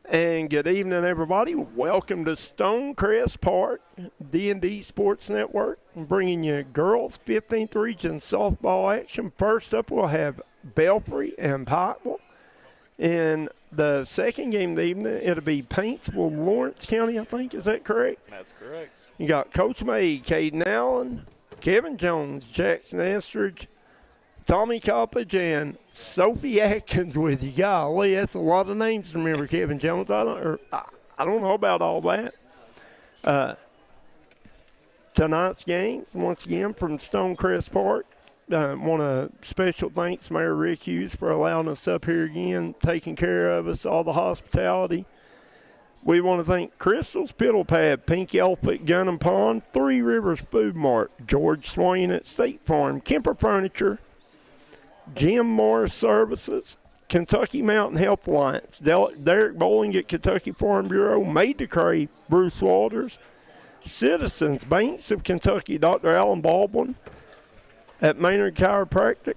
And good evening, everybody. Welcome to Stonecrest Park, D&D Sports Network. I'm bringing you girls 15th Region softball action. First up, we'll have Belfry and Pikeville. In the second game of the evening, it'll be Paintsville, Lawrence County, I think. Is that correct? That's correct. You got Coach May, Caden Allen, Kevin Jones, Jackson Estridge, Tommy Coppage, and Sophie Atkins with you. Golly, that's a lot of names to remember, Kevin Jones. I don't know about all that. Tonight's game, once again, from Stonecrest Park. Want to special thanks Mayor Rick Hughes for allowing us up here again, taking care of us, all the hospitality. We want to thank Crystal's Piddle Pad, Pink Elephant Gun and Pond, Three Rivers Food Mart, George Swain at State Farm, Kemper Furniture, Jim Morris Services, Kentucky Mountain Health Alliance, Derek Bowling at Kentucky Farm Bureau, Made to Crave, Bruce Walters, Citizens Banks of Kentucky, Dr. Alan Baldwin at Maynard Chiropractic,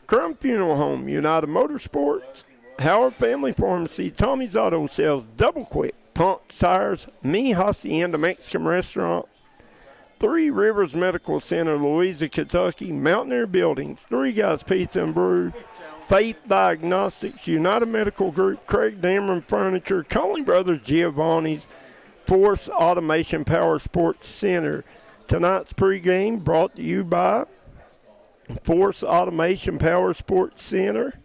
Crum Funeral Home, United Motorsports, Howard Family Pharmacy, Tommy's Auto Sales, Double Quick, Pumps Tires, Mi Hacienda Mexican Restaurant, Three Rivers Medical Center, Louisa, Kentucky, Mountaineer Buildings, Three Guys Pizza and Brew, Faith Diagnostics, United Medical Group, Craig Dameron Furniture, Colling Brothers Giovanni's, Force Automation Power Sports Center. Tonight's pregame brought to you by Force Automation Power Sports Center.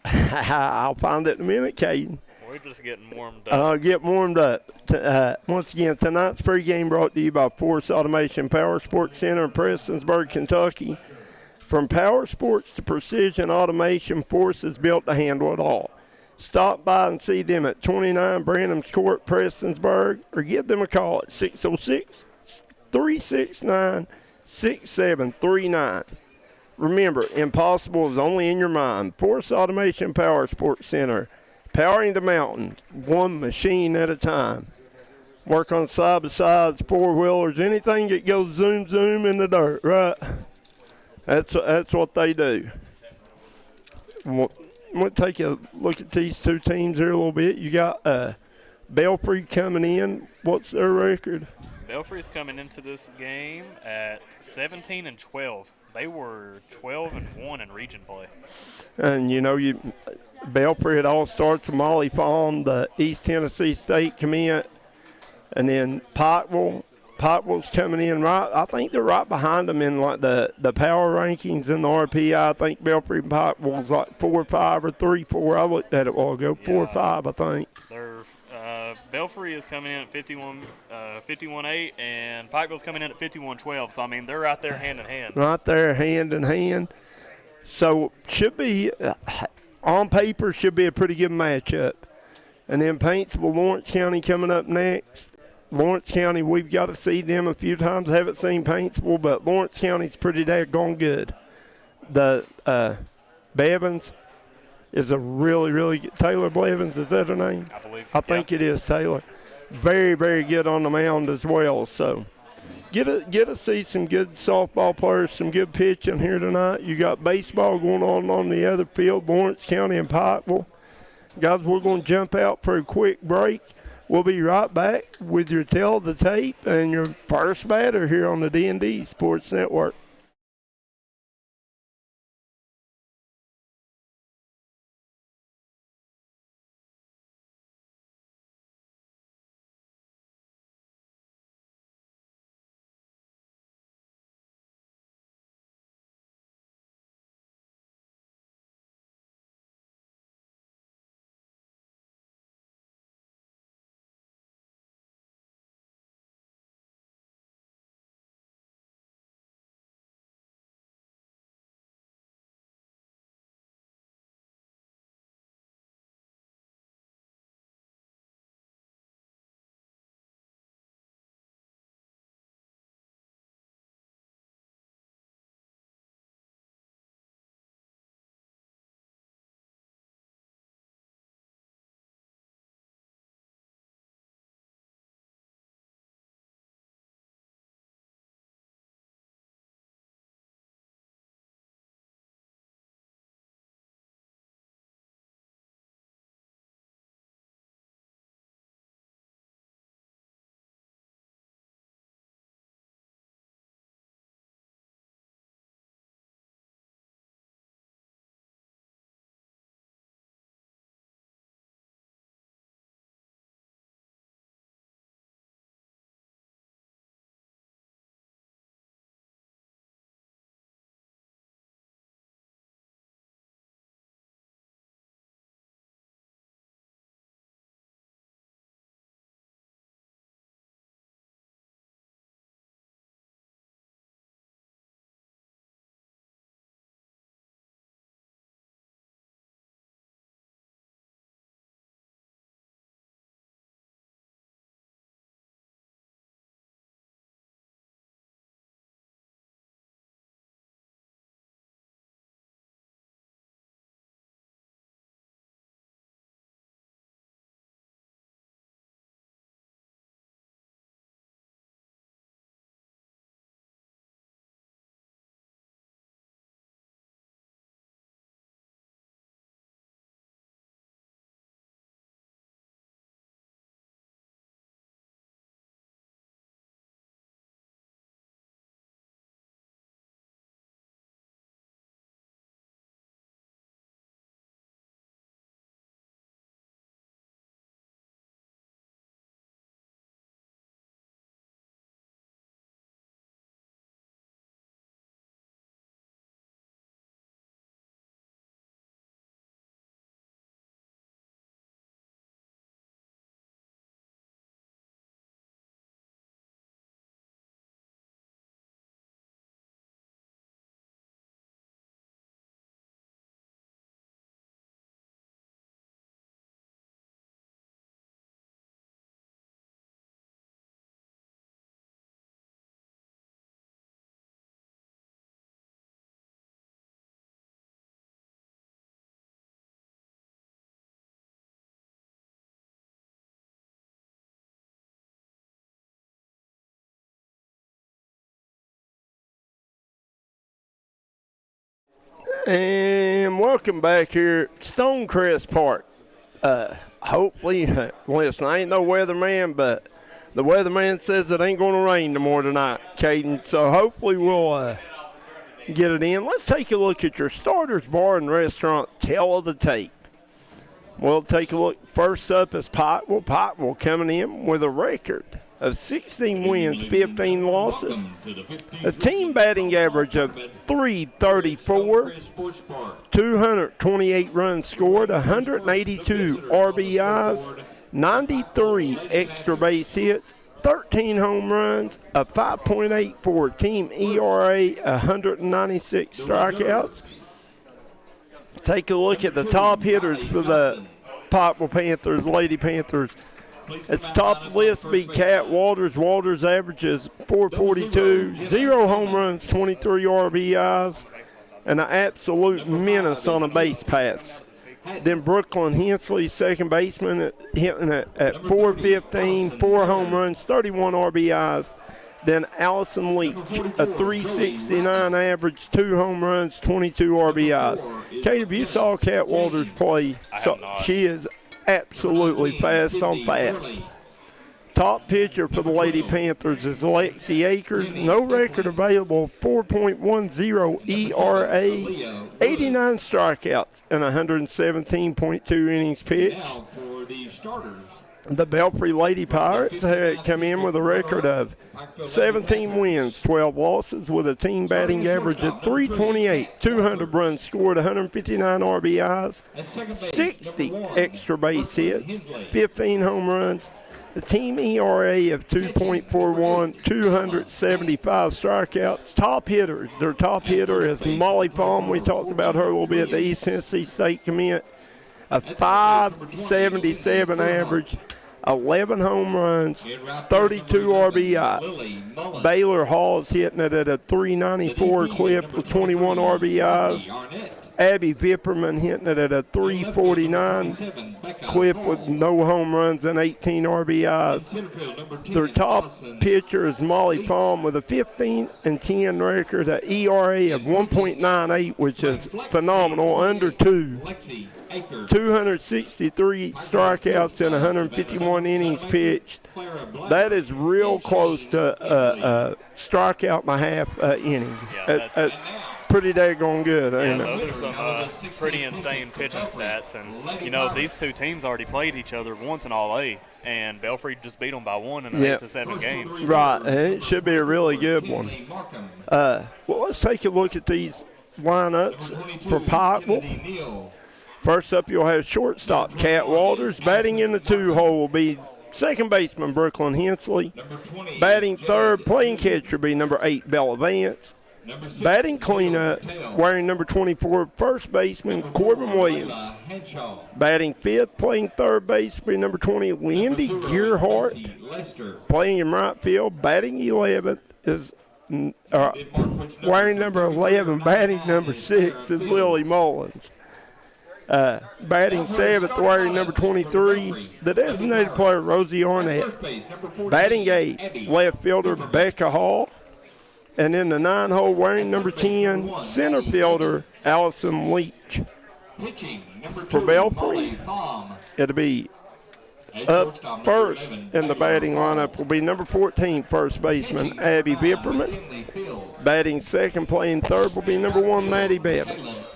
I'll find it in a minute, Caden. We're just getting warmed up. Get warmed up. Once again, tonight's pregame brought to you by Force Automation Power Sports Center in Prestonsburg, Kentucky. From power sports to precision automation, Force is built to handle it all. Stop by and see them at 29 Branham's Court, Prestonsburg, or give them a call at 606-369-6739. Remember, impossible is only in your mind. Force Automation Power Sports Center. Powering the mountain, one machine at a time. Work on side-by-sides, four-wheelers, anything that goes zoom, zoom in the dirt, right? That's what they do. We'll take a look at these two teams here a little bit. You got Belfry coming in. What's their record? Belfry's coming into this game at 17-12. They were 12-1 in region play. And, you know, Belfry, it all starts with Molly Fawn, the East Tennessee State commit. And then Pikeville's coming in right. I think they're right behind them in, like, the power rankings in the RPI. I think Belfry and Pikeville's like 4 or 5 or 3 4. I looked at it a while ago. 4 or 5, I think. Belfry is coming in at 51-8, and Pikeville's coming in at 51-12. So, I mean, they're right there hand in hand. Right there, hand in hand. So, should be, on paper, should be a pretty good matchup. And then Paintsville, Lawrence County coming up next. Lawrence County, we've got to see them a few times. Haven't seen Paintsville, but Lawrence County's pretty daggone good. The Bevins is a really, really good. Taylor Blevins, is that her name? I believe. I think it is Taylor. Very, very good on the mound as well. So get to see some good softball players, some good pitching here tonight. You got baseball going on the other field, Lawrence County and Pikeville. Guys, we're going to jump out for a quick break. We'll be right back with your tell of the tape and your first batter here on the D&D Sports Network. And welcome back here at Stonecrest Park. Hopefully, listen, I ain't no weatherman, but the weatherman says it ain't going to rain no more tonight, Caden. So hopefully we'll get it in. Let's take a look at your Starters Bar and Restaurant Tale of the Tape. We'll take a look. First up is Pikeville. Pikeville coming in with a record of 16 wins, 15 losses, a team batting average of .334, 228 runs scored, 182 RBIs, 93 extra base hits, 13 home runs, a 5.84 team ERA, 196 strikeouts. Take a look at the top hitters for the Pikeville Panthers, Lady Panthers. At the top of the list be Cat Walters. Walters averages .442, 0 home runs, 23 RBIs, and an absolute menace on a base pass. Then Brooklyn Hensley, second baseman, hitting at .415, 4 home runs, 31 RBIs. Then Allison Leach, a .369 average, 2 home runs, 22 RBIs. Kate, if you saw Cat Walters play, she is absolutely fast on fast. Top pitcher for the Lady Panthers is Lexi Akers. No record available, 4.10 ERA, 89 strikeouts, and 117.2 innings pitched. The Belfry Lady Pirates had come in with a record of 17 wins, 12 losses, with a team batting average of .328, 200 runs scored, 159 RBIs, 60 extra base hits, 15 home runs, the team ERA of 2.41, 275 strikeouts. Top hitters, their top hitter is Molly Fawn. We talked about her a little bit. The East Tennessee State commit, a .577 average, 11 home runs, 32 RBIs. Baylor Hall's hitting it at a .394 clip with 21 RBIs. Abby Vipperman hitting it at a .349 clip with no home runs and 18 RBIs. Their top pitcher is Molly Fawn with a 15-10 record, an ERA of 1.98, which is phenomenal, under 2. 263 strikeouts and 151 innings pitched. That is real close to strikeout and a half inning. That's pretty daggone good, ain't it? Those are some pretty insane pitching stats. And, you know, these two teams already played each other once in All-A, and Belfry just beat them by 1 in an 8-7 game. Right, and it should be a really good one. Well, let's take a look at these lineups for Pikeville. First up, you'll have shortstop Cat Walters. Batting in the 2-hole will be second baseman Brooklyn Hensley. Batting third, playing catcher will be number 8, Bella Vance. Batting cleanup, wearing number 24, first baseman Corbin Williams. Batting fifth, playing third base will be number 20, Lindy Gearhart. Playing in right field, batting 11th is wearing number 11, batting number 6 is Lily Mullins. Batting seventh, wearing number 23, the designated player, Rosie Arnett. Batting eighth, left fielder, Becca Hall. And in the 9-hole, wearing number 10, center fielder, Allison Leach. For Belfry, it'll be up first in the batting lineup will be number 14, first baseman, Abby Vipperman. Batting second, playing third will be number 1, Maddie Bevins.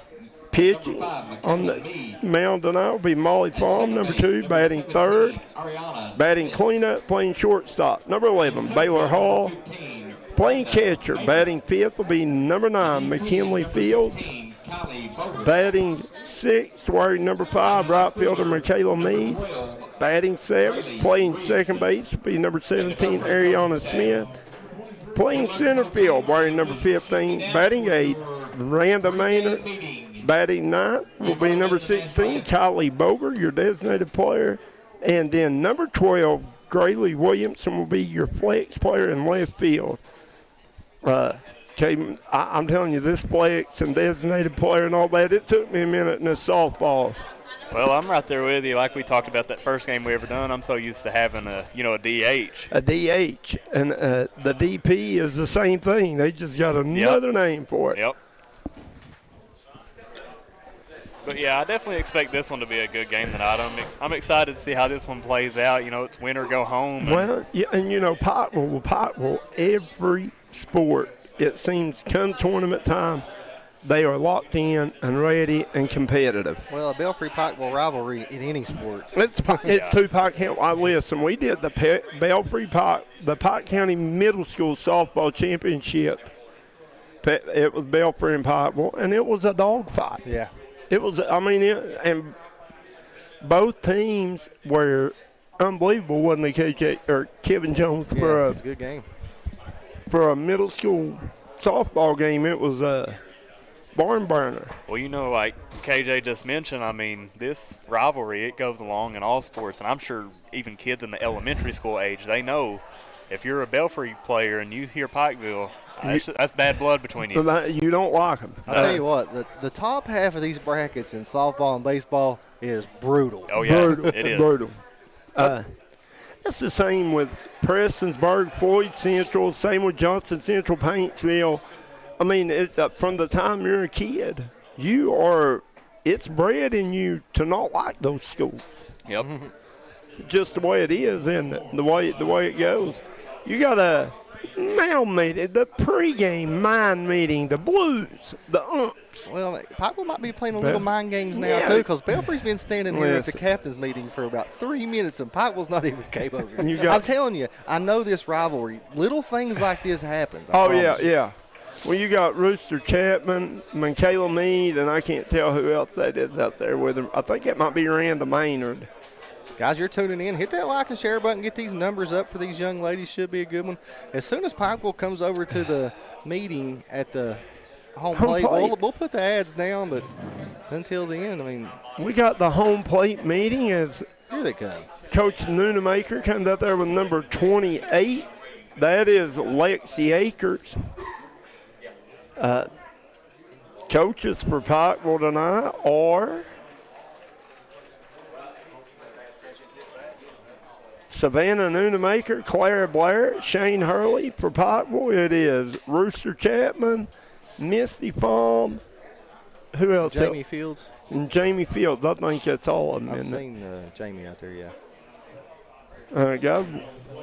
Pitching on the mound tonight will be Molly Fawn, number 2, batting third. Batting cleanup, playing shortstop, number 11, Baylor Hall. Playing catcher, batting fifth will be number 9, McKinley Fields. Batting sixth, wearing number 5, right fielder, Michaela Meade. Batting seventh, playing second base will be number 17, Ariana Smith. Playing center field, wearing number 15, batting eighth, Randa Maynard. Batting ninth will be number 16, Kylie Boger, your designated player. And then number 12, Grayley Williamson will be your flex player in left field. I'm telling you, this flex and designated player and all that, it took me a minute in this softball. Well, I'm right there with you. Like we talked about that first game we ever done, I'm so used to having a DH. A DH. And the DP is the same thing. They just got another name for it. Yep. But, yeah, I definitely expect this one to be a good game tonight. I'm excited to see how this one plays out. You know, it's win or go home. Well, yeah, and, Pikeville, every sport, it seems, come tournament time, they are locked in and ready and competitive. Well, a Belfry-Pikeville rivalry in any sport. It's two Pike County. Listen, we did the Belfry Pike, the Pike County Middle School Softball Championship. It was Belfry and Pikeville, and it was a dogfight. Yeah. It was, and both teams were unbelievable, wasn't they, KJ, or Kevin Jones, It was a good game. For a middle school softball game? It was a barn burner. Well, you know, like KJ just mentioned, I mean, this rivalry, it goes along in all sports, and I'm sure even kids in the elementary school age, they know if you're a Belfry player and you hear Pikeville, that's bad blood between you. You don't like them. I'll tell you what, the top half of these brackets in softball and baseball is brutal. Oh, yeah, brutal. it is. Brutal. It's the same with Prestonsburg, Floyd Central, same with Johnson Central, Paintsville. I mean, from the time you're a kid, it's bred in you to not like those schools. Yep. Just the way it is and the way it goes. You got a mound meeting, the pregame mind meeting, the blues, the umps. Well, Pikeville might be playing a little mind games now, too, because Belfry's been standing here at the captain's meeting for about 3 minutes, and Pikeville's not even came over. I'm telling you, I know this rivalry. Little things like this happens. Yeah. Well, you got Rooster Chapman, Michaela Mead, and I can't tell who else that is out there with him. I think it might be Randa Maynard. Guys, you're tuning in. Hit that like and share button. Get these numbers up for these young ladies. Should be a good one. As soon as Pikeville comes over to the meeting at the home plate, we'll put the ads down. But until then, I mean. We got the home plate meeting as here they come. Coach Noonamaker comes out there with number 28. That is Lexi Akers. Coaches for Pikeville tonight are Savannah Noonamaker, Clara Blair, Shane Hurley. For Pikeville, it is Rooster Chapman, Misty Fahm. Who else? Jamie Fields. And Jamie Fields. I think that's all of them. I've seen Jamie out there, yeah. All right, guys.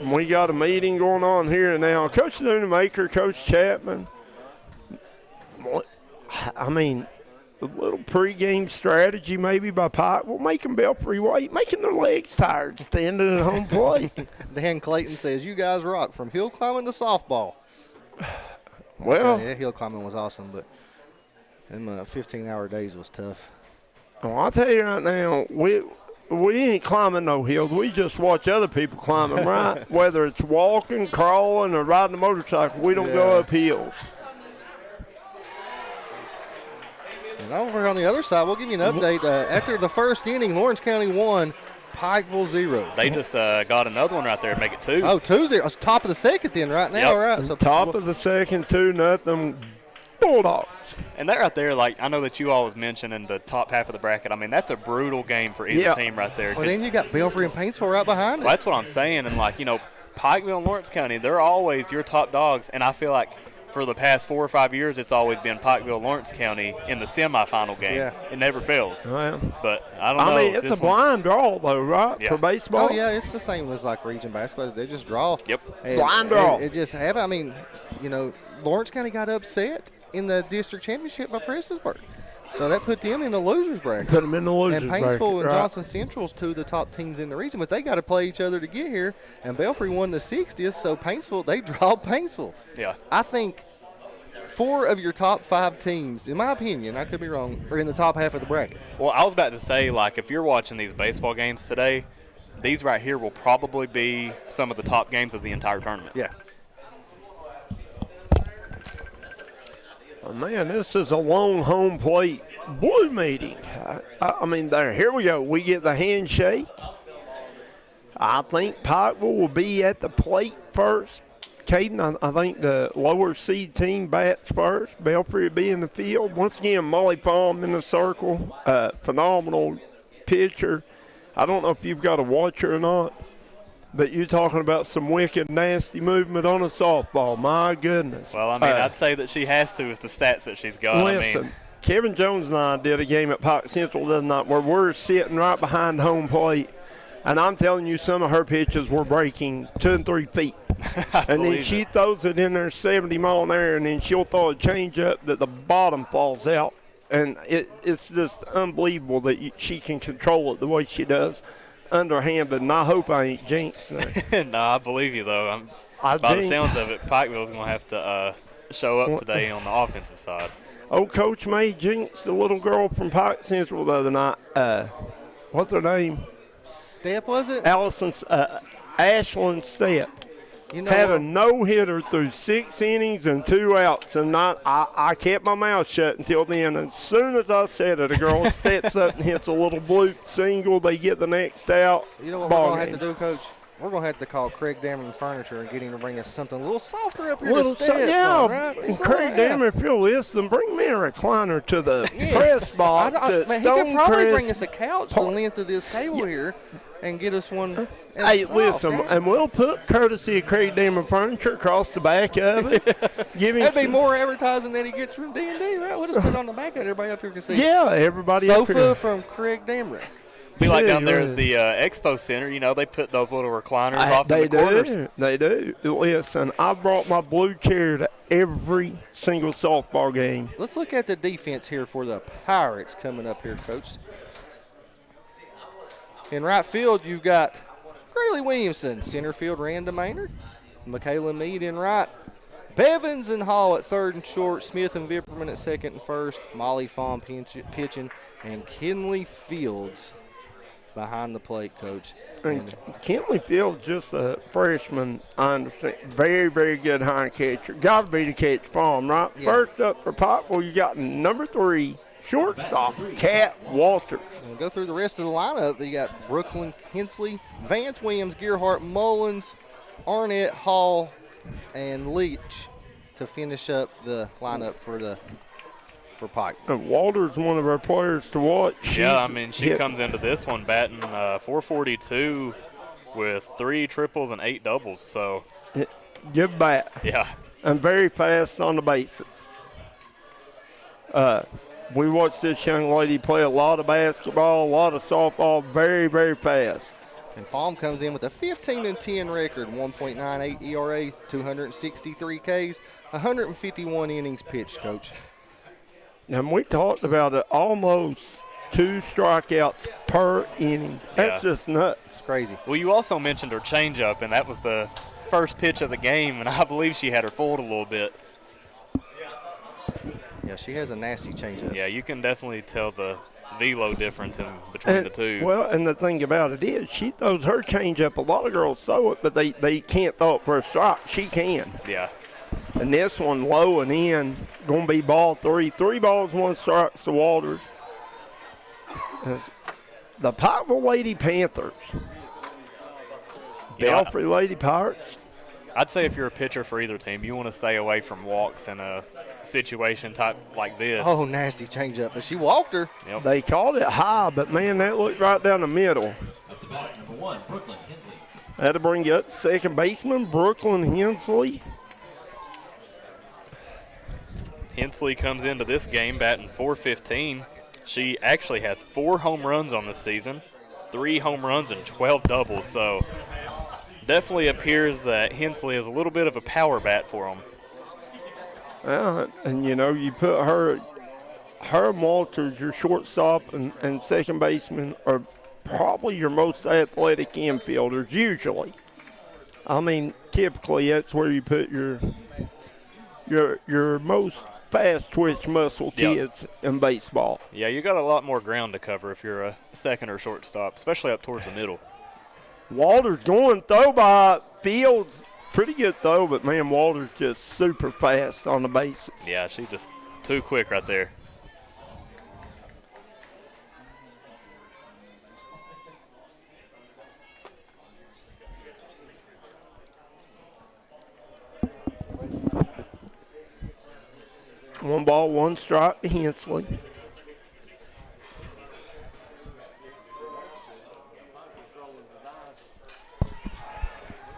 We got a meeting going on here now. Coach Noonamaker, Coach Chapman. I mean, a little pregame strategy maybe by Pikeville, making Belfry wait, making their legs tired standing at home plate. Dan Clayton says, you guys rock from hill climbing to softball. Well, yeah, hill climbing was awesome, but them 15-hour days was tough. Well, I'll tell you right now, we ain't climbing no hills. We just watch other people climbing, right? Whether it's walking, crawling, or riding a motorcycle, we don't go up hills. And over on the other side, we'll give you an update. After the first inning, Lawrence County won, Pikeville 0. They just got another one right there to make it 2. Oh, 2-0. It's top of the second then right now, right? So top of the second, 2-0, Bulldogs. And that right there, like, I know that you always mentioned in the top half of the bracket, I mean, that's a brutal game for either team right there. Well, then you got Belfry and Paintsville right behind it. Well, that's what I'm saying. And, like, you know, Pikeville and Lawrence County, they're always your top dogs. And I feel like for the past 4 or 5 years, it's always been Pikeville, Lawrence County in the semifinal game. Yeah. It never fails. Well, but I don't know. I mean, it's a blind draw, though, right, for baseball? Oh, yeah, it's the same as, like, region basketball. They just draw. Yep. Blind draw. It just happened. I mean, you know, Lawrence County got upset in the district championship by Prestonsburg. So that put them in the losers bracket. Put them in the losers bracket. And Paintsville and Johnson Central's two of the top teams in the region, but they got to play each other to get here. And Belfry won the 60th, so Paintsville, they draw Paintsville. Yeah. I think 4 of your top 5 teams, in my opinion, I could be wrong, are in the top half of the bracket. Well, I was about to say, like, if you're watching these baseball games today, these right here will probably be some of the top games of the entire tournament. Yeah. Oh, man, this is a long home plate blue meeting. I mean, here we go. We get the handshake. I think Pikeville will be at the plate first. Caden, I think the lower seed team bats first. Belfry will be in the field. Once again, Molly Fahm in the circle. Phenomenal pitcher. I don't know if you've got a watcher or not, but you're talking about some wicked, nasty movement on a softball. My goodness. Well, I mean, I'd say that she has to with the stats that she's got. Listen, Kevin Jones and I did a game at Pike Central the other night where we're sitting right behind home plate, and I'm telling you, some of her pitches were breaking 2 and 3 feet. And then she throws it in there 70 mile an hour, and then she'll throw a change up that the bottom falls out. And it's just unbelievable that she can control it the way she does underhanded. And I hope I ain't jinxed. No, I believe you, though. By the sounds of it, Pikeville's going to have to show up today on the offensive side. Old Coach May jinxed the little girl from Pike Central the other night. What's her name? Step, was it? Ashlyn Step. You know, had a no-hitter through 6 innings and 2 outs, and I kept my mouth shut until then. As soon as I said it, a girl steps up and hits a little bloop single. They get the next out. You know what we're going to have to do, Coach? We're going to have to call Craig Dameron Furniture and get him to bring us something a little softer up here to step. Yeah, right? and Craig Dameron, if you'll listen, bring me a recliner to the press box at he could probably Stonecrest. bring us a couch the length of this table here and get us one. Hey, soft, listen, and we'll put courtesy of Craig Dameron Furniture across the back of it. That'd be more advertising than he gets from D&D, right? We'll just put it on the back of it. Everybody up here can see. Yeah, everybody up here. Sofa from Craig Dameron. Be like down there at the Expo Center, you know, they put those little recliners off in the corners. They do. Listen, I brought my blue chair to every single softball game. Let's look at the defense here for the Pirates coming up here, Coach. In right field, you've got Grayley Williamson. Center field, Randa Maynard. Michaela Mead in right. Bevins and Hall at third and short. Smith and Vipperman at second and first. Molly Fawn pitching. And Kinley Fields behind the plate, Coach. And Kinley Fields, just a freshman, I understand. Very, very good hind catcher. Got to be the catch farm, right? Yeah. First up for Pikeville, you got number 3 shortstop, Kat Walters. We'll go through the rest of the lineup. You got Brooklyn Hensley, Vance Williams, Gearhart, Mullins, Arnett, Hall, and Leach to finish up the lineup for Pike. And Walter's one of our players to watch. She comes into this one batting .442 with 3 triples and 8 doubles. So good bat. Yeah. And very fast on the bases. We watched this young lady play a lot of basketball, a lot of softball, very, very fast. And Fawn comes in with a 15-10 record, 1.98 ERA, 263 Ks, 151 innings pitched, Coach. And we talked about it, almost 2 strikeouts per inning. That's just nuts. It's crazy. Well, you also mentioned her changeup, and that was the first pitch of the game, and I believe she had her fooled a little bit. Yeah, she has a nasty changeup. Yeah, you can definitely tell the velo difference between the two. Well, and the thing about it is she throws her changeup. A lot of girls throw it, but they can't throw it for a strike. She can. Yeah. And this one low and in, going to be ball 3. 3 balls, 1 strike to Walters. The Pikeville Lady Panthers. Belfry Lady Pirates. I'd say if you're a pitcher for either team, you want to stay away from walks in a situation type like this. Oh, nasty changeup. But she walked her. Yep. They called it high, but, man, that looked right down the middle. Up the bat, number 1, Brooklyn Hensley. That'll bring you up to second baseman, Brooklyn Hensley. Hensley comes into this game batting .415. She actually has 4 home runs on the season, 3 home runs and 12 doubles. So definitely appears that Hensley is a little bit of a power bat for them. And, you know, you put her and Walters, your shortstop and second baseman, are probably your most athletic infielders, usually. I mean, typically that's where you put your most fast twitch muscle kids in baseball. Yeah, you got a lot more ground to cover if you're a second or shortstop, especially up towards the middle. Walters going throw by Fields. Pretty good throw, but, man, Walters just super fast on the bases. Yeah, she's just too quick right there. One ball, 1 strike to Hensley.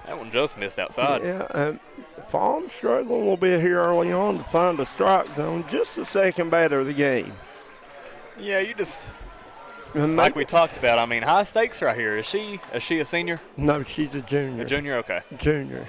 That one just missed outside. Yeah, Fawn struggled a little bit here early on to find a strike zone. Just the second batter of the game. Yeah, you just And like we talked about. I mean, high stakes right here. Is she a senior? No, she's a junior. A junior, okay. Junior.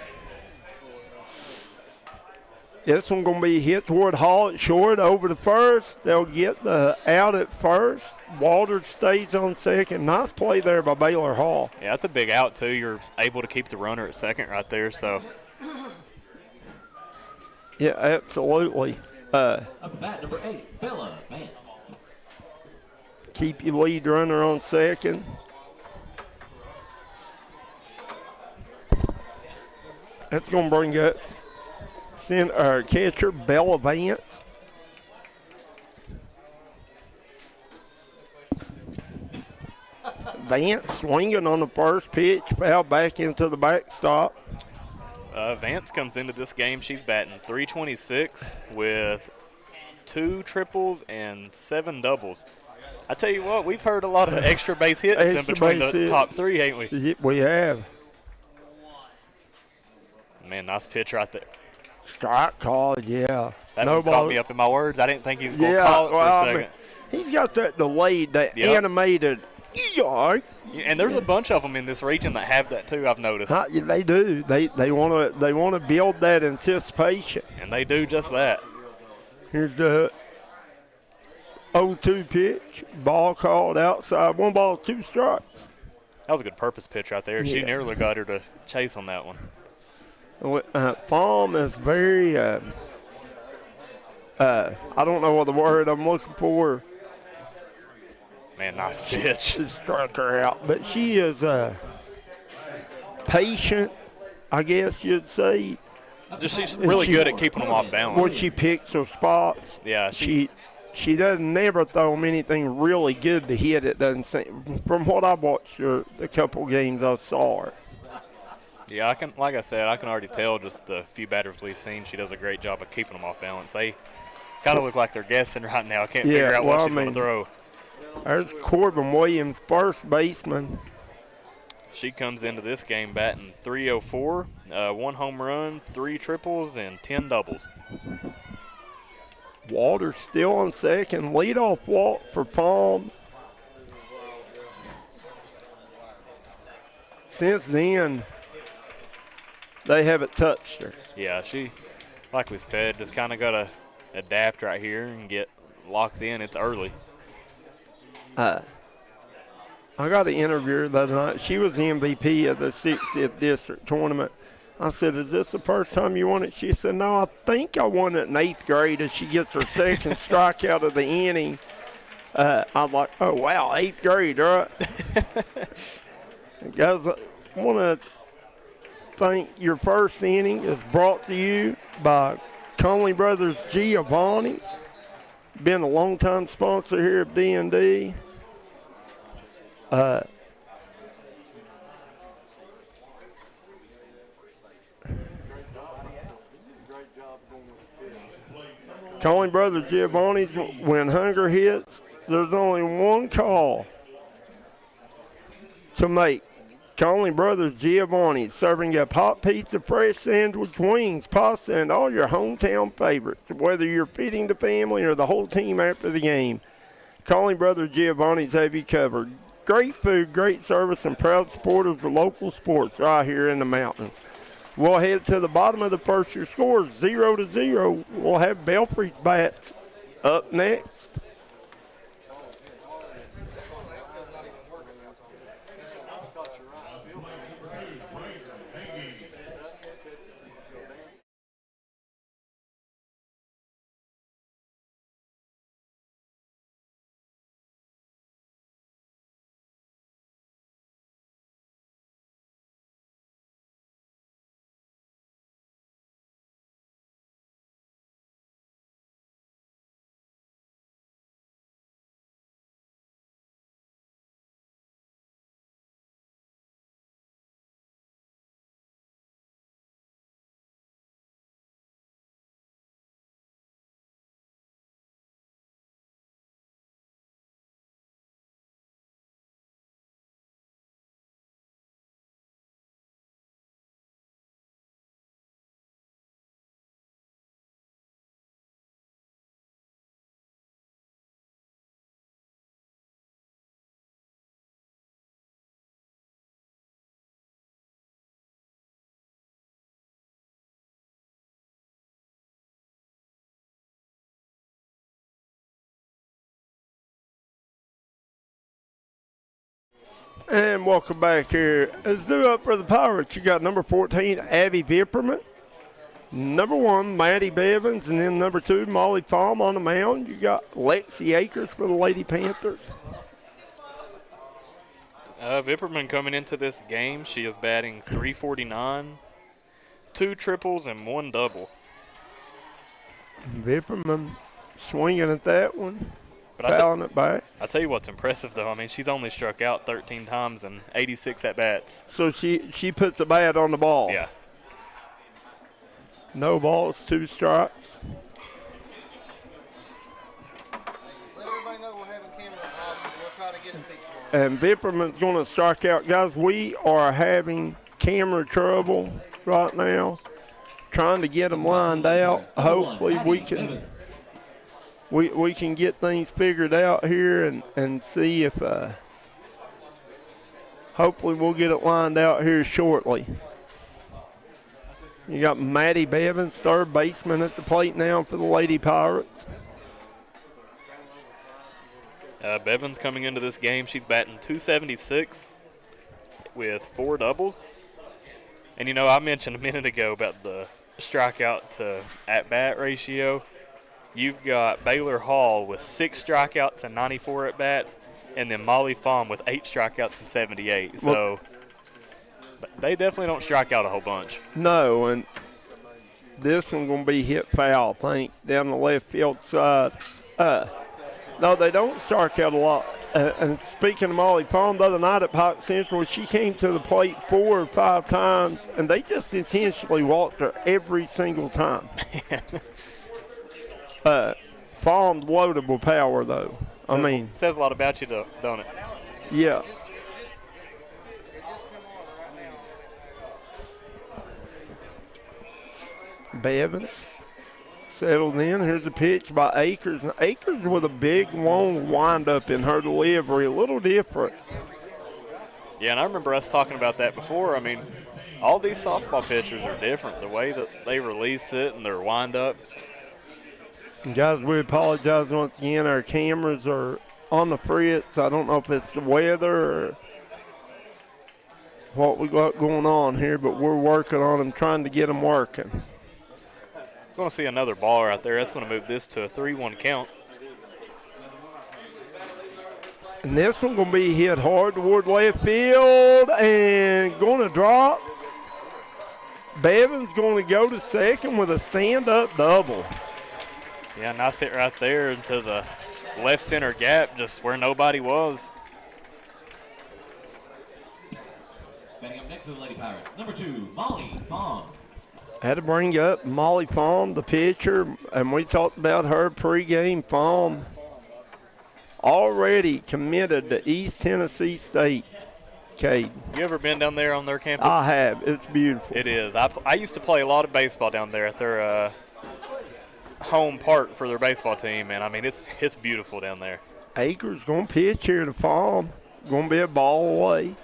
This one going to be hit toward Hall at short over to first. They'll get the out at first. Walters stays on second. Nice play there by Baylor Hall. Yeah, that's a big out, too. You're able to keep the runner at second right there. So, Yeah, absolutely. Up at bat, number 8, Bella Vance. Keep your lead runner on second. That's going to bring up catcher Bella Vance. Vance swinging on the first pitch, foul back into the backstop. Vance comes into this game. She's batting .326 with 2 triples and 7 doubles. I tell you what, we've heard a lot of extra base hits in between the top 3, ain't we? We have. Man, nice pitch right there. Strike call, yeah. That one caught me up in my words. I didn't think he was going to call it for a second. He's got that delayed, that animated. And there's a bunch of them in this region that have that too. I've noticed. They do. They want to build that anticipation. And they do just that. Here's the 0-2 pitch. Ball called outside. 1 ball, 2 strikes. That was a good purpose pitch right there. She nearly got her to chase on that one. Fawn is very, I don't know what the word I'm looking for. Man, nice pitch. She struck her out. But she is patient, I guess you'd say. She's really good at keeping them off balance. When she picks her spots. Yeah, she doesn't never throw them anything really good to hit. It doesn't seem. From what I watched the couple games I saw her. Yeah, like I said, I can already tell just the few batters we've seen. She does a great job of keeping them off balance. They kind of look like they're guessing right now. I can't figure out what she's going to throw. There's Corbin Williams, first baseman. She comes into this game batting .304, 1 home run, 3 triples, and 10 doubles. Walters still on second. Leadoff walk for Palm. Since then, they haven't touched her. Yeah, she, like we said, just kind of got to adapt right here and get locked in. It's early. I got an interview her the other night. She was the MVP of the 60th district tournament. I said, is this the first time you won it? She said, no, I think I won it in 8th grade as she gets her second strikeout of the inning. I'm like, oh, wow, 8th grade, right? Guys, I want to thank your first inning is brought to you by Conley Brothers Giovanni's. Been a long-time sponsor here of D&D. Conley Brothers Giovanni's, when hunger hits, there's only one call to make. Conley Brothers Giovanni's, serving up hot pizza, fresh sandwich, wings, pasta, and all your hometown favorites, whether you're feeding the family or the whole team after the game. Conley Brothers Giovanni's have you covered. Great food, great service, and proud supporters of local sports right here in the mountains. We'll head to the bottom of the first. Your score is 0-0. We'll have Belfry's bats up next. And welcome back here. As due up for the Pirates, you got number 14, Abby Vipperman. Number 1, Maddie Bevins. And then number 2, Molly Palm on the mound. You got Lexi Akers for the Lady Panthers. Vipperman coming into this game, she is batting .349, 2 triples and 1 double. Vipperman swinging at that one, But fouling it back. I'll tell you what's impressive, though. I mean, she's only struck out 13 times and 86 at-bats. So she puts a bat on the ball. Yeah. No balls, 2 strikes. Let everybody know we're having camera problems. We'll try to get it fixed. And Vipperman's going to strike out. Guys, we are having camera trouble right now, trying to get them lined out. Hopefully we can get things figured out here and see if hopefully we'll get it lined out here shortly. You got Maddie Bevins, third baseman at the plate now for the Lady Pirates. Bevins coming into this game, she's batting .276 with 4 doubles. And, you know, I mentioned a minute ago about the strikeout to at-bat ratio. You've got Baylor Hall with 6 strikeouts and 94 at-bats, and then Molly Fahm with 8 strikeouts and 78. So they definitely don't strike out a whole bunch. No, and this one's going to be hit foul, I think, down the left field side. No, they don't strike out a lot. And speaking of Molly Fahm, the other night at Pike Central, she came to the plate 4 or 5 times, and they just intentionally walked her every single time. Fahn's loaded with power, though. Says a lot about you, though, don't it? Yeah. Bevins settled in. Here's a pitch by Akers. And Akers with a big, long windup in her delivery. A little different. Yeah, and I remember us talking about that before. I mean, all these softball pitchers are different. The way that they release it and their windup. And guys, we apologize once again. Our cameras are on the fritz. I don't know if it's the weather or what we got going on here, but we're working on them, trying to get them working. Going to see another ball right there. That's going to move this to a 3-1 count. And this one going to be hit hard toward left field and going to drop. Bevan's going to go to second with a stand-up double. Yeah, nice hit right there into the left center gap, just where nobody was. Batting up next for the Lady Pirates, number 2, Molly Fahm. Had to bring up Molly Fahm, the pitcher, and we talked about her pregame. Fahm already committed to East Tennessee State. Cade. You ever been down there on their campus? I have. It's beautiful. It is. I used to play a lot of baseball down there at their home park for their baseball team, and I mean it's beautiful down there. Akers going to pitch here to Fahm. Going to be a ball away.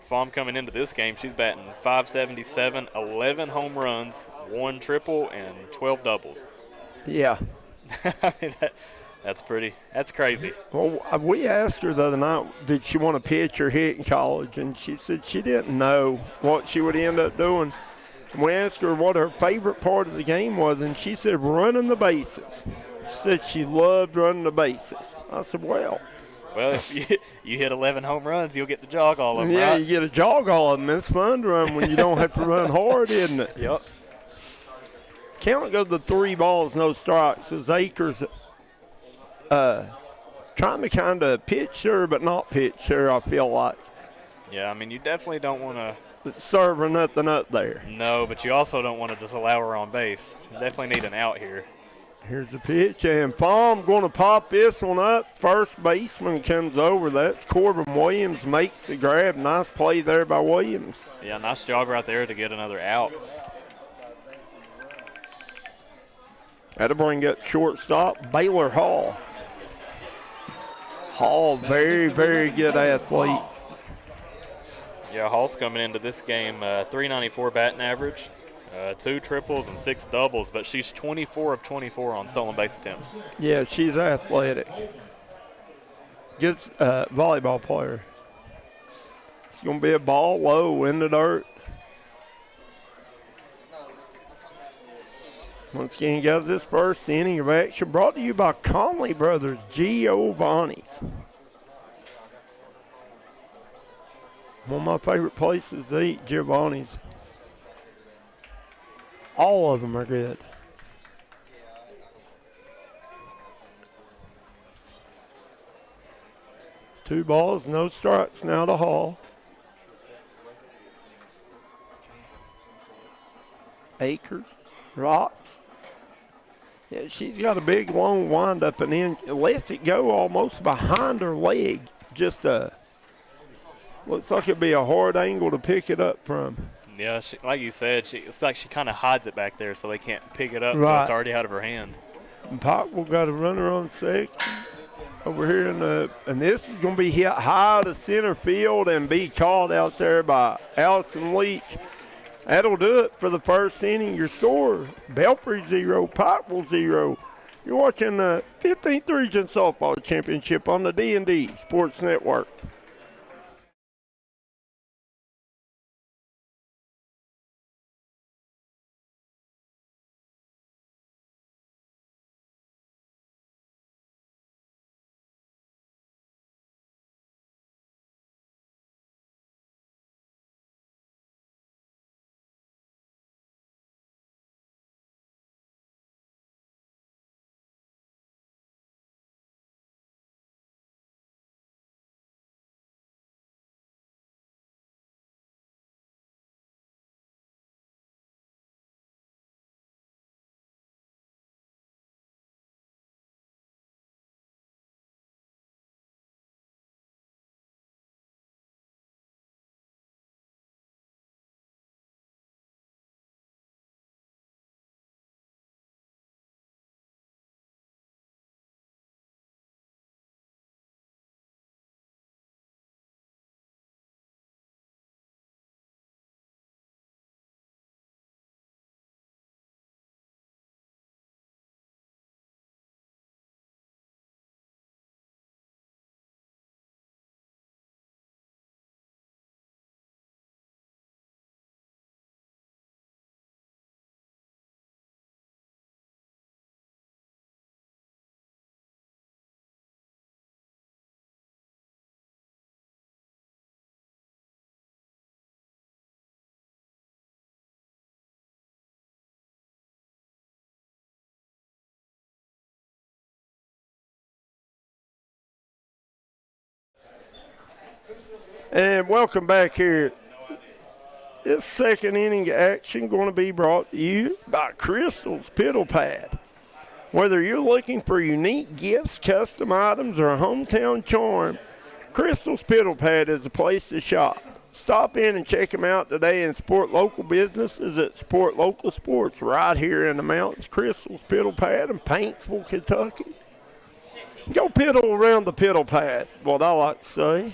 Fahm coming into this game, she's batting .577, 11 home runs, 1 triple, and 12 doubles. Yeah. I mean, that's crazy. Well, we asked her the other night, did she want to pitch or hit in college, and she said she didn't know what she would end up doing. And we asked her what her favorite part of the game was, and she said running the bases. She said she loved running the bases. I said, well, if you hit 11 home runs, you'll get to jog all of them, yeah, right? you get to jog all of them. It's fun to run when you don't have to run hard, isn't it? Yep. Count goes to 3 balls, no strikes. As Akers trying to kind of pitch her, but not pitch her, I feel like. Yeah, I mean, you definitely don't want to serve her nothing up there. No, but you also don't want to just allow her on base. You definitely need an out here. Here's the pitch, and Fahm going to pop this one up. First baseman comes over. That's Corbin Williams, makes the grab. Nice play there by Williams. Yeah, nice jog right there to get another out. Had to bring up shortstop, Baylor Hall. Hall, very, very good athlete. Yeah, Hall's coming into this game, .394 batting average, 2 triples and 6 doubles, but she's 24 of 24 on stolen base attempts. Yeah, she's athletic. Good volleyball player. It's going to be a ball low in the dirt. Once again, guys, this first inning of action brought to you by Conley Brothers Giovanni's. One of my favorite places to eat, Giovanni's. All of them are good. Two balls, no strikes now to Hall. Akers, rocks. Yeah, she's got a big long windup and then lets it go almost behind her leg. Just looks like it'd be a hard angle to pick it up from. Yeah, like you said, it's like she kind of hides it back there so they can't pick it up until it's already out of her hand. And Pikeville got a runner on second over here and this is going to be hit high to center field and be caught out there by Allison Leach. That'll do it for the first inning. Your score, Belfry 0, Pikeville 0. You're watching the 15th Region Softball Championship on the D&D Sports Network. And welcome back here. This second inning action going to be brought to you by Crystal's Piddle Pad. Whether you're looking for unique gifts, custom items, or a hometown charm, Crystal's Piddle Pad is the place to shop. Stop in and check them out today and support local businesses that support local sports right here in the mountains. Crystal's Piddle Pad in Paintsville, Kentucky. Go piddle around the piddle pad, what I like to say.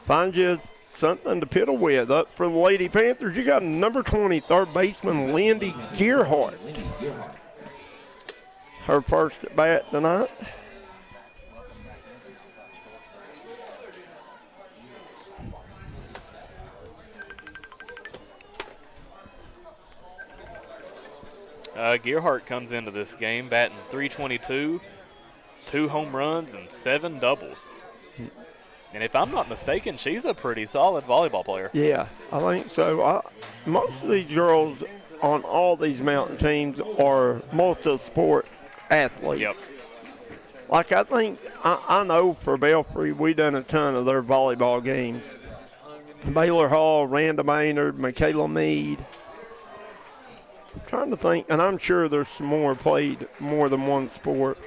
Find you something to piddle with. Up for the Lady Panthers, you got number 20, third baseman Lindy Gearhart. Her first at bat tonight. Gearhart comes into this game batting .322, 2 home runs, and 7 doubles. And if I'm not mistaken, she's a pretty solid volleyball player. Yeah, I think so. Most of these girls on all these mountain teams are multi-sport athletes. Yep. Like I know for Belfry, we done a ton of their volleyball games. Baylor Hall, Randa Maynard, Michaela Mead. I'm trying to think, and I'm sure there's some more played more than one sport.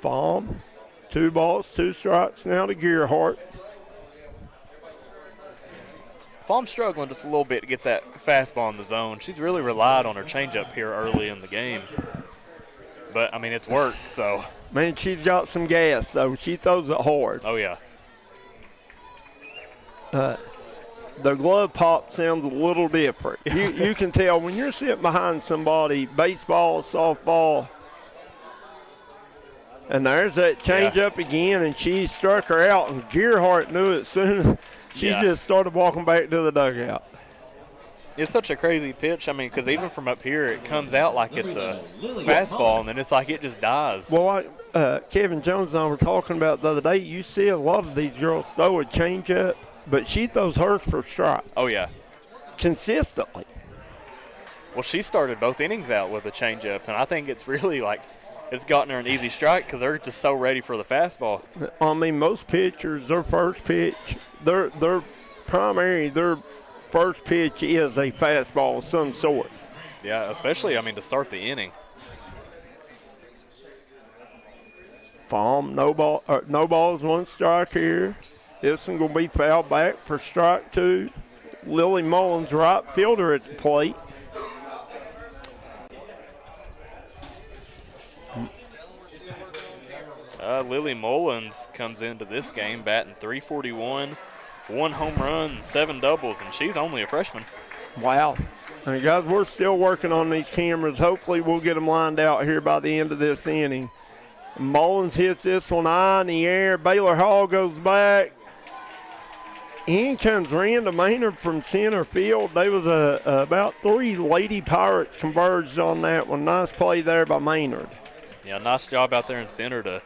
Baum, 2 balls, 2 strikes now to Gearhart. Baum's struggling just a little bit to get that fastball in the zone. She's really relied on her changeup here early in the game. But, I mean, it's worked, so. Man, she's got some gas, though. She throws it hard. Oh, yeah. The glove pop sounds a little different. You can tell when you're sitting behind somebody, baseball, softball, And there's that change up again, and she struck her out, and Gearhart knew it soon. She just started walking back to the dugout. It's such a crazy pitch. I mean, because even from up here, it comes out like it's a fastball, and then it's like it just dies. Well, like Kevin Jones and I were talking about the other day, you see a lot of these girls throw a changeup, but she throws hers for strike. Oh, yeah. Consistently. Well, she started both innings out with a changeup, and I think it's really like it's gotten her an easy strike because they're just so ready for the fastball. I mean, most pitchers, their first pitch, their first pitch is a fastball of some sort. Yeah, especially, I mean, to start the inning. Farm, no balls, one strike here. This one going to be fouled back for strike 2. Lily Mullins, right fielder at the plate. Lily Mullins comes into this game batting .341, 1 home run, 7 doubles, and she's only a freshman. Wow. I mean, guys, we're still working on these cameras. Hopefully we'll get them lined out here by the end of this inning. Mullins hits this one high in the air. Baylor Hall goes back. In comes Randa Maynard from center field. There was about 3 Lady Pirates converged on that one. Nice play there by Maynard. Yeah, nice job out there in center to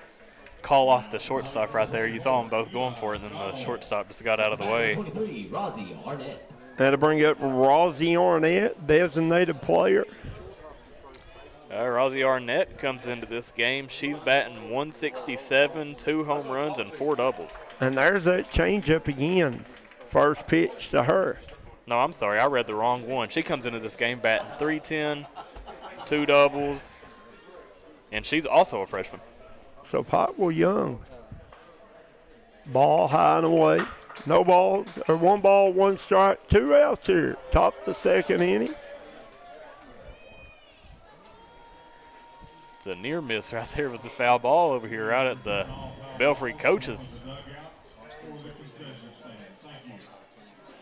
call off the shortstop right there. You saw them both going for it, and then the shortstop just got out of the way. 23, Rosie Arnett. That'll bring up Rosie Arnett, designated player. Rosie Arnett comes into this game. She's batting .167, 2 home runs, and 4 doubles. And there's that changeup again. First pitch to her. No, I'm sorry. I read the wrong one. She comes into this game batting .310, 2 doubles, and she's also a freshman. So Pikeville young. Ball high and away. No balls, or 1 ball, 1 strike, 2 outs here. Top of the second inning. It's a near miss right there with the foul ball over here right at the Belfry coaches.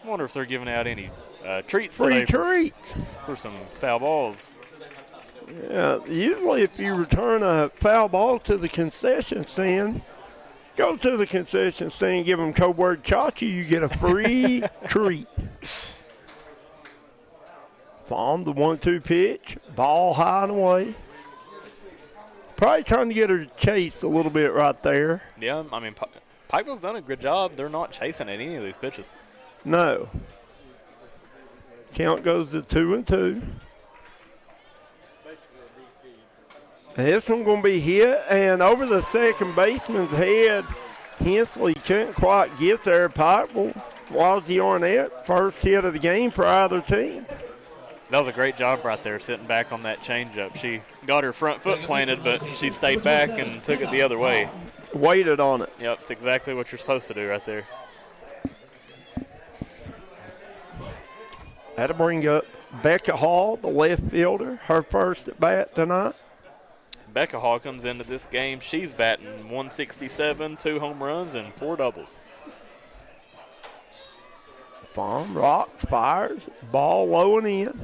I wonder if they're giving out any treats Free today treats. for some foul balls. Yeah, usually if you return a foul ball to the concession stand, go to the concession stand, give them code word Chachi, you get a free treat. Farm the 1-2 pitch, ball high and away. Probably trying to get her to chase a little bit right there. Yeah, I mean, Pikeville's done a good job. They're not chasing at any of these pitches. No. Count goes to 2-2. This one going to be hit, and over the second baseman's head, Hensley couldn't quite get there. Pikeville, Rosie Arnett, first hit of the game for either team. That was a great job right there, sitting back on that changeup. She got her front foot planted, but she stayed back and took it the other way. Waited on it. Yep, it's exactly what you're supposed to do right there. That'll bring up Becca Hall, the left fielder, her first at bat tonight. Becca Hall comes into this game. She's batting .167, 2 home runs, and 4 doubles. Farm, rocks, fires, ball low and in.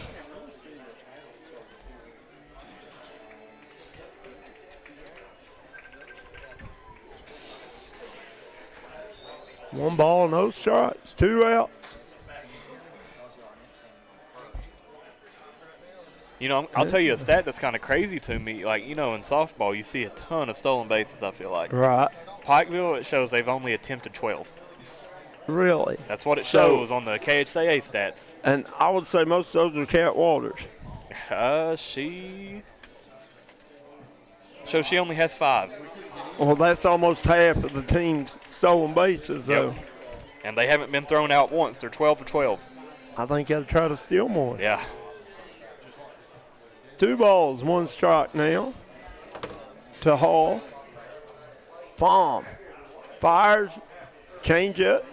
One ball, no strikes, 2 outs. You know, I'll tell you a stat that's kind of crazy to me. Like, you know, in softball, you see a ton of stolen bases, I feel like. Right. Pikeville, it shows they've only attempted 12. Really? That's what it shows on the KHCA stats. And I would say most of those are Cat Waters. She only has 5. Well, that's almost half of the team's stolen bases, though. Yep. And they haven't been thrown out once. They're 12 for 12. I think I'd try to steal more. Yeah. 2 balls, 1 strike now to Hall. Farm fires, change up.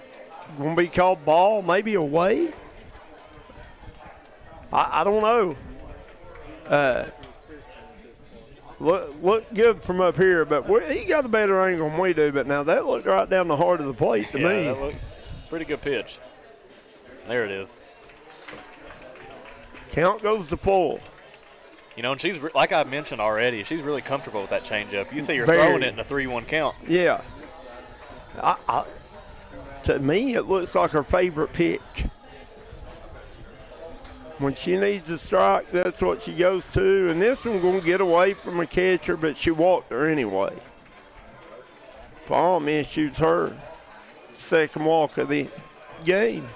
Going to be called ball, maybe away. I don't know. Look good from up here, but he got a better angle than we do. But now that looked right down the heart of the plate to me. That looks pretty good pitch. There it is. Count goes to full. You know, and she's like I mentioned already, she's really comfortable with that changeup. You see her Very. throwing it in a 3-1 count. Yeah. To me, it looks like her favorite pitch. When she needs a strike, that's what she goes to. And this one going to get away from a catcher, but she walked her anyway. Fall shoots her second walk of the game.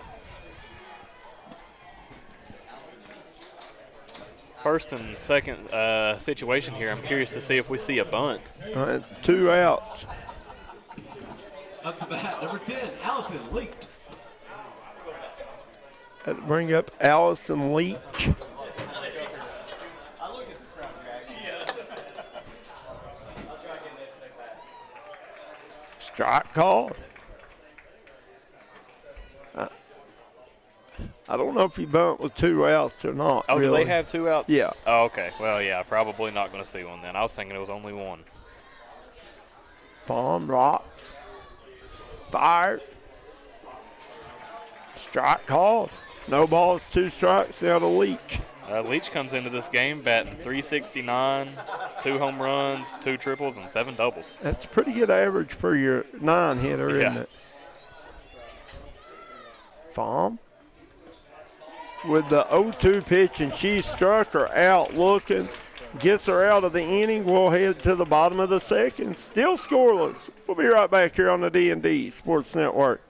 First and second situation here, I'm curious to see if we see a bunt. 2 outs. Up to bat, number 10, Allison Leach. Had to bring up Allison Leach. Strike called. I don't know if he bumped with 2 outs or not. Oh, really. do they have 2 outs? Yeah. Oh, okay. Well, yeah, probably not going to see one then. I was thinking it was only 1. Palm rocks. Fired. Strike called. No balls, 2 strikes out of Leach. Leach comes into this game batting .369, 2 home runs, 2 triples, and 7 doubles. That's a pretty good average for your 9-hitter, Yeah. isn't it? Palm with the 0-2 pitch, and she struck her out looking. Gets her out of the inning. We'll head to the bottom of the second. Still scoreless. We'll be right back here on the D&D Sports Network.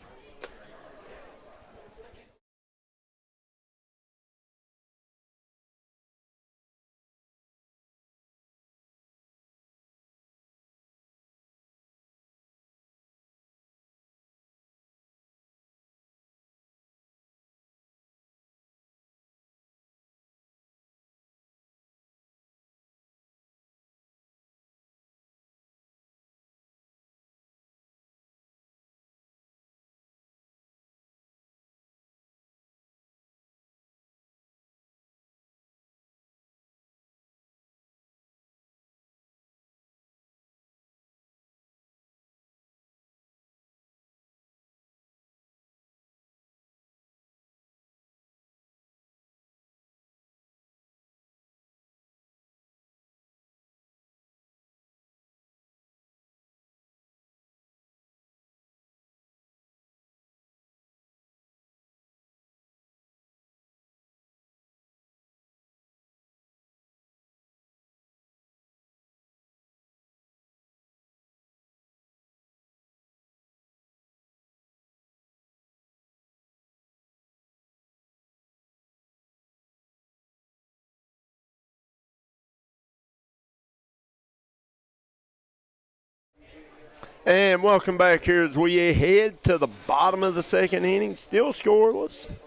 And welcome back here as we head to the bottom of the second inning. Still scoreless.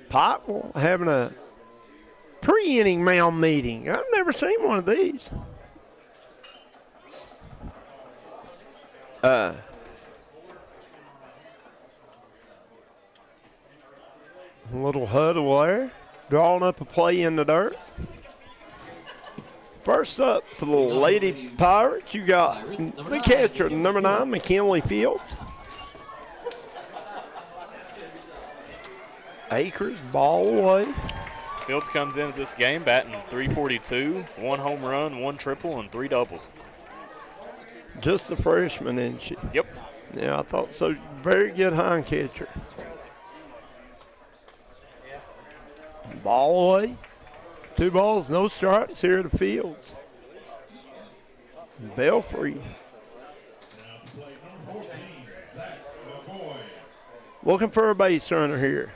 Pikeville having a pre-inning mound meeting. I've never seen one of these. A little huddle there. Drawing up a play in the dirt. First up for the Lady Pirates, you got the catcher, number 9, McKinley Fields. Akers, ball away. Fields comes into this game batting .342, 1 home run, 1 triple, and 3 doubles. Just a freshman, isn't she? Yep. Yeah, I thought so. Very good hind catcher. Ball away. 2 balls, no strikes here at the Fields. Belfry. Looking for a base runner here.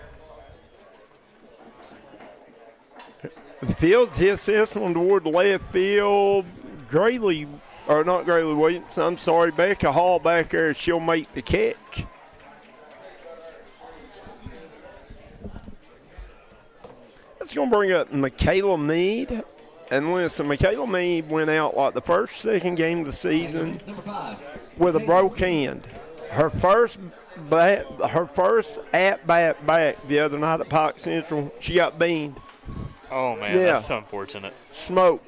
Fields hits this one toward left field. Grayley, or not Grayley Williams, I'm sorry, Becca Hall back there, she'll make the catch. That's going to bring up Michaela Mead. And listen, Michaela Mead went out like the second game of the season with a broke hand. Her first at-bat back the other night at Pike Central, she got beamed. Oh, man, Yeah. That's unfortunate. Smoke.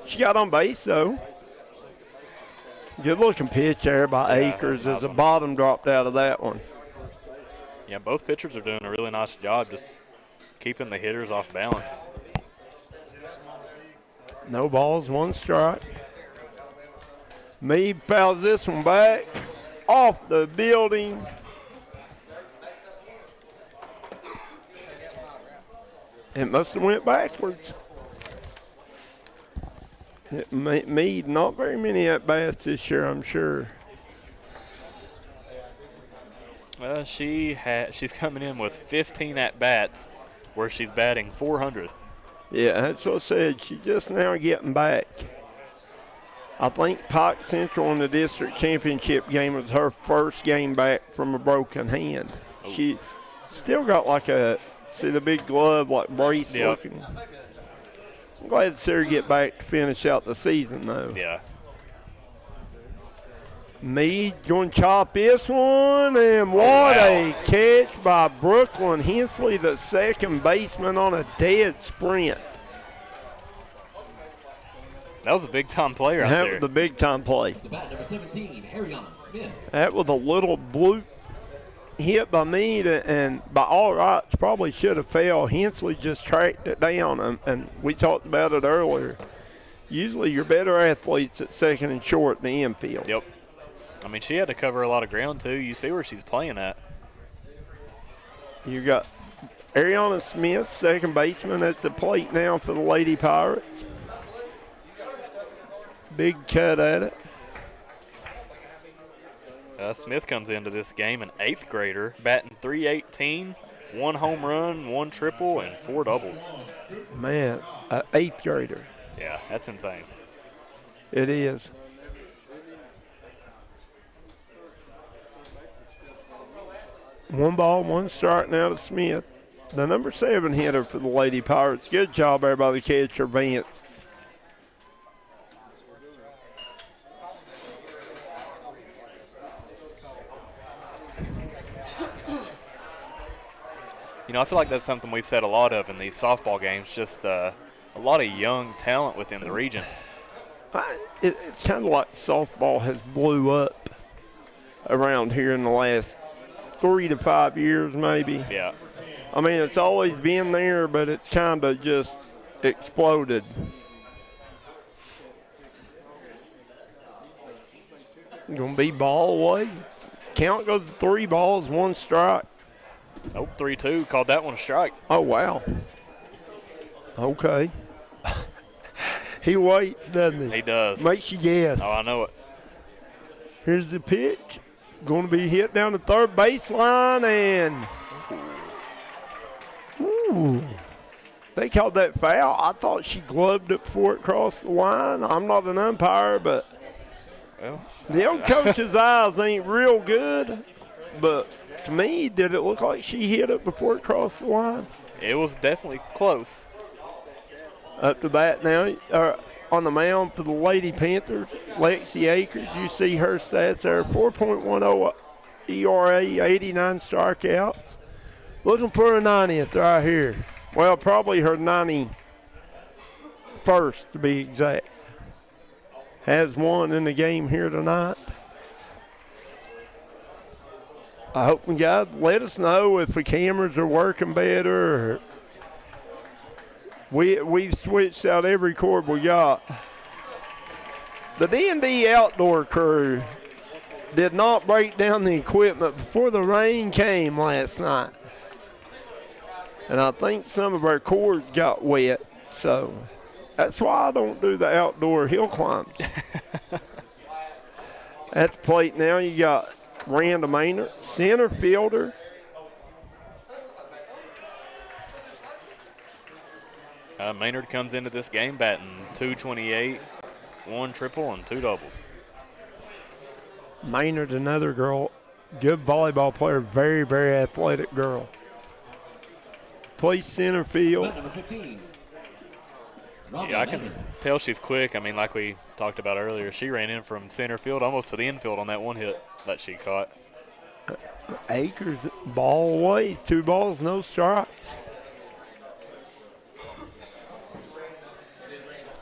She got on base, though. Good-looking pitch there by Akers as the bottom dropped out of that one. Yeah, both pitchers are doing a really nice job just keeping the hitters off balance. No balls, 1 strike. Meade fouls this one back off the building. It must have went backwards. Meade, not very many at-bats this year, I'm sure. Well, she's coming in with 15 at-bats where she's batting .400. Yeah, that's what I said. She's just now getting back. I think Pike Central in the district championship game was her first game back from a broken hand. She still got like see the big glove, like brace looking. I'm glad to see her get back to finish out the season, though. Yeah. Meade going to chop this one, and what a catch by Brooklyn Hensley, the second baseman, on a dead sprint. That was a big-time player out there. That was the big-time play. The bat number 17, Ariana Smith. That was a little bloop hit by Meade, and by all rights probably should have fell. Hensley just tracked it down, and we talked about it earlier. Usually you're better athletes at second and short in the infield. Yep. I mean, she had to cover a lot of ground, too. You see where she's playing at. You got Ariana Smith, second baseman, at the plate now for the Lady Pirates. Big cut at it. Smith comes into this game an 8th grader, batting .318, 1 home run, 1 triple, and 4 doubles. Man, an 8th grader. Yeah, that's insane. It is. One ball, 1 strike now to Smith. The number 7 hitter for the Lady Pirates. Good job there by the catcher, Vance. You know, I feel like that's something we've said a lot of in these softball games, just a lot of young talent within the region. It's kind of like softball has blew up around here in the last 3 to 5 years, maybe. Yeah. I mean, it's always been there, but it's kind of just exploded. Going to be ball away. Count goes to 3 balls, 1 strike. Oh, 3-2, called that one a strike. Oh, wow. Okay. He waits, doesn't he? He does. Makes you guess. Oh, I know it. Here's the pitch. Going to be hit down the third baseline, and they called that foul. I thought she gloved it before it crossed the line. I'm not an umpire, but the old coach's eyes ain't real good. But to me, did it look like she hit it before it crossed the line? It was definitely close. Up to bat now, on the mound for the Lady Panthers, Lexi Akers. You see her stats there, 4.10 ERA, 89 strikeouts. Looking for a 90th right here. Well, probably her 91st to be exact. Has one in the game here tonight. I hope God let us know if the cameras are working better. Or we've switched out every cord we got. The D&D outdoor crew did not break down the equipment before the rain came last night. And I think some of our cords got wet, so that's why I don't do the outdoor hill climbs. At the plate now, you got Randall Maynard, center fielder. Maynard comes into this game batting .228, 1 triple, and 2 doubles. Maynard, another girl, good volleyball player, very, very athletic girl. Plays center field. Number 15. Yeah, I can tell she's quick. I mean, like we talked about earlier, she ran in from center field almost to the infield on that one hit that she caught. Akers, ball away, 2 balls, no strikes.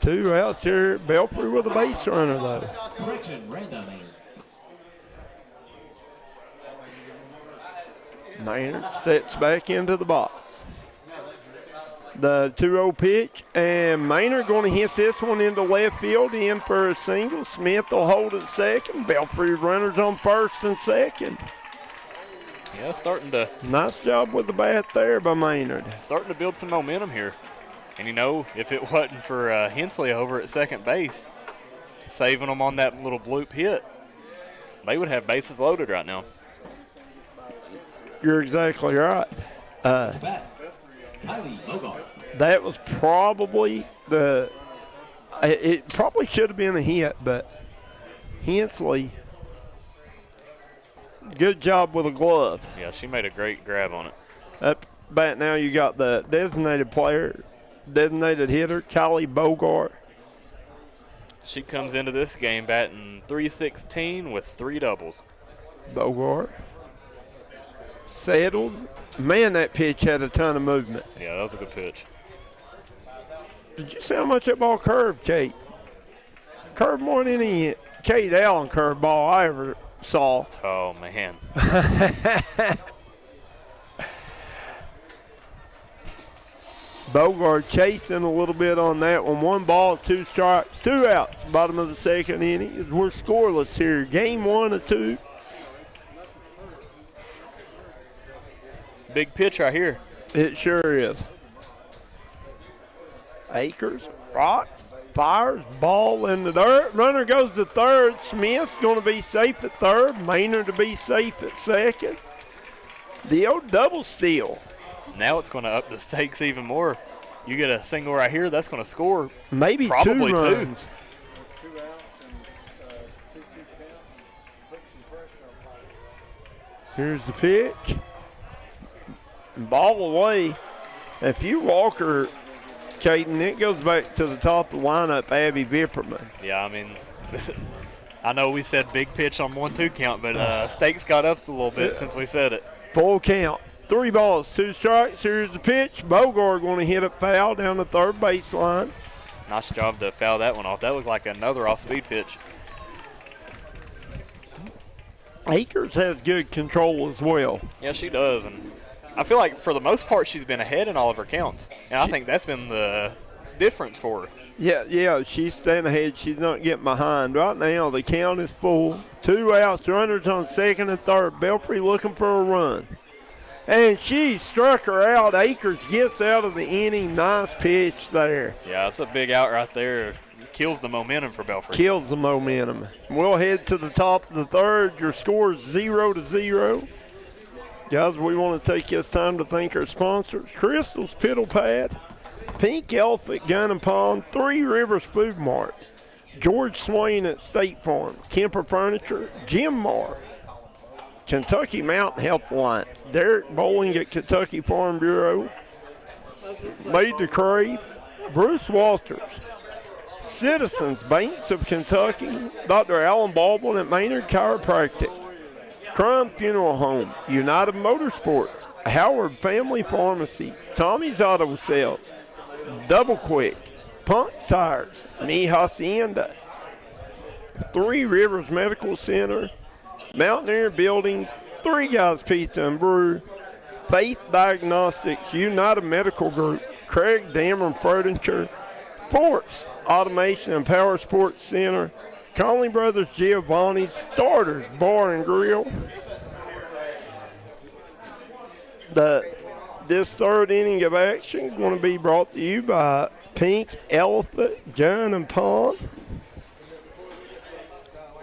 2 outs here. Belfry with a base runner, though. Correction, Randall Maynard. Maynard steps back into the box. The 2-0 pitch, and Maynard going to hit this one into left field, in for a single. Smith will hold at second. Belfry runners on first and second. Yeah, starting to Nice job with the bat there by Maynard. build some momentum here. And, you know, if it wasn't for Hensley over at second base, saving them on that little bloop hit, they would have bases loaded right now. You're exactly right. That was probably it probably should have been a hit, but Hensley, good job with a glove. Yeah, she made a great grab on it. Up bat now you got the designated hitter, Kylie Bogart. She comes into this game batting .316 with 3 doubles. Bogart settles. Man, that pitch had a ton of movement. Yeah, that was a good pitch. Did you see how much that ball curved, Kate? Curved more than any Kate Allen curve ball I ever saw. Oh, man. Bogart chasing a little bit on that one. 1 ball, 2 strikes, 2 outs. Bottom of the second inning. We're scoreless here. Game 1 of 2. Big pitch right here. It sure is. Akers rocks, fires, ball in the dirt. Runner goes to third. Smith's going to be safe at third. Maynard to be safe at second. The old double steal. Now it's going to up the stakes even more. You get a single right here, that's going to score maybe probably 2 2. runs. Here's the pitch. Ball away. If you walk her, Caden, it goes back to the top of the lineup, Abby Vipperman. Yeah, I mean, I know we said big pitch on 1-2 count, but stakes got up a little bit since we said it. Full count. 3 balls, 2 strikes. Here's the pitch. Bogart going to hit a foul down the third baseline. Nice job to foul that one off. That looked like another off-speed pitch. Akers has good control as well. Yeah, she does, and I feel like for the most part she's been ahead in all of her counts, and I think that's been the difference for her. Yeah, she's staying ahead. She's not getting behind. Right now, the count is full. 2 outs, runners on second and third. Belfry looking for a run. And she struck her out. Akers gets out of the inning. Nice pitch there. Yeah, that's a big out right there. Kills the momentum for Belfry. Kills the momentum. We'll head to the top of the third. Your score is 0-0. Guys, we want to take this time to thank our sponsors. Crystal's Piddle Pad, Pink Elephant Gun and Pond, 3 Rivers Food Mart, George Swain at State Farm, Kemper Furniture, Jim Marr, Kentucky Mountain Health Alliance, Derek Bowling at Kentucky Farm Bureau, Made to Crave, Bruce Walters, Citizens Banks of Kentucky, Dr. Alan Baldwin at Maynard Chiropractic, Crumb Funeral Home, United Motorsports, Howard Family Pharmacy, Tommy's Auto Sales, Double Quick, Punk's Tires, Mi Hacienda, 3 Rivers Medical Center, Mountaineer Buildings, 3 Guys Pizza and Brew, Faith Diagnostics, United Medical Group, Craig Dameron Furniture, Forts Automation and Power Sports Center, Conley Brothers Giovanni's, Starters Bar and Grill. This third inning of action is going to be brought to you by Pink Elephant Gun and Pond.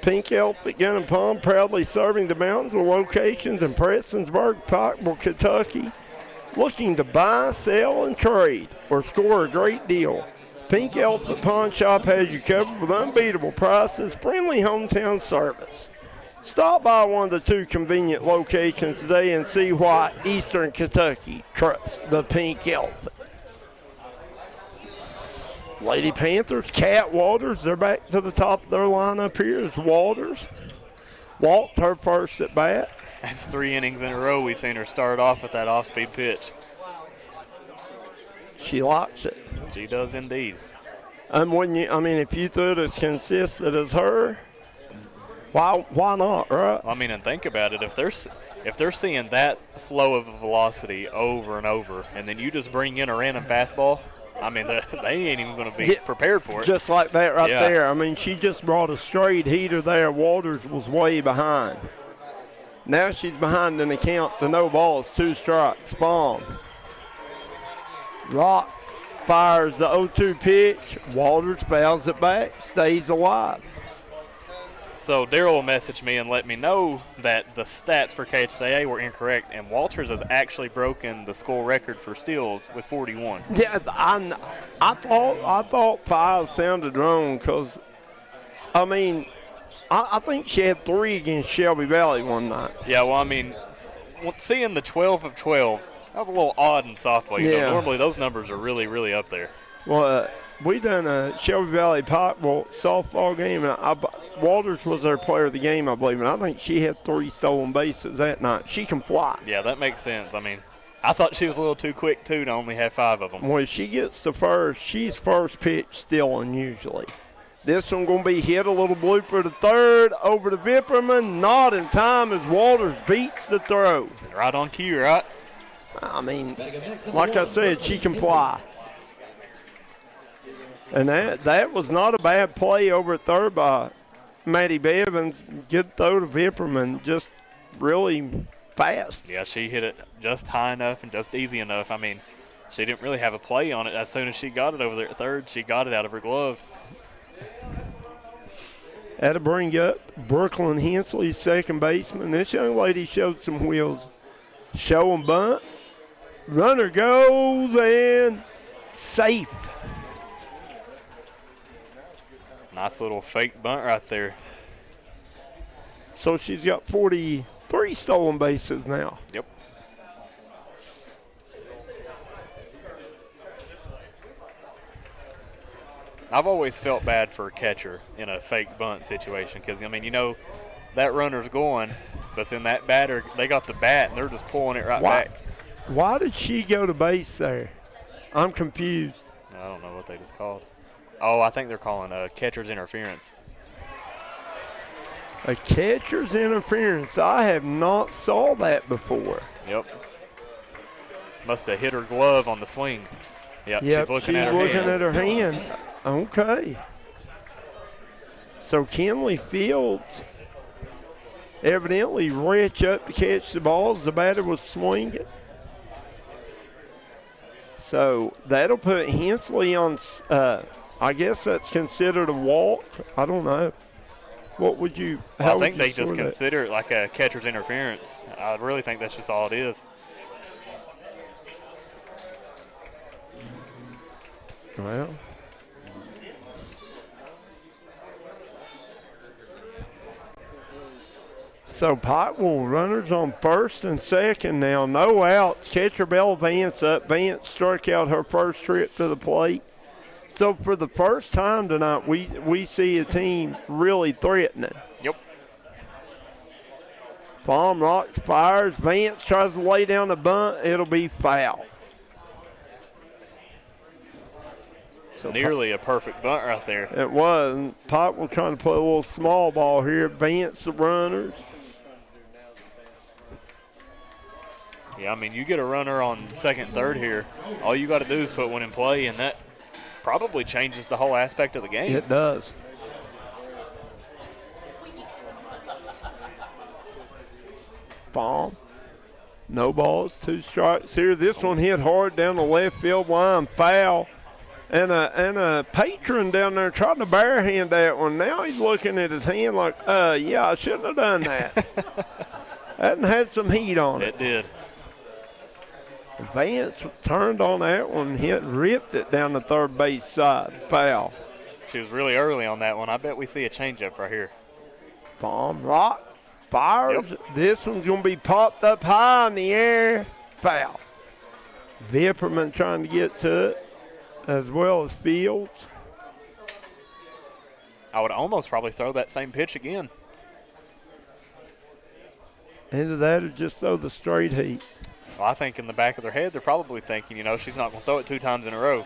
Pink Elephant Gun and Pond proudly serving the mountains with locations in Prestonsburg, Pikeville, Kentucky. Looking to buy, sell, and trade or score a great deal. Pink Elephant Pawn Shop has you covered with unbeatable prices, friendly hometown service. Stop by one of the 2 convenient locations today and see why Eastern Kentucky trusts the Pink Elephant. Lady Panthers, Cat Waters, they're back to the top of their lineup here as Waters walked her first at bat. That's 3 innings in a row we've seen her start off with that off-speed pitch. She likes it. She does indeed. If you threw it as consistent as her, Why not, right? I mean, and think about it. If they're seeing that slow of a velocity over and over, and then you just bring in a random fastball, I mean, they ain't even going to be prepared for it. Just like that right there. I mean, she just brought a straight heater there. Walters was way behind. Now she's behind in the count to no balls, 2 strikes. Fawn. Rock fires the 0-2 pitch. Walters fouls it back, stays alive. So Darryl messaged me and let me know that the stats for KHCA were incorrect, and Walters has actually broken the school record for steals with 41. Yeah, I thought 5 sounded wrong because, I mean, I think she had 3 against Shelby Valley one night. Yeah, well, I mean, seeing the 12 of 12, that was a little odd in softball. You know, normally those numbers are really, really up there. Well, we done a Shelby Valley Pikeville softball game, and Walters was their player of the game, I believe, and I think she had 3 stolen bases that night. She can fly. Yeah, that makes sense. I mean, I thought she was a little too quick, too, to only have 5 of them. When she gets to first, she's first pitch stealing usually. This one going to be hit, a little blooper to third, over to Vipperman, not in time as Walters beats the throw. Right on cue, right? I mean, like I said, she can fly. And that was not a bad play over at third by Maddie Bevins. Good throw to Vipperman, just really fast. Yeah, she hit it just high enough and just easy enough. I mean, she didn't really have a play on it. As soon as she got it over there at third, she got it out of her glove. Had to bring up Brooklyn Hensley, second baseman. This young lady showed some wheels. Show and bunt. Runner goes and safe. Nice little fake bunt right there. So she's got 43 stolen bases now. Yep. I've always felt bad for a catcher in a fake bunt situation because, I mean, you know, that runner's going, but then that batter, they got the bat and they're just pulling it right back. Why did she go to base there? I'm confused. I don't know what they just called. Oh, I think they're calling a catcher's interference. A catcher's interference. I have not saw that before. Yep. Must have hit her glove on the swing. Yep, she's looking at her hand. Okay. So Kinley Fields evidently reached up to catch the balls. The batter was swinging. So that'll put Hensley on, I guess that's considered a walk. I don't know. What would you, I think they just consider it like a catcher's interference. I really think that's just all it is. Well, so Pikeville runners on first and second now. No outs. Catcher Bell Vance up. Vance struck out her first trip to the plate. So for the first time tonight, we see a team really threatening. Yep. Farm rocks, fires. Vance tries to lay down the bunt. It'll be foul. So nearly a perfect bunt right there. It was. Pikeville trying to play a little small ball here. Vance the runners. Yeah, I mean, you get a runner on second, third here. All you got to do is put one in play, and that probably changes the whole aspect of the game. It does. Farm. No balls, 2 strikes here. This one hit hard down the left field line, foul. And a patron down there trying to barehand that one. Now he's looking at his hand like, yeah, I shouldn't have done that. That had some heat on it. It did. Vance turned on that one, ripped it down the third base side, foul. She was really early on that one. I bet we see a changeup right here. Farm rock, fires. Yep. This one's going to be popped up high in the air, foul. Vipperman trying to get to it, as well as Fields. I would almost probably throw that same pitch again. Either that or just throw the straight heat. Well, I think in the back of their head, they're probably thinking, you know, she's not going to throw it 2 times in a row.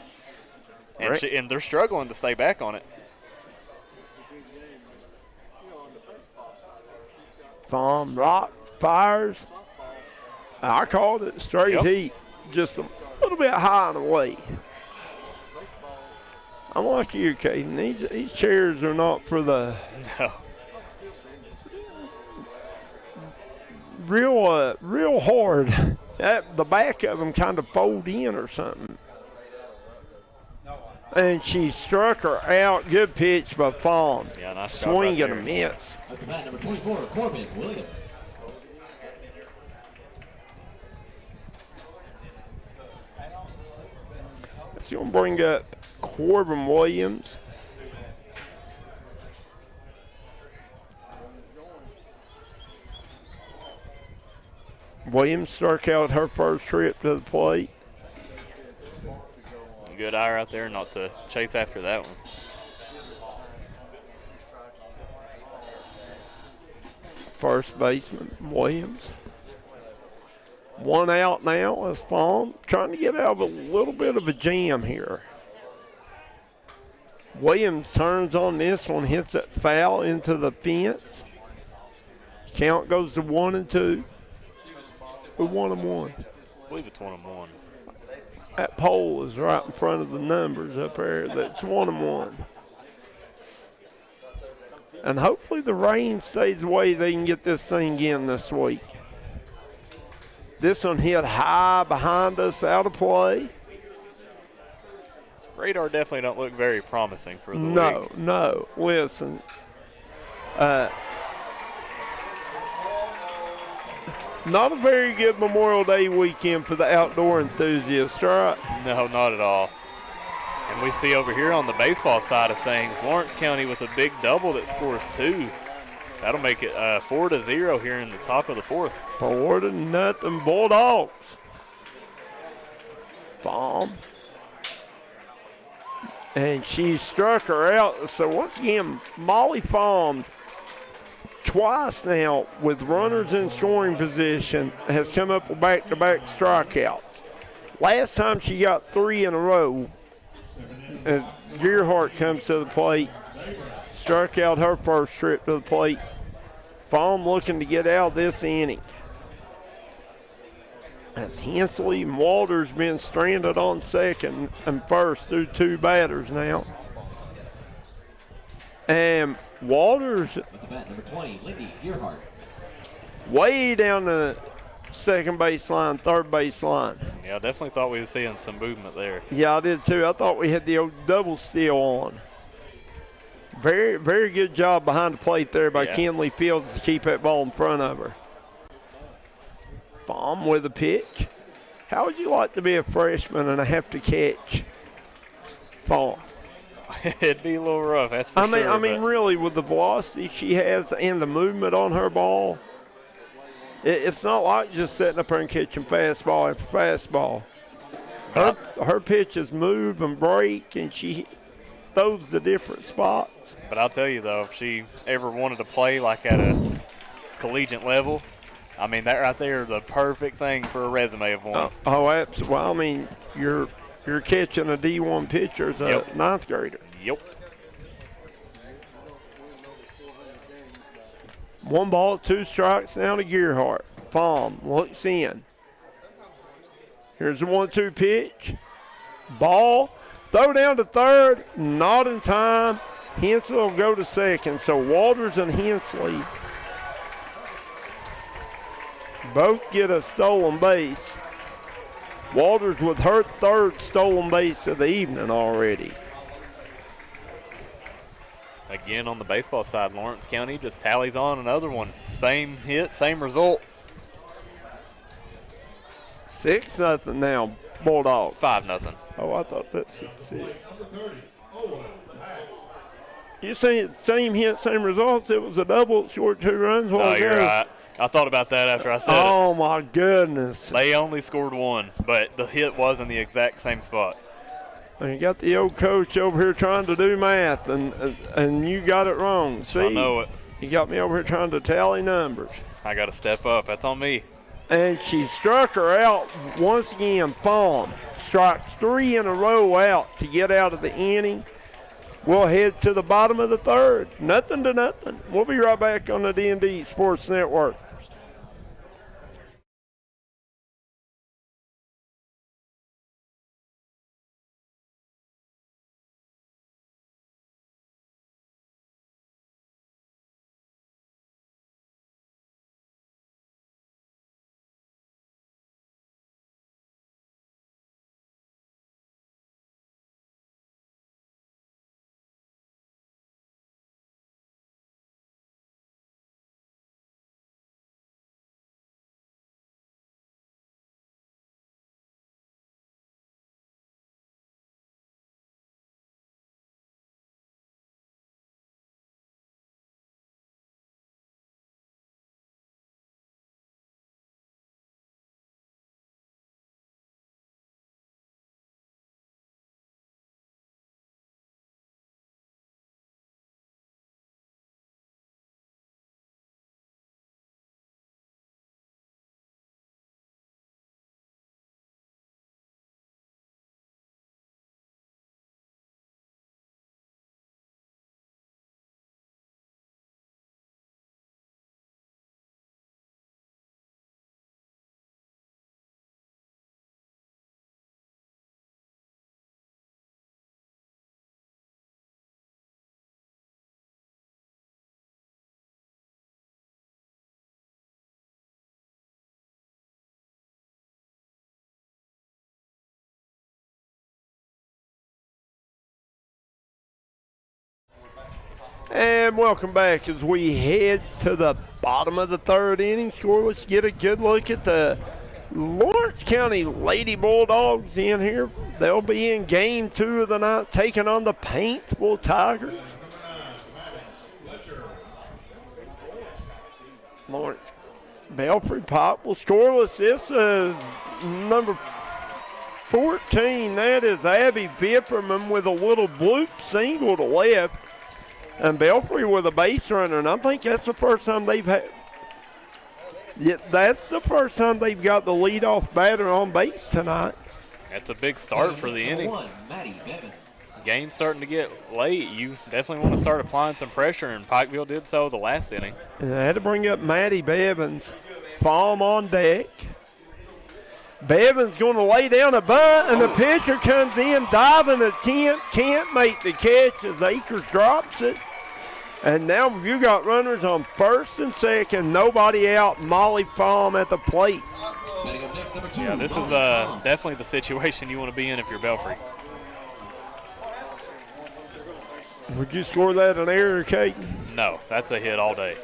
And, Right. and they're struggling to stay back on it. Farm rocks, fires. I called it straight heat, just a little bit high and away. I'm like you, Caden. These chairs are not for the real hard. The back of them kind of fold in or something. And she struck her out. Good pitch by Fawn. Yeah, nice swing job and a miss. Up to bat number 24, Corbin Williams. It's going to bring up Corbin Williams. Williams struck out her first trip to the plate. Good eye right there not to chase after that one. First baseman Williams. One out now as Fawn trying to get out of a little bit of a jam here. Williams turns on this one, hits it foul into the fence. Count goes to 1-2. With 1-1. I believe it's 1-1. That pole is right in front of the numbers up there. That's 1-1. And hopefully the rain stays away. They can get this thing in this week. This one hit high behind us, out of play. Radar definitely don't look very promising for the week. No. Listen. Not a very good Memorial Day weekend for the outdoor enthusiasts, right? No, not at all. And we see over here on the baseball side of things, Lawrence County with a big double that scores 2. That'll make it 4-0 here in the top of the 4th. 4-0 Bulldogs. Fawn. And she struck her out. So once again, Molly Fawn, twice now with runners in scoring position, has come up with back-to-back strikeouts. Last time she got 3 in a row as Gearhart comes to the plate, struck out her first trip to the plate. Fawn looking to get out this inning. As Hensley and Walters been stranded on second and first through 2 batters now. And Walters With the bat number 20, Lindy Gearhart. way down the second base line, third base line. Yeah, I definitely thought we were seeing some movement there. Yeah, I did too. I thought we had the old double steal on. Very, very good job behind the plate there by Kinley Fields to keep that ball in front of her. Fawn with a pitch. How would you like to be a freshman and have to catch Fawn? It'd be a little rough, that's for sure. I mean, really, with the velocity she has and the movement on her ball, it's not like just sitting up there and catching fastball after fastball. Her pitches move and break, and she throws the different spots. But I'll tell you, though, if she ever wanted to play like at a collegiate level, I mean, that right there is the perfect thing for a resume of one. Oh, absolutely. Well, I mean, you're catching a D1 pitcher as a ninth grader. Yep. 1 ball, 2 strikes now to Gearhart. Fawn looks in. Here's the 1-2 pitch. Ball. Throw down to third. Not in time. Hensley will go to second. So Walters and Hensley both get a stolen base. Walters with her 3rd stolen base of the evening already. Again, on the baseball side, Lawrence County just tallies on another one. Same hit, same result. 6-0 now, Bulldogs. 5-0. Oh, I thought that said 6. You saying same hit, same results? It was a double, it scored 2 runs. Oh, you're right. I thought about that after I said it. Oh, my goodness. They only scored 1, but the hit was in the exact same spot. And you got the old coach over here trying to do math, and you got it wrong. See? I know it. You got me over here trying to tally numbers. I got to step up. That's on me. And she struck her out once again. Fawn strikes 3 in a row out to get out of the inning. We'll head to the bottom of the third. Nothing to nothing. We'll be right back on the D&D Sports Network. And welcome back as we head to the bottom of the third inning. Let's get a good look at the Lawrence County Lady Bulldogs in here. They'll be in game 2 of the night, taking on the Paintsville Tigers. Lawrence Belfry Pop will scoreless. This is number 14. That is Abby Vipperman with a little bloop single to left. And Belfry with a base runner, and I think that's the first time they've had. Yeah, that's the first time they've got the leadoff batter on base tonight. That's a big start for the inning. Game's starting to get late. You definitely want to start applying some pressure, and Pikeville did so the last inning. And I had to bring up Maddie Bevins. Farm on deck. Bevins going to lay down a bunt, and the pitcher comes in, diving attempt, can't make the catch as Akers drops it. And now you got runners on first and second, nobody out. Molly Farm at the plate. Yeah, this is definitely the situation you want to be in if you're Belfry. Would you score that an error, Kate? No, that's a hit all day.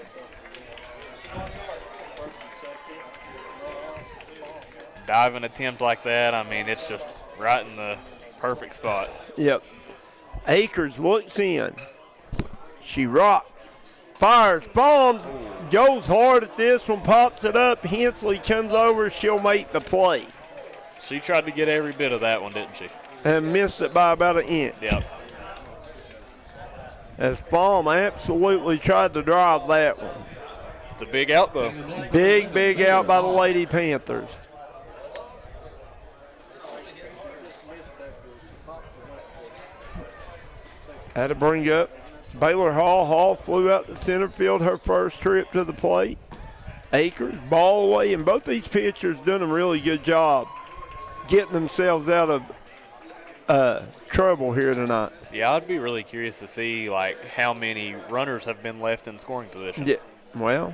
Diving attempt like that, I mean, it's just right in the perfect spot. Yep. Akers looks in. She rocks, fires, bombs, goes hard at this one, pops it up. Hensley comes over, she'll make the play. She tried to get every bit of that one, didn't she? And missed it by about an inch. Yep. As Fahm absolutely tried to drive that one. It's a big out, though. Big, big out by the Lady Panthers. Had to bring up Baylor Hall. Hall flew out to center field her first trip to the plate. Akers, ball away, and both these pitchers done a really good job getting themselves out of trouble here tonight. Yeah, I'd be really curious to see, like, how many runners have been left in scoring position. Yeah, well.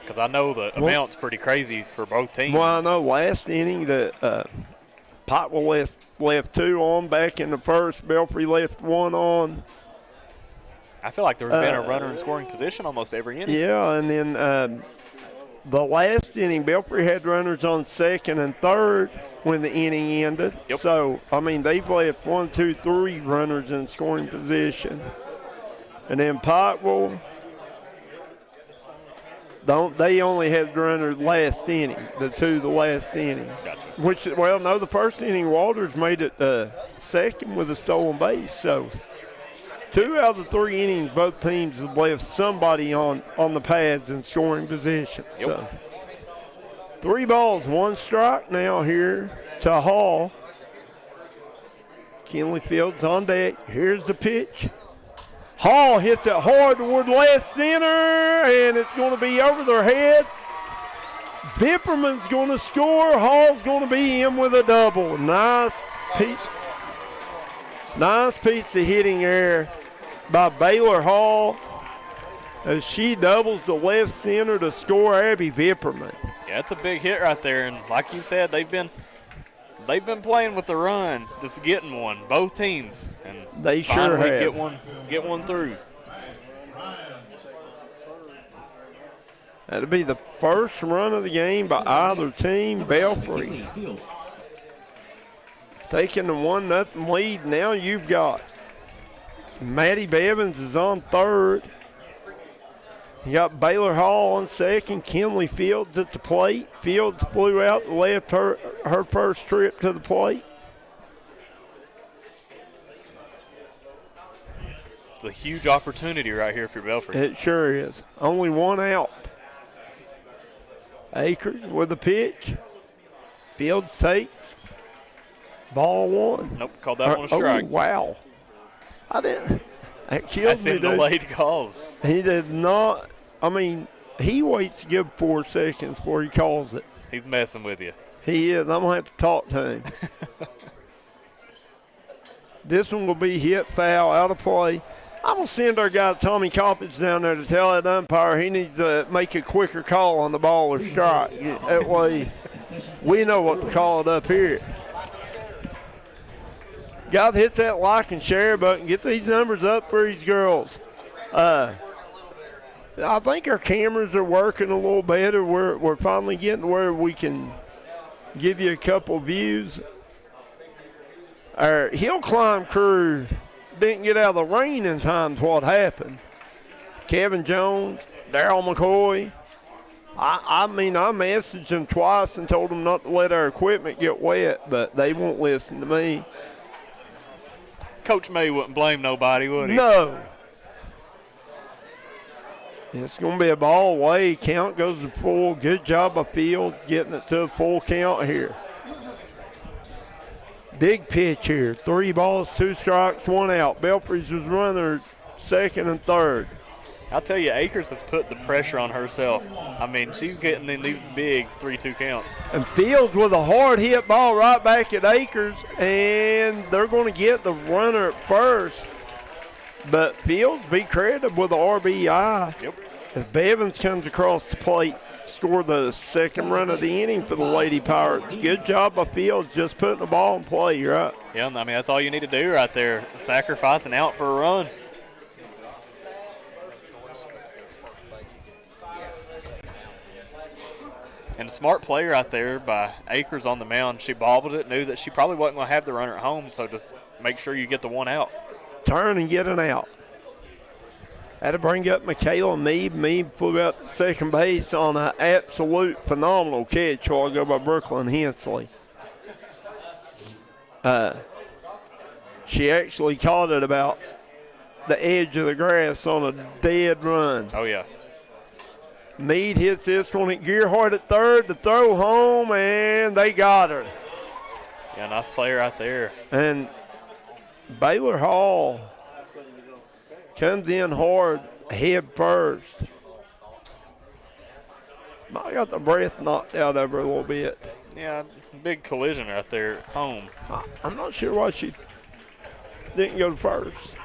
Because I know the amount's pretty crazy for both teams. Well, I know last inning the Pikeville left 2 on back in the first. Belfry left 1 on. I feel like there's been a runner in scoring position almost every inning. Yeah, and then the last inning, Belfry had runners on second and third when the inning ended. Yep. So, I mean, they've left 1, 2, 3 runners in scoring position. And then Pikeville, they only had runners last inning, the last inning. Gotcha. Which, well, no, the first inning, Walters made it second with a stolen base. So 2 out of the 3 innings, both teams have left somebody on the pads in scoring position. Yep. So 3 balls, 1 strike now here to Hall. Kinley Fields on deck. Here's the pitch. Hall hits it hard toward left center, and it's going to be over their head. Vipperman's going to score. Hall's going to be in with a double. Nice piece of hitting there by Baylor Hall as she doubles the left center to score Abby Vipperman. Yeah, it's a big hit right there, and like you said, they've been playing with the run, just getting one, both teams, and they sure have. Get one through. That'll be the first run of the game by either team. Belfry taking the 1-0 lead. Now you've got Maddie Bevins is on third. You got Baylor Hall on second. Kinley Fields at the plate. Fields flew out and left her first trip to the plate. It's a huge opportunity right here for Belfry. It sure is. Only one out. Akers with the pitch. Fields takes. Ball one. Nope, called that one a strike. Oh, wow. I didn't. That kills me, in delayed calls. He did not. I mean, he waits to give 4 seconds before he calls it. He's messing with you. He is. I'm going to have to talk to him. This one will be hit, foul, out of play. I'm going to send our guy Tommy Coppage down there to tell that umpire he needs to make a quicker call on the ball or strike. That way we know what to call it up here. Got to hit that like and share button. Get these numbers up for these girls. I think our cameras are working a little better. We're finally getting where we can give you a couple views. Our hill climb crew didn't get out of the rain in time to what happened. Kevin Jones, Darryl McCoy. I mean, I messaged them twice and told them not to let our equipment get wet, but they won't listen to me. Coach May wouldn't blame nobody, would he? No. It's going to be a ball away. Count goes to full. Good job by Fields getting it to a full count here. Big pitch here. 3 balls, 2 strikes, 1 out. Belfry's was running second and third. I'll tell you, Akers has put the pressure on herself. I mean, she's getting in these big 3-2 counts. And Fields with a hard hit ball right back at Akers, and they're going to get the runner at first. But Fields be credited with the RBI. Yep. As Bevins comes across the plate, score the second run of the inning for the Lady Pirates. Good job by Fields just putting the ball in play, right? Yeah, I mean, that's all you need to do right there. Sacrificing out for a run. And a smart play right there by Akers on the mound. She bobbled it, knew that she probably wasn't going to have the runner at home, so just make sure you get the 1 out. Turn and get an out. Had to bring up Michaela Mead. Mead flew out to second base on an absolute phenomenal catch while I go by Brooklyn Hensley. She actually caught it about the edge of the grass on a dead run. Oh, yeah. Mead hits this one at Gearhart at third to throw home, and they got her. Yeah, nice play right there. And Baylor Hall comes in hard, head first. I got the breath knocked out of her a little bit. Yeah, big collision right there at home. I'm not sure why she didn't go to first.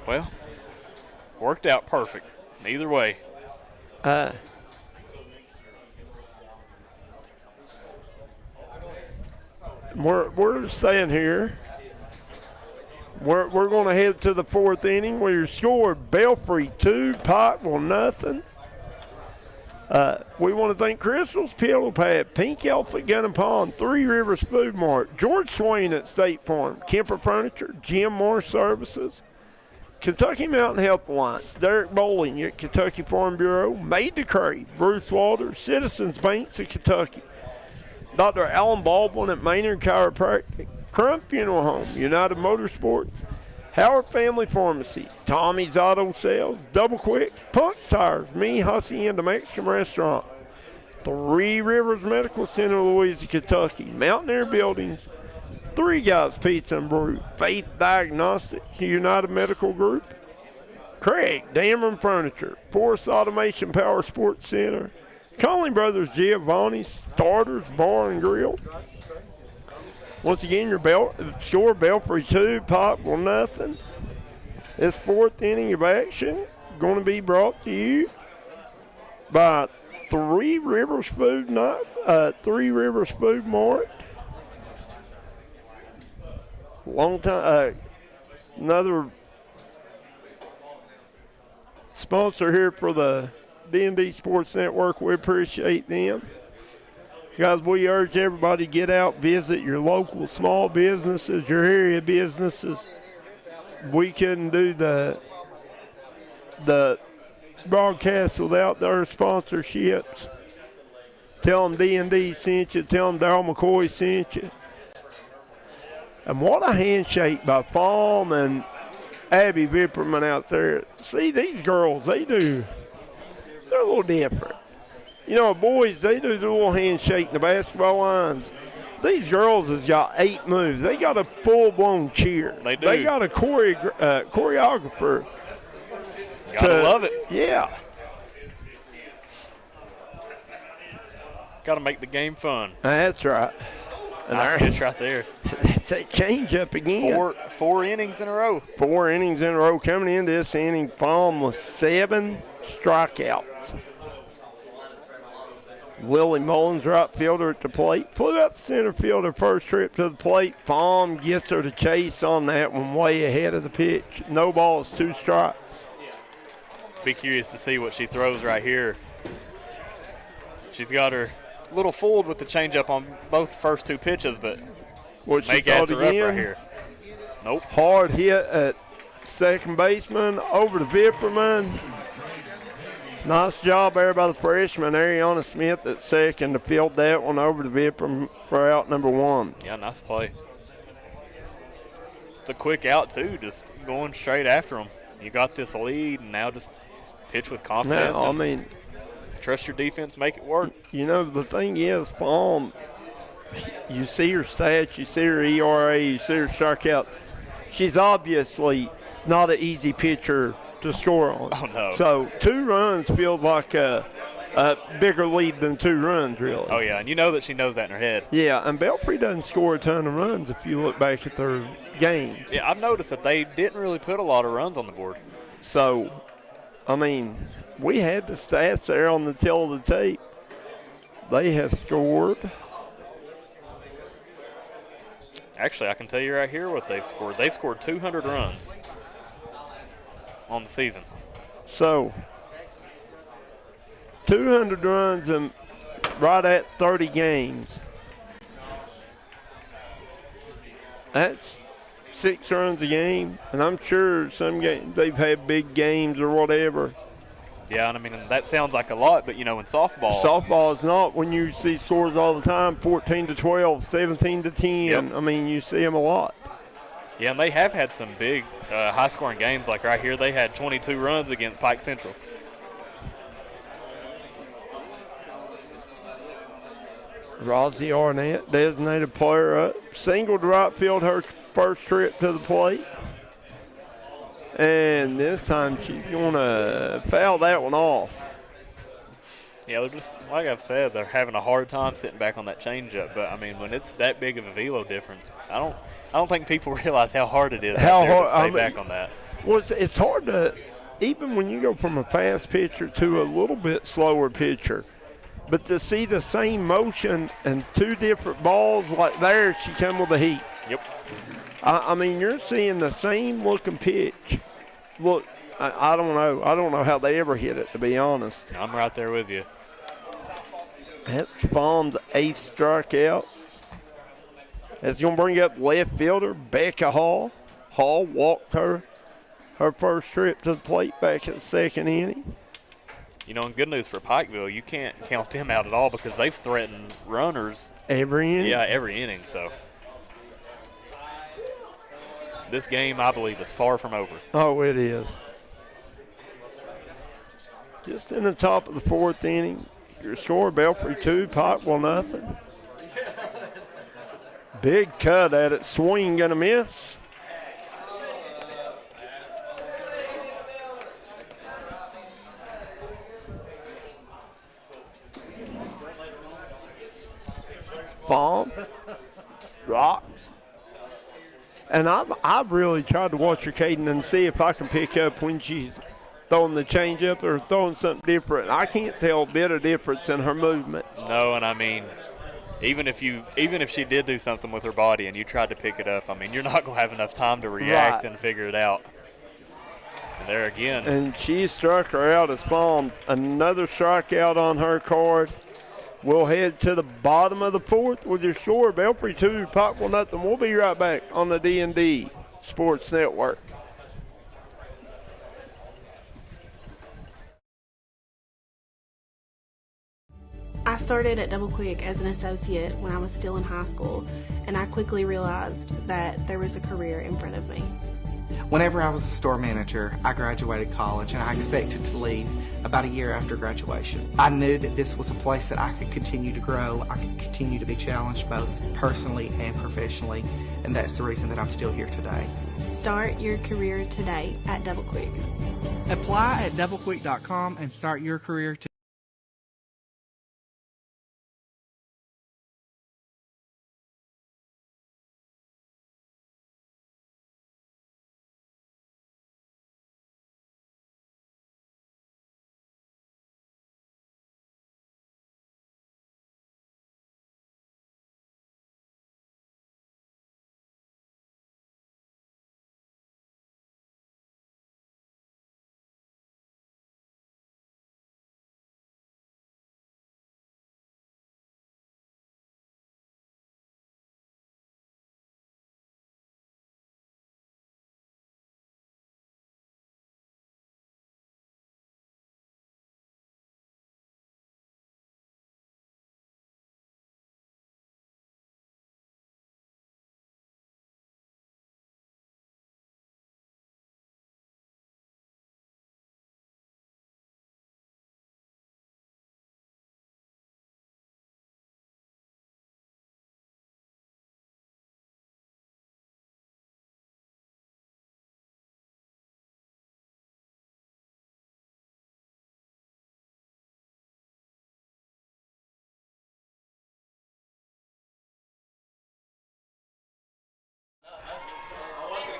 Well, worked out perfect. Either way. We're staying here. We're going to head to the 4th inning where your score, Belfry 2, Pikeville nothing. We want to thank Crystal's Pillow Pad, Pink Elephant Gun and Pond, 3 Rivers Food Mart, George Swain at State Farm, Kemper Furniture, Jim Moore Services, Kentucky Mountain Health Alliance, Derek Bowling at Kentucky Farm Bureau, Maid to Crave, Bruce Walter, Citizens Banks of Kentucky, Dr. Alan Baldwin at Maynard Chiropractic, Crump Funeral Home, United Motorsports, Howard Family Pharmacy, Tommy's Auto Sales, Double Quick, Punk's Tires, Me Hacienda Mexican Restaurant, 3 Rivers Medical Center, Louisiana, Kentucky, Mountaineer Buildings, Three Guys Pizza and Brew, Faith Diagnostics, United Medical Group, Craig Dameron Furniture, Force Automation Power Sports Center, Conley Brothers Giovanni Starters Bar and Grill. Once again, your score, Belfry 2, Pikeville nothing. This fourth inning of action going to be brought to you by Three Rivers Food Mart. Long time, another sponsor here for the D&D Sports Network. We appreciate them. Guys, we urge everybody to get out, visit your local small businesses, your area businesses. We couldn't do the broadcast without their sponsorships. Tell them D&D sent you. Tell them Darryl McCoy sent you. And what a handshake by Fahm and Abby Vipperman out there. See, these girls, they're a little different. You know, boys, they do the little handshake in the basketball lines. These girls has got 8 moves. They got a full-blown cheer. They do. They got a choreographer. Gotta love it. Yeah. Gotta make the game fun. That's right. And Nice pitch right there. That's that change-up again. Four innings in a row. 4 innings in a row. Coming into this inning, Fahm with 7 strikeouts. Willie Mullins, right fielder at the plate. Flew out the center field her first trip to the plate. Fahm gets her to chase on that one way ahead of the pitch. No balls, 2 strikes. Be curious to see what she throws right here. She's got her a little fooled with the changeup on both first 2 pitches, but make ass her up right here. Nope. Hard hit at second baseman, over to Vipperman. Nice job there by the freshman, Ariana Smith, at second to field that one over to Vipperman for out number 1. Yeah, nice play. It's a quick out, too, just going straight after them. You got this lead, and now just pitch with confidence. Now, I mean, trust your defense, make it work. You know, the thing is, Fahm, you see her stats, you see her ERA, you see her strikeout. She's obviously not an easy pitcher to score on. Oh, no. So 2 runs feels like a bigger lead than 2 runs, really. Oh, yeah, and you know that she knows that in her head. Yeah, and Belfry doesn't score a ton of runs if you look back at their games. Yeah, I've noticed that they didn't really put a lot of runs on the board. So, I mean, we had the stats there on the tail of the tape. They have scored. Actually, I can tell you right here what they've scored. They've scored 200 runs on the season. So, 200 runs in right at 30 games. That's 6 runs a game, and I'm sure some games they've had big games or whatever. Yeah, and I mean, that sounds like a lot, but, you know, in softball is not when you see scores all the time, 14-12, 17-10. Yep. I mean, you see them a lot. Yeah, and they have had some big high-scoring games. Like right here, they had 22 runs against Pike Central. Rosie Arnett, designated player up. Single to right field her first trip to the plate. And this time she's going to foul that one off. Yeah, they're just, like I've said, they're having a hard time sitting back on that changeup. But, I mean, when it's that big of a velo difference, I don't think people realize how hard it is to stay back on that. Well, it's hard to, even when you go from a fast pitcher to a little bit slower pitcher, but to see the same motion and 2 different balls like there, she come with the heat. Yep. I mean, you're seeing the same looking pitch. Look, I don't know. I don't know how they ever hit it, to be honest. I'm right there with you. That's Fahn's 8th strikeout. That's going to bring up left fielder Becca Hall. Hall walked her first trip to the plate back at the 2nd inning. You know, and good news for Pikeville, you can't count them out at all because they've threatened runners. Every inning? Yeah, every inning. So this game, I believe, is far from over. Oh, it is. Just in the top of the 4th inning, your score, Belfry 2, Pikeville nothing. Big cut at it. Swing and a miss. Farm. Rocks. And I've really tried to watch her, Caden, and see if I can pick up when she's throwing the changeup or throwing something different. I can't tell a bit of difference in her movements. No, and I mean, even if she did do something with her body and you tried to pick it up, I mean, you're not going to have enough time to react and figure it out. And there again. And she struck her out as Fawn. Another strikeout on her card. We'll head to the bottom of the fourth with your score. Belfry 2, Pikeville nothing. We'll be right back on the D&D Sports Network. I started at Double Quick as an associate when I was still in high school, and I quickly realized that there was a career in front of me. Whenever I was a store manager, I graduated college and I expected to leave about a year after graduation. I knew that this was a place that I could continue to grow, I could continue to be challenged both personally and professionally, and that's the reason that I'm still here today. Start your career today at Double Quick. Apply at doublequick.com and start your career today.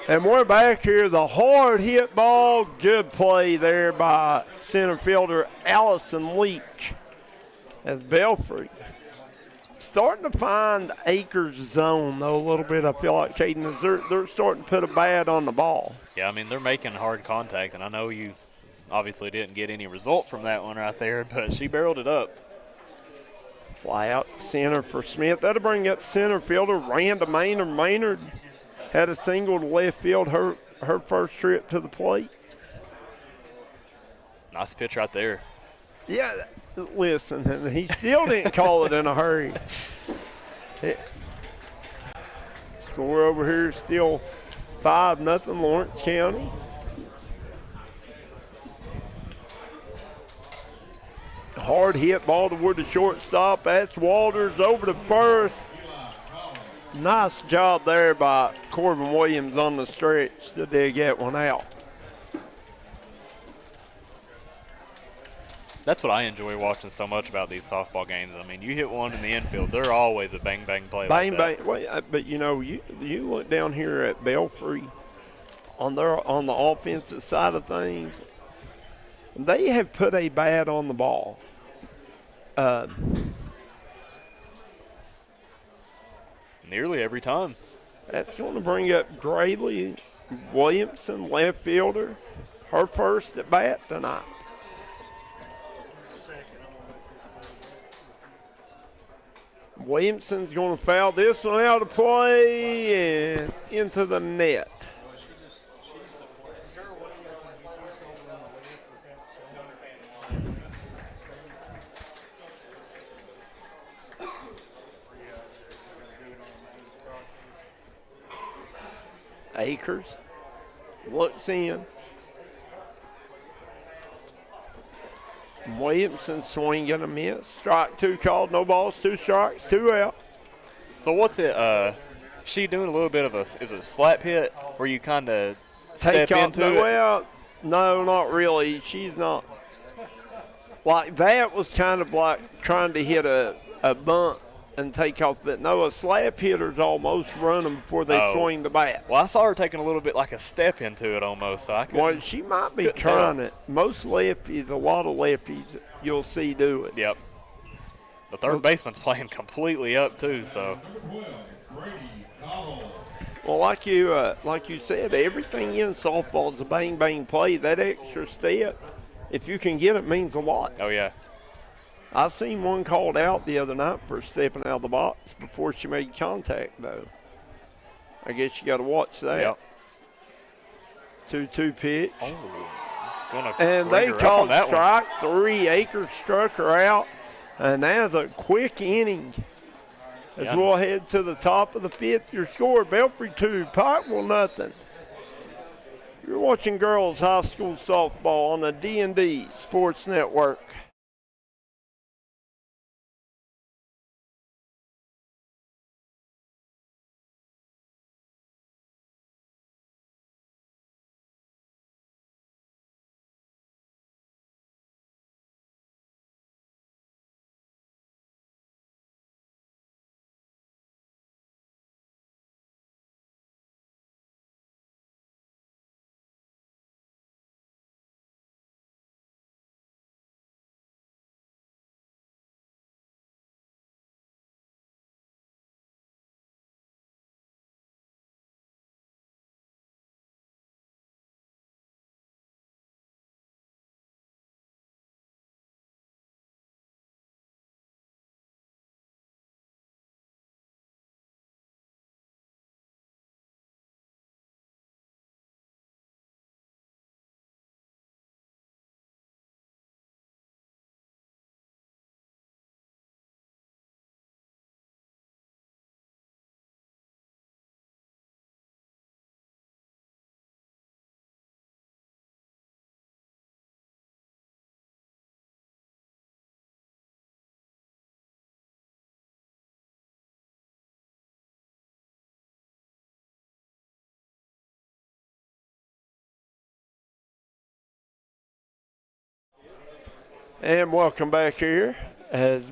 And we're back here. The hard hit ball. Good play there by center fielder Allison Leach. As Belfry starting to find Akers' zone, though, a little bit. I feel like, Caden, they're starting to put a bat on the ball. Yeah, I mean, they're making hard contact, and I know you obviously didn't get any result from that one right there, but she barreled it up. Fly out center for Smith. That'll bring up center fielder. Ran to Maynard. Maynard had a single to left field, her first trip to the plate. Nice pitch right there. Yeah, listen, he still didn't call it in a hurry. Score over here is still 5-0 Lawrence County. Hard hit ball toward the shortstop. That's Walters over to first. Nice job there by Corbin Williams on the stretch to dig that one out. That's what I enjoy watching so much about these softball games. I mean, you hit one in the infield, they're always a bang-bang play Bang, like bang. that. Well, but, you know, you look down here at Belfry on the offensive side of things, they have put a bat on the ball. Nearly every time. That's going to bring up Grayley Williamson, left fielder, her first at bat tonight. Williamson's going to foul this one out of play and into the net. Akers looks in. Williamson swinging a miss. Strike two called, no balls, 2 strikes, 2 out. So what's it She doing a little bit of is it a slap hit where you kind of step Take off into the it? well, no, not really. She's not. Like that was kind of like trying to hit a bunt and take off. But no, a slap hitter's almost run them before they swing the bat. Well, I saw her taking a little bit like a step into it almost. So I could. Well, she might be trying it. Most lefties, a lot of lefties, you'll see do it. Yep. The third baseman's playing completely up too, so. Well, like you said, everything in softball is a bang bang play. That extra step, if you can get it, means a lot. Oh yeah. I seen one called out the other night for stepping out of the box before she made contact, though. I guess you got to watch that. Yep. 2-2 pitch. Oh, and they called strike 3. Akers struck her out, and that's a quick inning. As we'll head to the top of the 5th, your score, Belfry 2, Pikeville nothing. You're watching girls high school softball on the D&D Sports Network. And welcome back here as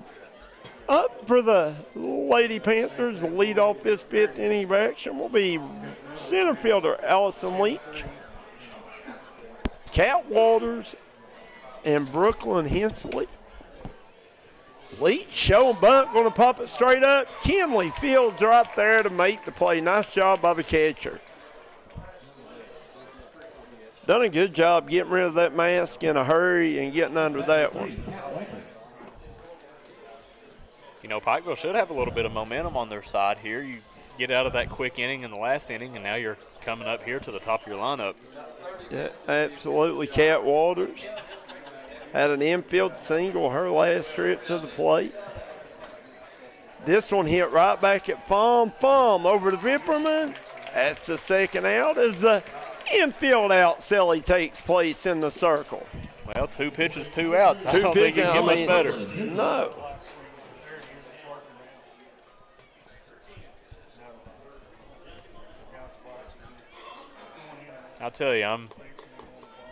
up for the Lady Panthers. The lead off this 5th inning of action will be center fielder Allison Leach, Kat Walters, and Brooklyn Hensley. Leach showing bunt, going to pop it straight up. Kinley fields right there to make the play. Nice job by the catcher. Done a good job getting rid of that mask in a hurry and getting under that one. You know, Pikeville should have a little bit of momentum on their side here. You get out of that quick inning in the last inning, and now you're coming up here to the top of your lineup. Yeah, absolutely. Kat Walters had an infield single her last trip to the plate. This one hit right back at Fum over to Vipperman. That's the second out as the infield out Selly takes place in the circle. Well, 2 pitches, 2 outs. I don't think you can get much better. No. I'll tell you,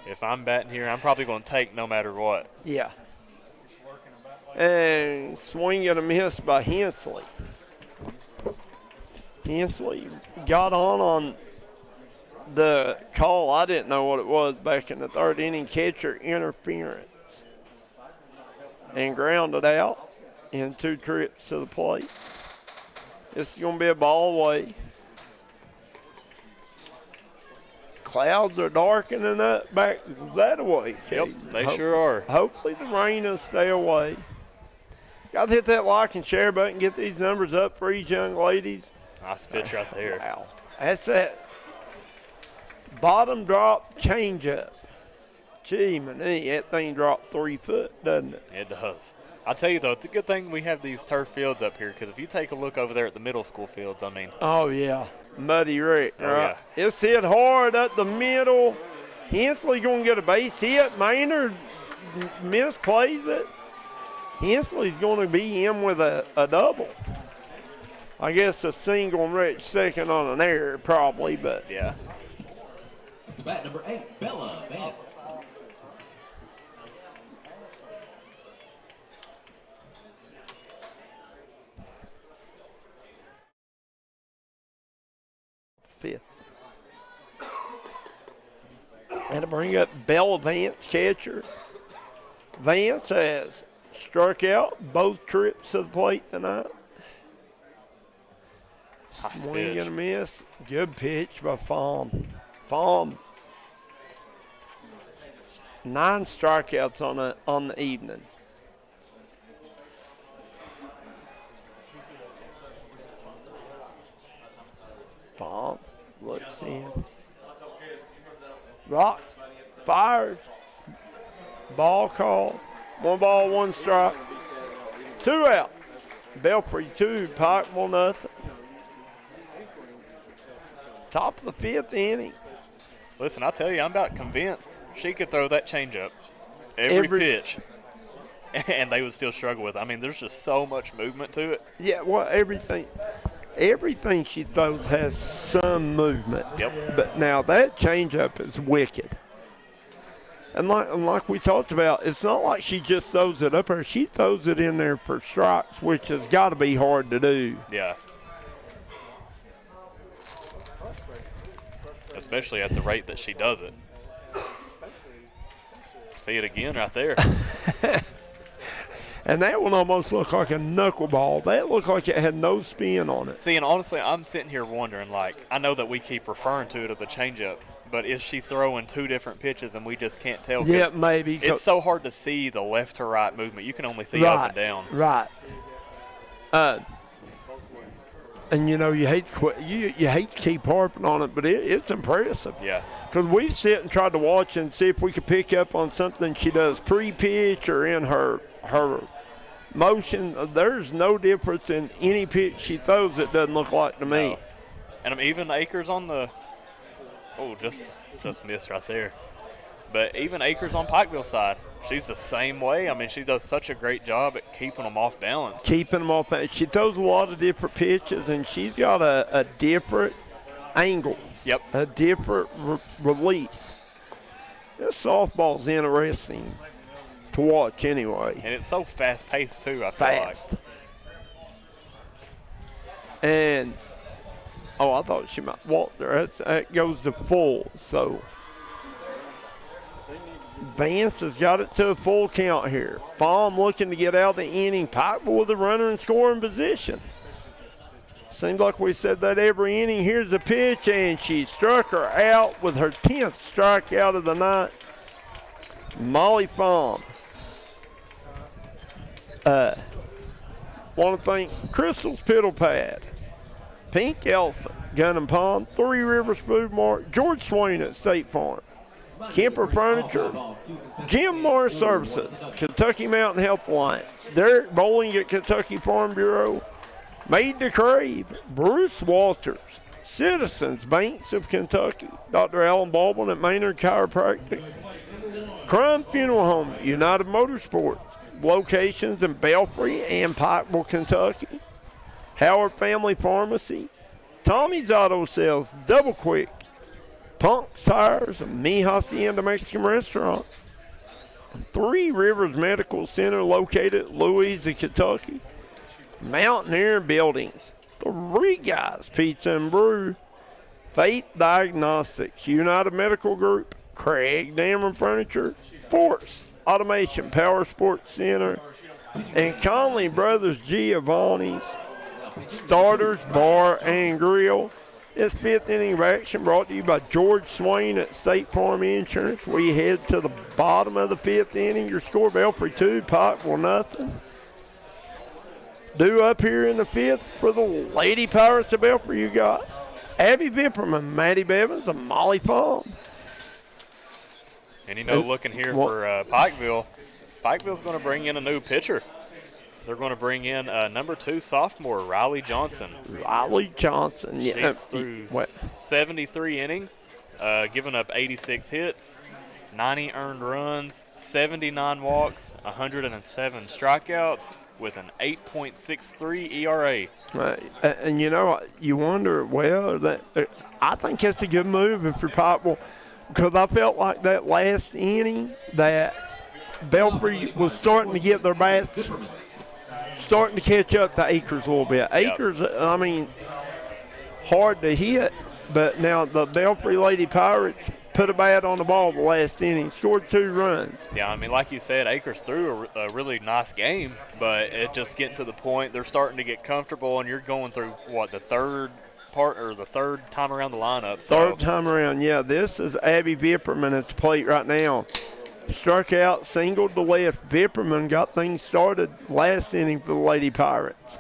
if I'm batting here, I'm probably going to take no matter what. Yeah. And swing and a miss by Hensley. Hensley got on the call. I didn't know what it was back in the 3rd inning, catcher interference, and grounded out in 2 trips to the plate. This is going to be a ball away. Clouds are darkening up back that way. Yep, they sure are. Hopefully the rain will stay away. Got to hit that like and share button, get these numbers up for these young ladies. Nice pitch right there. Wow. That's that bottom drop changeup. Gee, man, that thing dropped 3 foot, doesn't it? It does. I'll tell you, though, it's a good thing we have these turf fields up here, because if you take a look over there at the middle school fields, I mean. Oh, yeah. Muddy wreck, right? Yeah. It's hit hard up the middle. Hensley going to get a base hit. Maynard misplays it. Hensley's going to be in with a double. I guess a single and Rich second on an error probably, but Yeah. To bat number 8, Bella Vance. fifth. And to bring up Bella Vance, catcher. Vance has struck out both trips to the plate tonight. Nice Swing pitch. and a miss. Good pitch by Fahm. Fahm. 9 strikeouts on the evening. Fahm looks in. Rock fires. Ball call. 1 ball, 1 strike. 2 outs. Belfry 2, Pikeville nothing. Top of the 5th inning. Listen, I tell you, I'm about convinced she could throw that changeup every pitch, and they would still struggle with it. I mean, there's just so much movement to it. Yeah, well, everything she throws has some movement. Yep. But now that changeup is wicked. And like we talked about, it's not like she just throws it up there. She throws it in there for strikes, which has got to be hard to do. Yeah. Especially at the rate that she does it. See it again right there. And that one almost looked like a knuckleball. That looked like it had no spin on it. See, and honestly, I'm sitting here wondering, like, I know that we keep referring to it as a changeup, but is she throwing 2 different pitches and we just can't tell? Yeah, maybe. It's so hard to see the left to right movement. You can only see up and down. Right. And you know you hate to keep harping on it, but it's impressive. Yeah. Because we sit and try to watch and see if we could pick up on something she does pre-pitch or in her motion. There's no difference in any pitch she throws. It doesn't look like to me. No. And even Akers on the just missed right there. But even Akers on Pikeville's side, she's the same way. I mean, she does such a great job at keeping them off balance. Keeping them off balance. She throws a lot of different pitches, and she's got a different angle. Yep. A different release. This softball's interesting to watch anyway. And it's so fast-paced, too, I feel Fast. like. And, I thought she might walk there. That goes to full, so Vance has got it to a full count here. Fahm looking to get out of the inning. Pikeville with a runner in scoring position. Seems like we said that every inning. Here's the pitch, and she struck her out with her 10th strikeout of the night. Molly Fahm. Want to thank Crystal's Piddle Pad, Pink Elephant, Gun and Palm, 3 Rivers Food Mart, George Swain at State Farm, Kemper Furniture, Jim Morris Services, Kentucky Mountain Health Alliance, Derek Bowling at Kentucky Farm Bureau, Made to Crave, Bruce Walters, Citizens Banks of Kentucky, Dr. Alan Baldwin at Maynard Chiropractic, Crumb Funeral Home, United Motorsports, locations in Belfry and Pikeville, Kentucky, Howard Family Pharmacy, Tommy's Auto Sales, Double Quick, Punk's Tires, and Mi Hacienda Mexican Restaurant, 3 Rivers Medical Center located at Louisa, Kentucky, Mountaineer Buildings, 3 Guys Pizza and Brew, Faith Diagnostics, United Medical Group, Craig Dameron Furniture, Force Automation Power Sports Center, and Conley Brothers Giovanni's Starters Bar and Grill. This 5th inning of action brought to you by George Swain at State Farm Insurance. We head to the bottom of the 5th inning. Your score, Belfry 2, Pikeville nothing. Due up here in the 5th for the Lady Pirates of Belfry, you got Abby Vipperman, Maddie Bevins, and Molly Fahm. And, looking here for Pikeville, Pikeville's going to bring in a new pitcher. They're going to bring in number 2 sophomore, Riley Johnson. Riley Johnson. Yeah. She's through 73 innings, giving up 86 hits, 90 earned runs, 79 walks, 107 strikeouts, with an 8.63 ERA. And you wonder, I think it's a good move if you're Pikeville, because I felt like that last inning that Belfry was starting to get their bats, starting to catch up to Akers a little bit. Akers, I mean, hard to hit, but now the Belfry Lady Pirates put a bat on the ball the last inning, scored 2 runs. Yeah, I mean, like you said, Akers threw a really nice game, but it just getting to the point they're starting to get comfortable, and you're going through, the third time around the lineup. So. Third time around, yeah. This is Abby Vipperman at the plate right now. Struck out, singled to left. Vipperman got things started last inning for the Lady Pirates.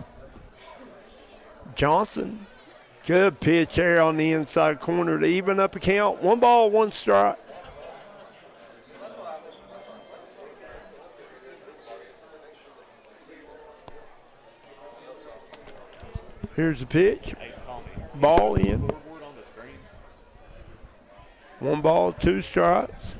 Johnson, good pitch there on the inside corner to even up a count. 1 ball, 1 strike. Here's the pitch. Ball in. 1 ball, 2 strikes.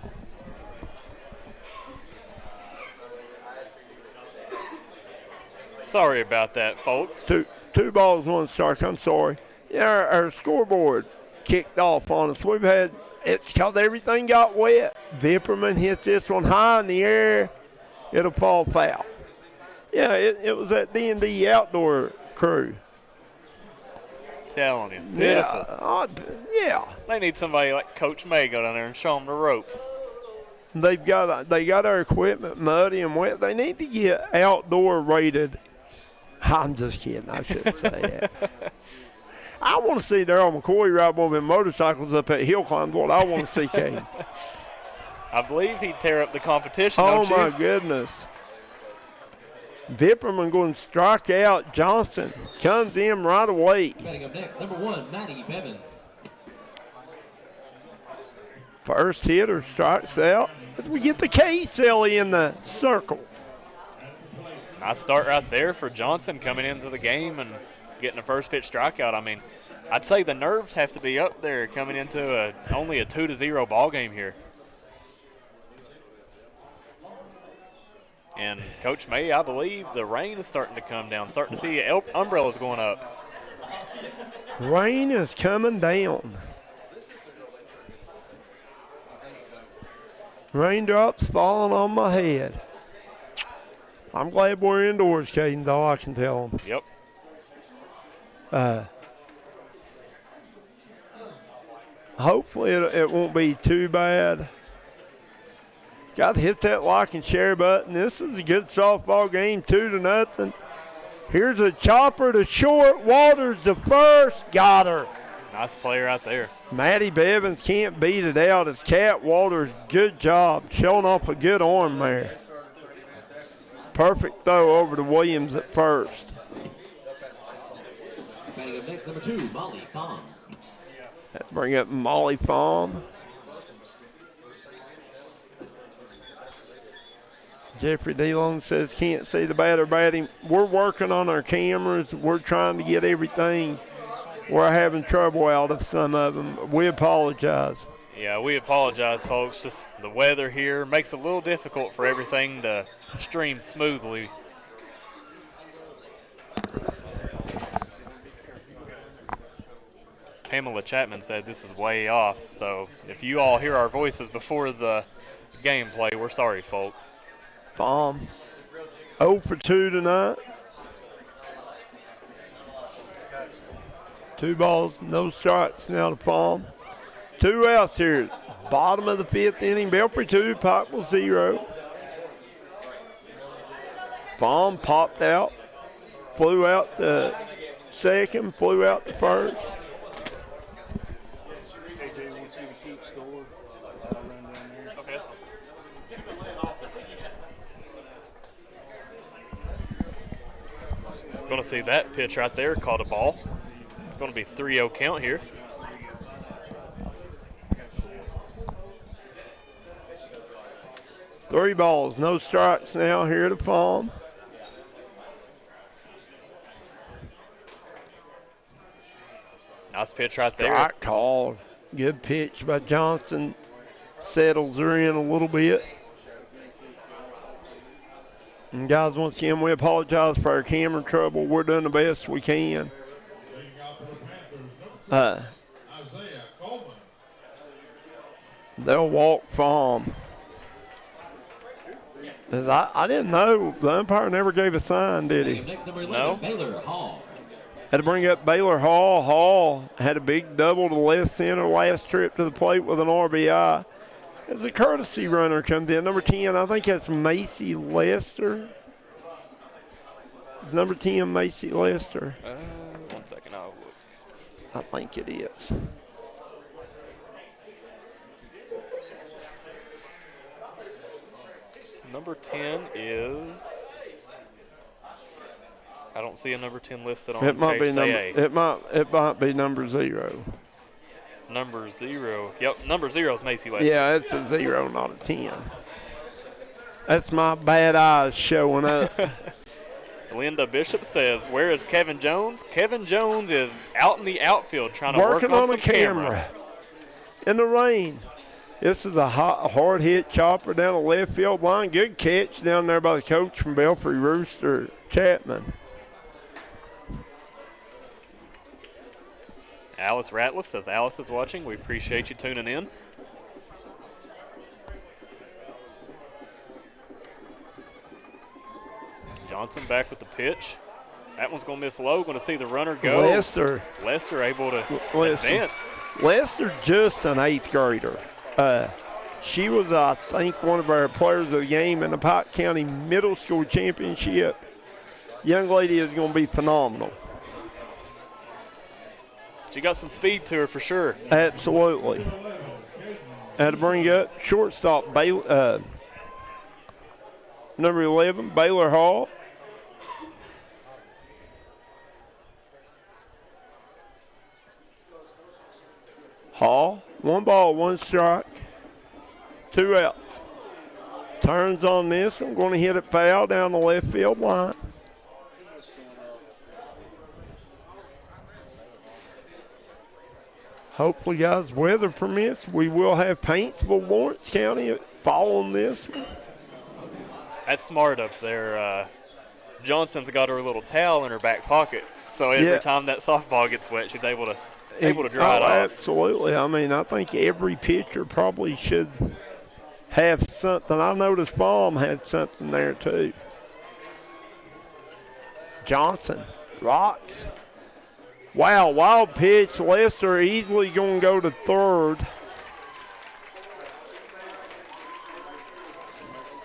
Sorry about that, folks. Two balls, 1 strike. I'm sorry. Yeah, our scoreboard kicked off on us. It's because everything got wet. Vipperman hits this one high in the air. It'll fall foul. Yeah, it was that D&D outdoor crew. Telling you. Beautiful. Yeah. They need somebody like Coach May go down there and show them the ropes. They got our equipment muddy and wet. They need to get outdoor rated. I'm just kidding. I shouldn't say that. I want to see Darryl McCoy ride one of them motorcycles up at Hill Climb. What I want to see, Kane. I believe he'd tear up the competition, Oh, don't you? my goodness. Vipperman going to strike out. Johnson comes in right away. Batting up next, number 1, Maddie Bevins. First hitter strikes out. We get the K-Cell in the circle. Nice start right there for Johnson coming into the game and getting a first pitch strikeout. I mean, I'd say the nerves have to be up there coming into only a 2-0 ball game here. And Coach May, I believe the rain is starting to come down. Starting to see umbrellas going up. Rain is coming down. Raindrops falling on my head. I'm glad we're indoors, Caden, though, I can tell them. Yep. Hopefully it won't be too bad. Got to hit that like and share button. This is a good softball game, 2-0. Here's a chopper to short. Waters the first. Got her. Nice play right there. Maddie Bevins can't beat it out. It's Cat Waters. Good job. Showing off a good arm there. Perfect throw over to Williams at first. Batting up next, number 2, Molly Fahm. Let's bring up Molly Fahm. Jeffrey DeLong says can't see the batter batting. We're working on our cameras. We're trying to get everything. We're having trouble out of some of them. We apologize. Yeah, we apologize, folks. Just the weather here makes it a little difficult for everything to stream smoothly. Pamela Chapman said this is way off, so if you all hear our voices before the gameplay, we're sorry, folks. Fahm 0 for 2 tonight. 2 balls, no strikes now to Fahm. 2 outs here. Bottom of the 5th inning. Belfry 2, Pikeville 0. Fahm popped out. Flew out the second, flew out the first. Going to see that pitch right there, caught a ball. It's going to be 3-0 count here. Three balls, no strikes now here to Fahm. Nice pitch right there. Strike called. Good pitch by Johnson. Settles her in a little bit. And guys, once again, we apologize for our camera trouble. We're doing the best we can. They'll walk from. I didn't know. The umpire never gave a sign, did he? No. Baylor Hall. Had to bring up Baylor Hall. Hall had a big double to left center last trip to the plate with an RBI. As a courtesy runner comes in, number 10, I think that's Macy Lester. It's number 10, Macy Lester. 1 second, I'll look. I think it is. Number 10 is. I don't see a number 10 listed on It might page be number. A. It might be number 0. Number 0. Yep, number 0 is Macy Lester. Yeah, it's a 0, not a 10. That's my bad eyes showing up. Linda Bishop says, "Where is Kevin Jones?" Kevin Jones is out in the outfield trying to Working work on on some the camera. In the rain. This is a hard hit chopper down the left field line. Good catch down there by the coach from Belfry, Rooster Chapman. Alice Ratliff says, "Alice is watching. We appreciate you tuning in." Johnson back with the pitch. That one's going to miss low. Going to see the runner go. Lester able to advance. Lester just an 8th grader. She was, I think, one of our players of the game in the Pike County Middle School Championship. Young lady is going to be phenomenal. She got some speed to her for sure. Absolutely. Had to bring up shortstop number 11, Baylor Hall. Hall, 1 ball, 1 strike, 2 outs. Turns on this. I'm going to hit it foul down the left field line. Hopefully, guys, weather permits. We will have Paintsville, Lawrence County following this one. That's smart up there. Johnson's got her little towel in her back pocket, so every time that softball gets wet, she's able to dry it off. Absolutely. I mean, I think every pitcher probably should have something. I noticed Baum had something there too. Johnson rocks. Wow, wild pitch. Lester easily going to go to third.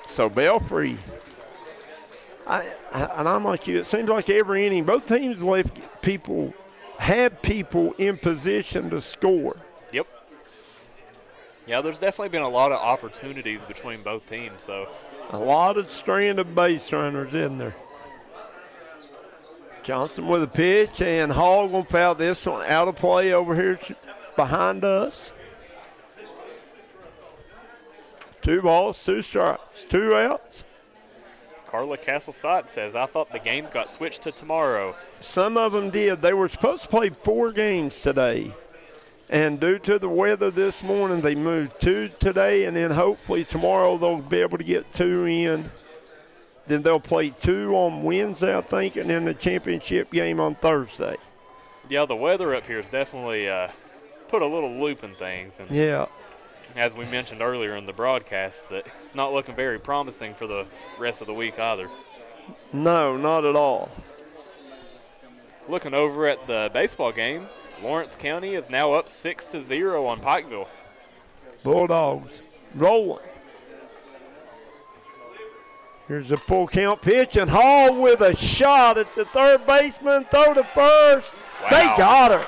So Belfry, and I'm like you, it seems like every inning, both teams have people in position to score. Yep. Yeah, there's definitely been a lot of opportunities between both teams. So a lot of stranded base runners in there. Johnson with a pitch, and Hall going to foul this one out of play over here behind us. 2 balls, 2 strikes, 2 outs. Carla Castle-Sott says, "I thought the games got switched to tomorrow." Some of them did. They were supposed to play 4 games today. And due to the weather this morning, they moved 2 today, and then hopefully tomorrow they'll be able to get 2 in. Then they'll play 2 on Wednesday, I think, and then the championship game on Thursday. Yeah, the weather up here has definitely put a little loop in things. And yeah. As we mentioned earlier in the broadcast, that it's not looking very promising for the rest of the week either. No, not at all. Looking over at the baseball game, Lawrence County is now up 6-0 on Pikeville. Bulldogs rolling. Here's a full count pitch, and Hall with a shot at the third baseman, throw to first. Wow. They got her.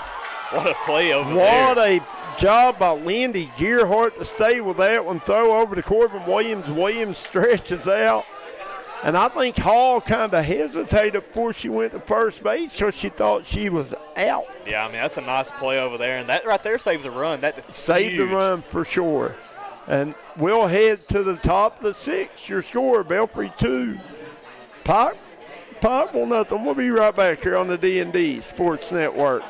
What a play over there. What a job by Lindy Gearhart to stay with that one. Throw over to Corbin Williams. Williams stretches out. And I think Hall kind of hesitated before she went to first base because she thought she was out. Yeah, I mean, that's a nice play over there. And that right there saves a run. That is saved huge. the run for sure. And we'll head to the top of the 6th. Your score, Belfry 2. Pikeville nothing. We'll be right back here on the D&D Sports Network.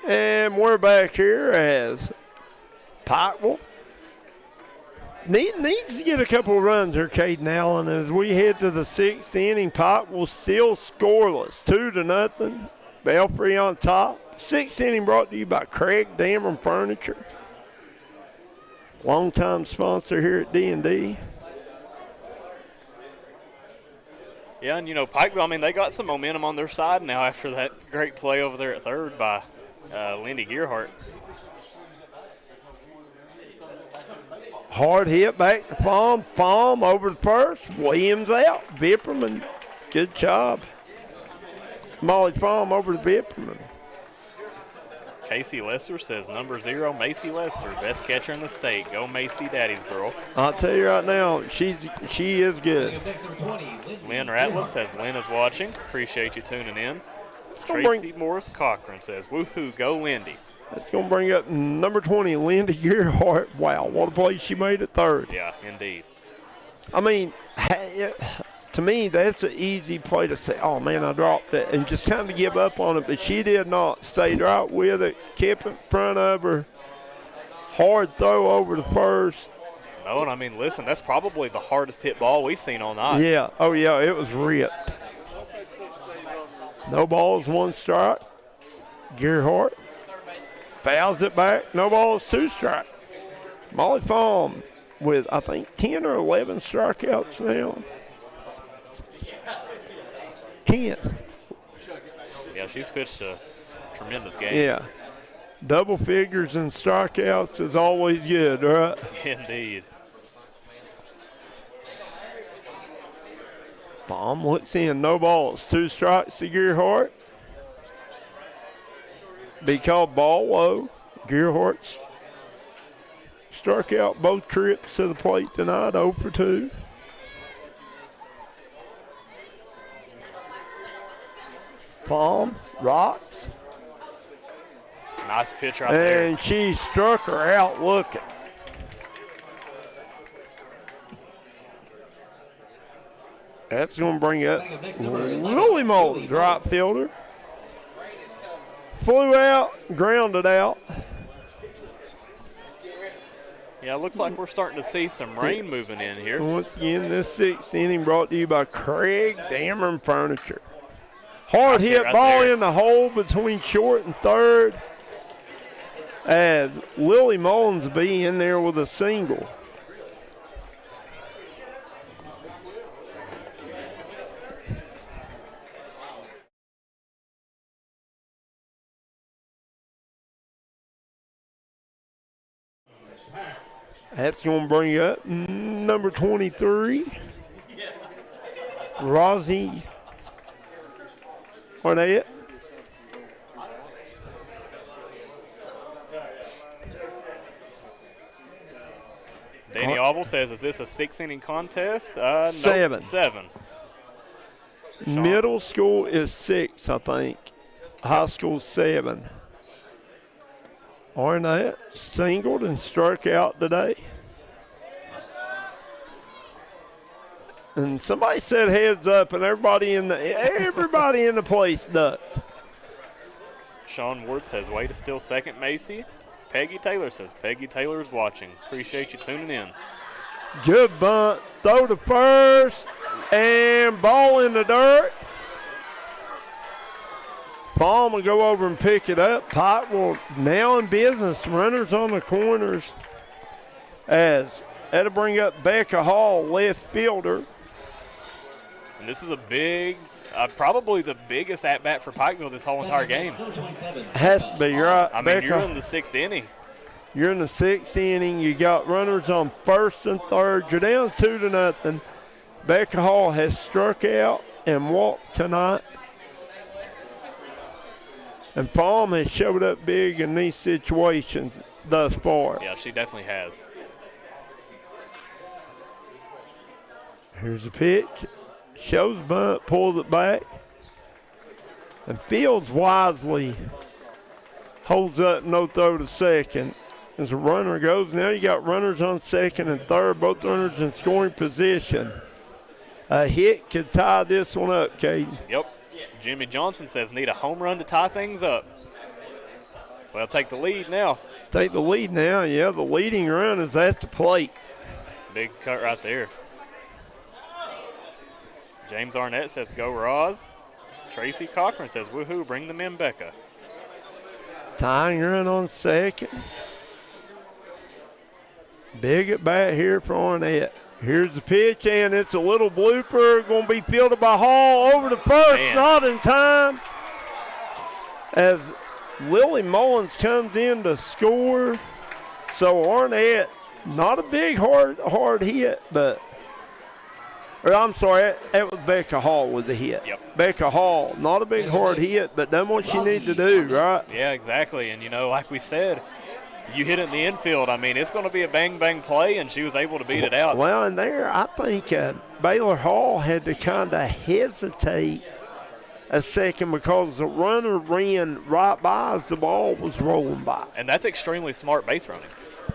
And we're back here as Pikeville needs to get a couple of runs here, Caden Allen, as we head to the 6th inning. Pikeville still scoreless, 2-0. Belfry on top. 6th inning brought to you by Craig Dameron Furniture, longtime sponsor here at D&D. Yeah, and, Pikeville, I mean, they got some momentum on their side now after that great play over there at third by Lindy Gearhart. Hard hit back to Fahm. Fahm over the first. Williams out. Vipperman, good job. Molly Fahm over to Vipperman. Casey Lester says number 0, Macy Lester, best catcher in the state. Go Macy, daddy's girl. I'll tell you right now, she is good. Lynn Ratliff says Lynn is watching. Appreciate you tuning in. Tracy Morris Cochran says, woohoo, go Lindy. That's going to bring up number 20, Lindy Gearhart. Wow, what a play she made at third. Yeah, indeed. I mean, to me, that's an easy play to say, oh, man, I dropped it, and just kind of give up on it. But she did not. Stayed right with it, kept it in front of her. Hard throw over the first. No, and I mean, listen, that's probably the hardest hit ball we've seen all night. Yeah, oh, yeah, it was ripped. No balls, 1 strike. Gearhart fouls it back. No balls, 2 strike. Molly Fahm with, I think, 10 or 11 strikeouts now. 10. Yeah, she's pitched a tremendous game. Yeah. Double figures and strikeouts is always good, right? Indeed. Fahm looks in, no balls, 2 strikes to Gearhart. Be called ball low. Gearhart struck out both trips to the plate tonight, 0 for 2. Fahm rocks. Nice pitch right there. And she struck her out looking. That's going to bring up Lily Moulton, right fielder. Flew out, grounded out. Yeah, it looks like we're starting to see some rain moving in here. Once again, this 6th inning brought to you by Craig Dameron Furniture. Hard hit right ball there in the hole between short and third, as Lily Mullins be in there with a single. That's going to bring up number 23, Rosie Arnett. Danny Auble says, is this a 6-inning contest? No, 7. 7. Middle school is 6, I think. High school 7. Arnett singled and struck out today. And somebody said heads up, and everybody in the place ducked. Sean Ward says, way to steal second, Macy. Peggy Taylor says, Peggy Taylor's watching. Appreciate you tuning in. Good bunt, throw to first, and ball in the dirt. Fahm will go over and pick it up. Pikeville now in business. Runners on the corners, as that'll bring up Becca Hall, left fielder. And this is a big, probably the biggest at-bat for Pikeville this whole entire game. Has to be, right? I mean, Becca, you're in the 6th inning. You're in the 6th inning. You got runners on first and third. You're down 2-0. Becca Hall has struck out and walked tonight. And Fahm has showed up big in these situations thus far. Yeah, she definitely has. Here's a pitch. Shows bunt, pulls it back. And Fields wisely holds up, no throw to second. As a runner goes, now you got runners on second and third, both runners in scoring position. A hit could tie this one up, Caden. Yep. Jimmy Johnson says, need a home run to tie things up. Well, take the lead now. Take the lead now. Yeah, the leading run is at the plate. Big cut right there. James Arnett says, go Roz. Tracy Cochran says, woohoo, bring them in, Becca. Tying run on second. Big at bat here for Arnett. Here's the pitch, and it's a little blooper. Going to be fielded by Hall over to first. Man. Not in time. As Lily Mullins comes in to score. So Arnett, not a big hard hit, but I'm sorry, that was Becca Hall with the hit. Yep. Becca Hall, not a big hard hit, but done what she needed to do, right? Yeah, exactly. And, like we said, you hit it in the infield. I mean, it's going to be a bang-bang play, and she was able to beat it out. Well, and there, I think Baylor Hall had to kind of hesitate a second because the runner ran right by as the ball was rolling by. And that's extremely smart base running.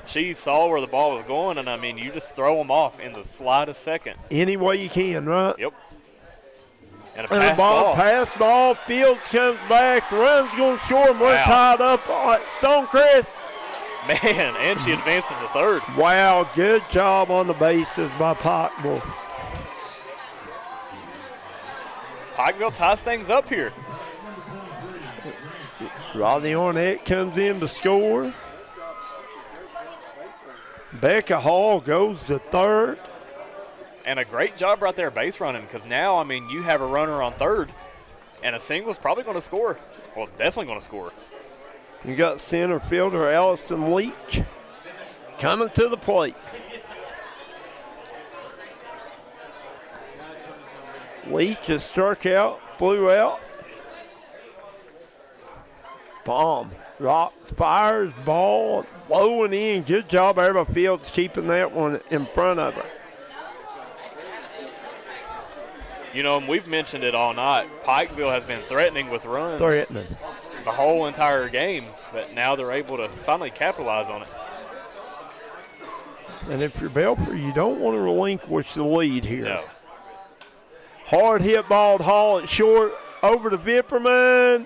She saw where the ball was going, and, I mean, you just throw them off in the slightest second. Any way you can, right? Yep. And a And pass the ball, pass ball, Fields comes back, runs going to score, and we're tied up at Stonecrest. Man, and she advances to third. Wow, good job on the bases by Pikeville. Pikeville ties things up here. Rodney Arnett comes in to score. Becca Hall goes to third. And a great job right there base running, because now, I mean, you have a runner on third, and a single's probably going to score. Well, definitely going to score. You got center fielder Allison Leach coming to the plate. Leach is struck out, flew out. Bomb. Rocks, fires, ball, low and in. Good job, Ava Fields, keeping that one in front of her. And we've mentioned it all night. Pikeville has been threatening with runs the whole entire game, but now they're able to finally capitalize on it. And if you're Belfry, you don't want to relinquish the lead here. No. Hard hit ball to Hall at short, over to Vipperman.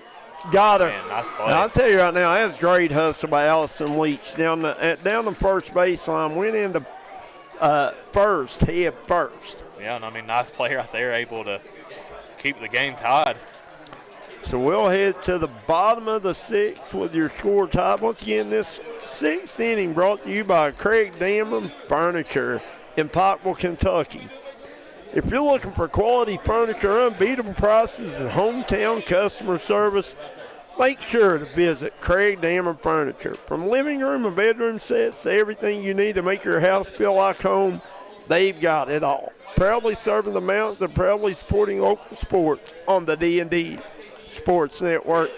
Got her. Man, nice play. Now, I'll tell you right now, that was great hustle by Allison Leach down the first baseline. Went into first, head first. Yeah, and I mean, nice play right there, able to keep the game tied. So we'll head to the bottom of the sixth with your score tied. Once again, this sixth inning brought to you by Craig Damon Furniture in Pikeville, Kentucky. If you're looking for quality furniture, unbeatable prices, and hometown customer service, make sure to visit Craig Damon Furniture. From living room and bedroom sets to everything you need to make your house feel like home, they've got it all. Proudly serving the mountains and proudly supporting local sports on the D&D Sports Network.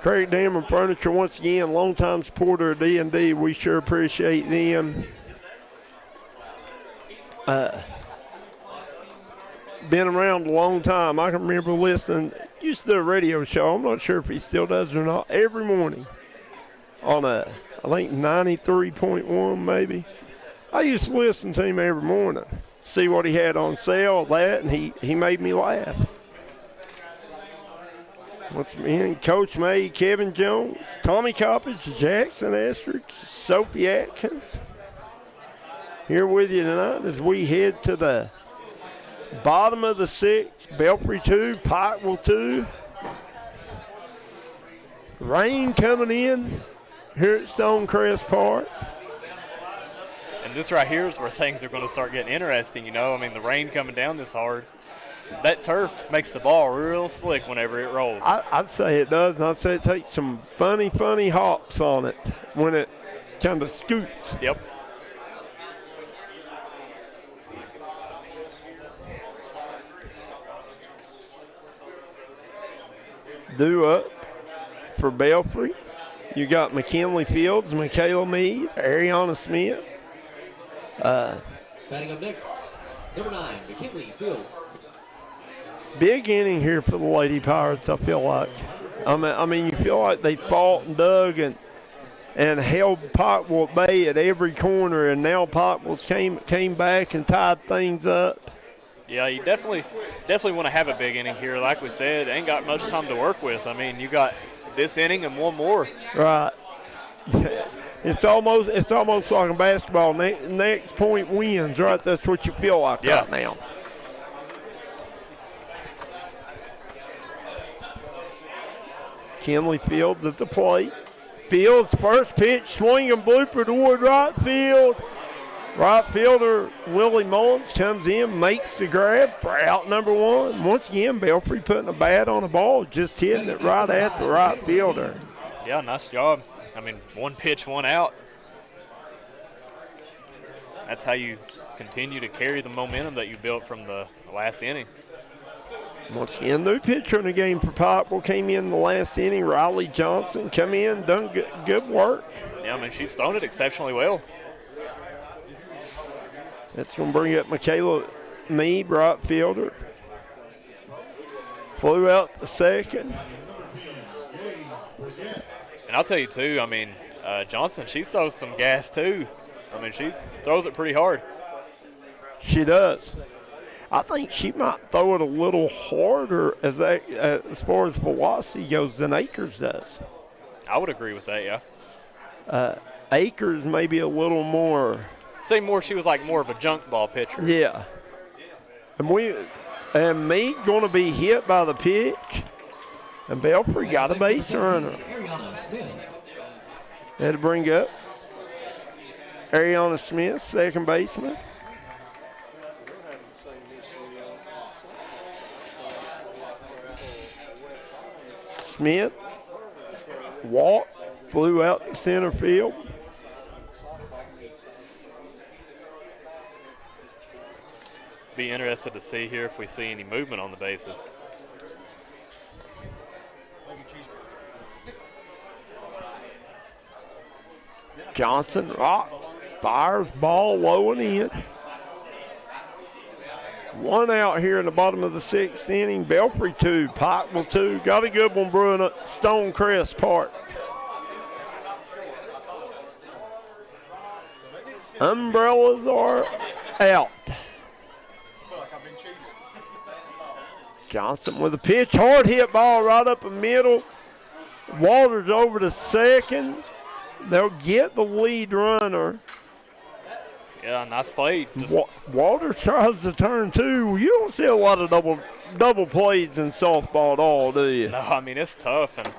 Craig Damon Furniture, once again, longtime supporter of D&D. We sure appreciate them. Been around a long time. I can remember listening. Used to do a radio show. I'm not sure if he still does or not. Every morning on I think 93.1 maybe. I used to listen to him every morning, see what he had on sale, and he made me laugh. Once again, Coach May, Kevin Jones, Tommy Coppage, Jackson Estrich, Sophie Atkins. Here with you tonight as we head to the bottom of the sixth. Belfry 2, Pikeville 2. Rain coming in here at Stonecrest Park. And this right here is where things are going to start getting interesting, I mean, the rain coming down this hard. That turf makes the ball real slick whenever it rolls. I'd say it does, and I'd say it takes some funny hops on it when it kind of scoots. Yep. Due up for Belfry. You got McKinley Fields, Michaela Mead, Ariana Smith. Batting up next, number 9, McKinley Fields. Big inning here for the Lady Pirates, I feel like. I mean, you feel like they fought and dug and held Pikeville at bay at every corner, and now Pikeville's came back and tied things up. Yeah, you definitely want to have a big inning here. Like we said, ain't got much time to work with. I mean, you got this inning and one more. Right. It's almost like a basketball. Next point wins, right? That's what you feel like right now. Kinley Fields at the plate. Fields first pitch, swinging blooper toward right field. Right fielder Willie Mullins comes in, makes the grab for out number one. Once again, Belfry putting a bat on the ball, just hitting it right at the right fielder. Yeah, nice job. I mean, one pitch, one out. That's how you continue to carry the momentum that you built from the last inning. Once again, new pitcher in the game for Pikeville came in the last inning. Riley Johnson come in, done good work. Yeah, I mean, she's thrown it exceptionally well. That's going to bring up Michaela Mead, right fielder. Flew out the second. And I'll tell you, too, I mean, Johnson, she throws some gas, too. I mean, she throws it pretty hard. She does. I think she might throw it a little harder as far as velocity goes than Akers does. I would agree with that, yeah. Akers maybe a little more. Say more, she was like more of a junk ball pitcher. Yeah. And Meade going to be hit by the pitch. And Belfry got a base runner. Had to bring up Ariana Smith, second baseman. Smith walked, flew out to center field. Be interested to see here if we see any movement on the bases. Johnson rocks, fires ball low and in. One out here in the bottom of the sixth inning. Belfry 2, Pikeville 2. Got a good one brewing at Stonecrest Park. Umbrellas are out. Johnson with a pitch, hard hit ball right up the middle. Walters over to second. They'll get the lead runner. Yeah, nice play. Walters tries to turn two. You don't see a lot of double plays in softball at all, do you? No, I mean, it's tough. And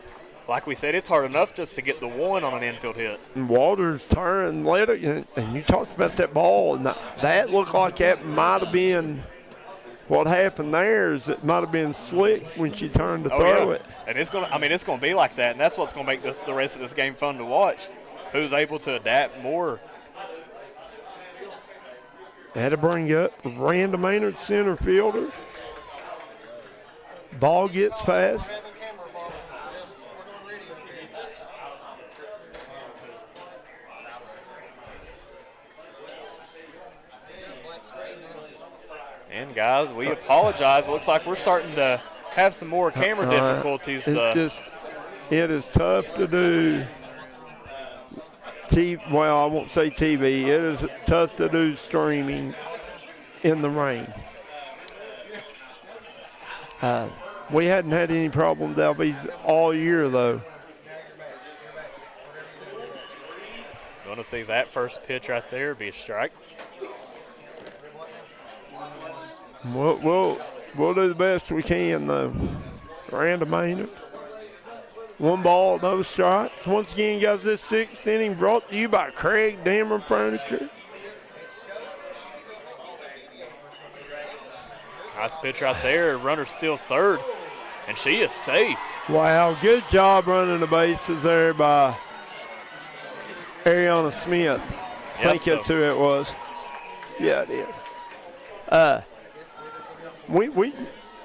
like we said, it's hard enough just to get the one on an infield hit. And Walters turned, let it, and you talked about that ball. And that looked like that might have been what happened there. Is it might have been slick when she turned to throw it. And it's gonna be like that, and that's what's gonna make the rest of this game fun to watch. Who's able to adapt more? Had to bring up Randall Maynard, center fielder. Ball gets past. And guys, we apologize. It looks like we're starting to have some more camera difficulties. It is tough to do. Well, I won't say TV. It is tough to do streaming in the rain. We hadn't had any problems all year, though. Going to see that first pitch right there be a strike. We'll do the best we can, though. Randall Maynard. One ball, no strikes. Once again, guys, this sixth inning brought to you by Craig Dammer Furniture. Nice pitch right there. Runner steals third, and she is safe. Wow, good job running the bases there by Ariana Smith. I think that's who it was. Yeah, it is. We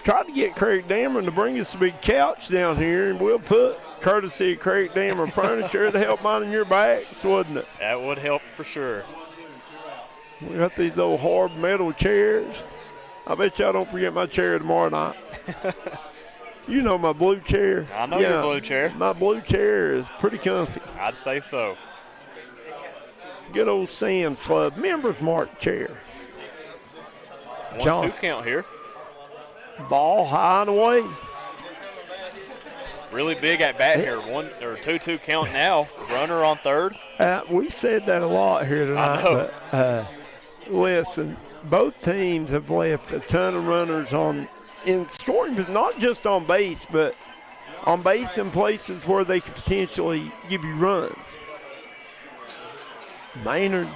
tried to get Craig Dammer to bring us a big couch down here, and we'll put courtesy of Craig Dammer Furniture to help minding your backs, wouldn't it? That would help for sure. We got these old hard metal chairs. I bet y'all don't forget my chair tomorrow night. You know my blue chair. I know your blue chair. My blue chair is pretty comfy. I'd say so. Good old Sam's Club Members Mark chair. 1-2 count here. Ball high and away. Really big at bat here. 1-2 count now. Runner on third. We've said that a lot here tonight. I know. But, listen, both teams have left a ton of runners in scoring, but not just on base, but on base in places where they could potentially give you runs. Maynard,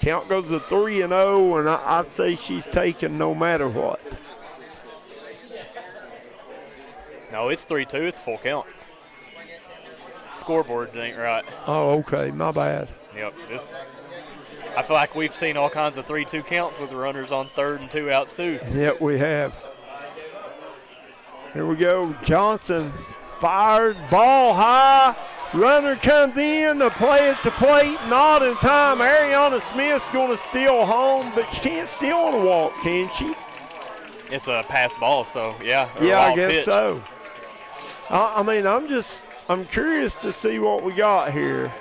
count goes to 3-0, and I'd say she's taken no matter what. No, it's 3-2. It's full count. Scoreboard ain't right. Oh, okay, my bad. Yep. I feel like we've seen all kinds of 3-2 counts with runners on third and 2 outs too. Yep, we have. Here we go. Johnson fires, ball high. Runner comes in to play at the plate, not in time. Ariana Smith's going to steal home, but she can't steal on a walk, can she? It's a pass ball, so yeah. Yeah, I guess pitch. so. I mean, I'm curious to see what we got here.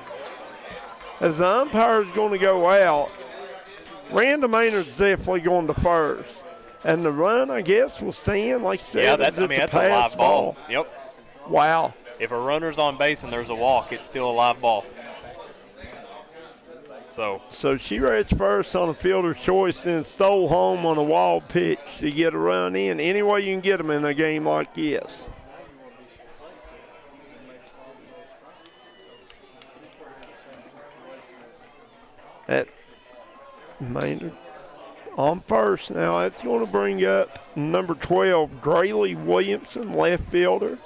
As the umpire's going to go out, Randa Maynard's definitely going to first. And the run, I guess, will stand, like I said. Yeah, that's a live ball. Yep. Wow. If a runner's on base and there's a walk, it's still a live ball. So she rates first on a fielder's choice, then stole home on a wild pitch to get a run in. Any way you can get them in a game like this. At Maynard on first now. That's going to bring up number 12, Grayley Williamson, left fielder.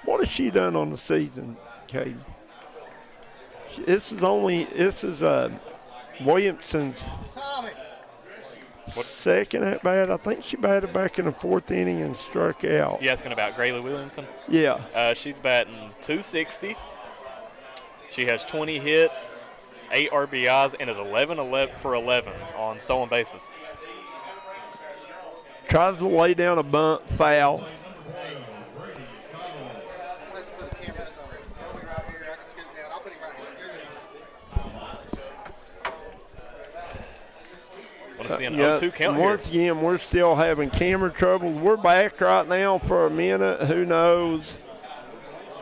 What has she done on the season, Katie? This is Williamson's second at bat. I think she batted back in the fourth inning and struck out. You asking about Grayley Williamson? Yeah. She's batting .260. She has 20 hits, 8 RBIs, and is 11 for 11 on stolen bases. Tries to lay down a bunt, foul. An 0-2 count once again, we're still having camera trouble. We're back right now for a minute. Who knows?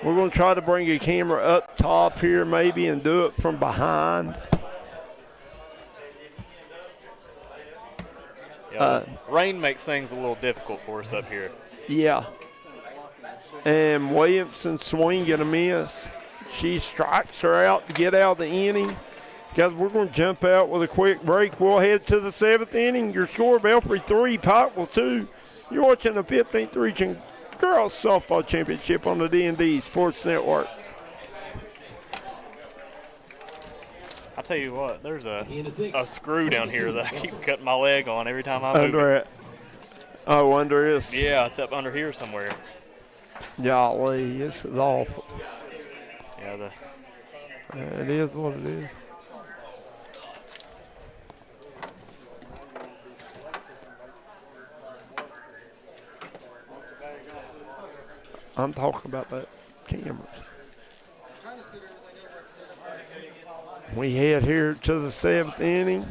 We're going to try to bring a camera up top here maybe and do it from behind. Yeah, rain makes things a little difficult for us up here. Yeah. And Williamson swing and a miss. She strikes her out to get out of the inning. Guys, we're going to jump out with a quick break. We'll head to the 7th inning. Your score, Belfry 3, Pikeville 2. You're watching the 15th Region Girls Softball Championship on the D&D Sports Network. I'll tell you what, there's a screw down here that I keep cutting my leg on every time I move it. Oh, under this? Yeah, it's up under here somewhere. Golly, this is awful. Yeah, it is what it is. I'm talking about that cameras. We head here to the 7th inning.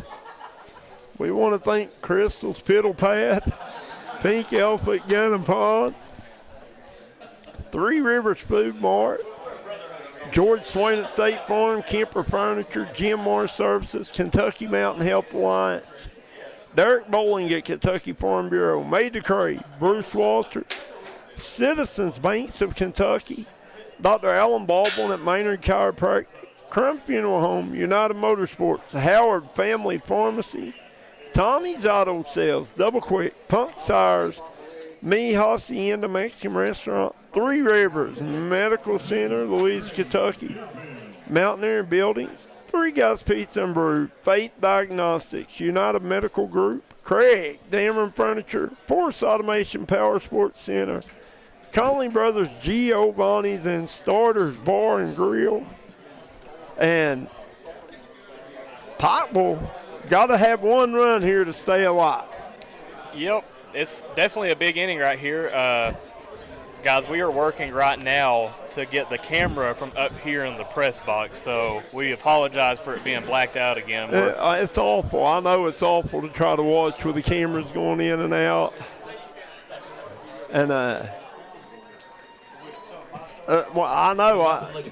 We want to thank Crystal's Piddle Pad, Pink Elephant Gun and Pond, Three Rivers Food Mart, George Swain at State Farm, Kemper Furniture, Jim Morris Services, Kentucky Mountain Health Alliance, Derek Bowling at Kentucky Farm Bureau, May DeCray, Bruce Walter, Citizens Banks of Kentucky, Dr. Alan Baldwin at Maynard Chiropractic, Crum Funeral Home, United Motorsports, Howard Family Pharmacy, Tommy's Auto Sales, Double Quick, Punk Tires, Me Hacienda Mexican Restaurant, Three Rivers Medical Center, Louisa, Kentucky, Mountaineer Buildings, Three Guys Pizza and Brew, Faith Diagnostics, United Medical Group, Craig, Dameron Furniture, Force Automation Power Sports Center, Conley Brothers Giovanni's and Starters Bar and Grill, and Pikeville got to have one run here to stay alive. Yep, it's definitely a big inning right here. Guys, we are working right now to get the camera from up here in the press box, so we apologize for it being blacked out again. It's awful. I know it's awful to try to watch with the cameras going in and out. And Well, I know.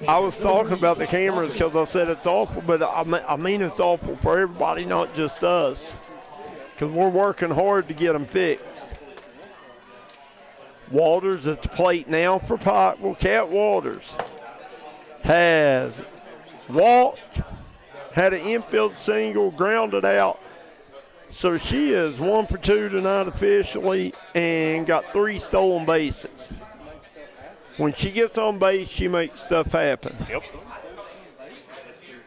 I was talking about the cameras because I said it's awful, but I mean it's awful for everybody, not just us, because we're working hard to get them fixed. Waters at the plate now for Pikeville. Cat Waters has walked, had an infield single, grounded out. So she is 1 for 2 tonight officially and got 3 stolen bases. When she gets on base, she makes stuff happen. Yep.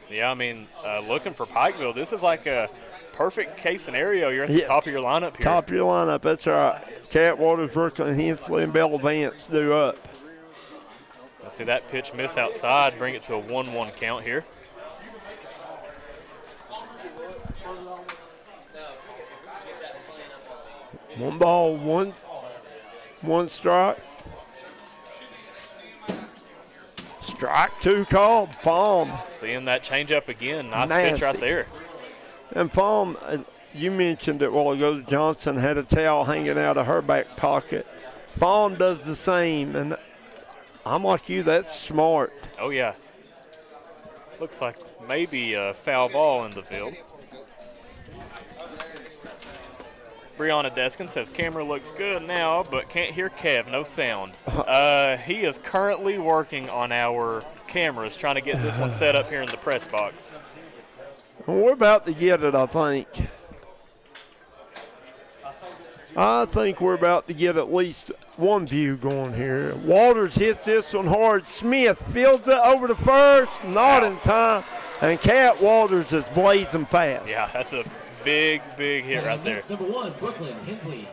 Yeah, I mean, looking for Pikeville, this is like a perfect case scenario. You're at the top of your lineup here. Top of your lineup, that's right. Cat Waters, Brooklyn Hensley, and Bella Vance do up. Let's see that pitch miss outside, bring it to a 1-1 count here. One ball, one strike. Strike 2 called. Palm. Seeing that changeup again. Nice Nasty. pitch right there. And Palm, you mentioned it a while ago, Johnson had a towel hanging out of her back pocket. Fawn does the same, and I'm like you, that's smart. Oh, yeah. Looks like maybe a foul ball in the field. Brianna Deskin says camera looks good now, but can't hear Kev, no sound. He is currently working on our cameras, trying to get this one set up here in the press box. Well, we're about to get it, I think. I think we're about to get at least one view going here. Waters hits this one hard. Smith fields it over to first, not in time. And Cat Waters is blazing fast. Yeah, that's a big hit right there. Number 1, Brooklyn Hensley.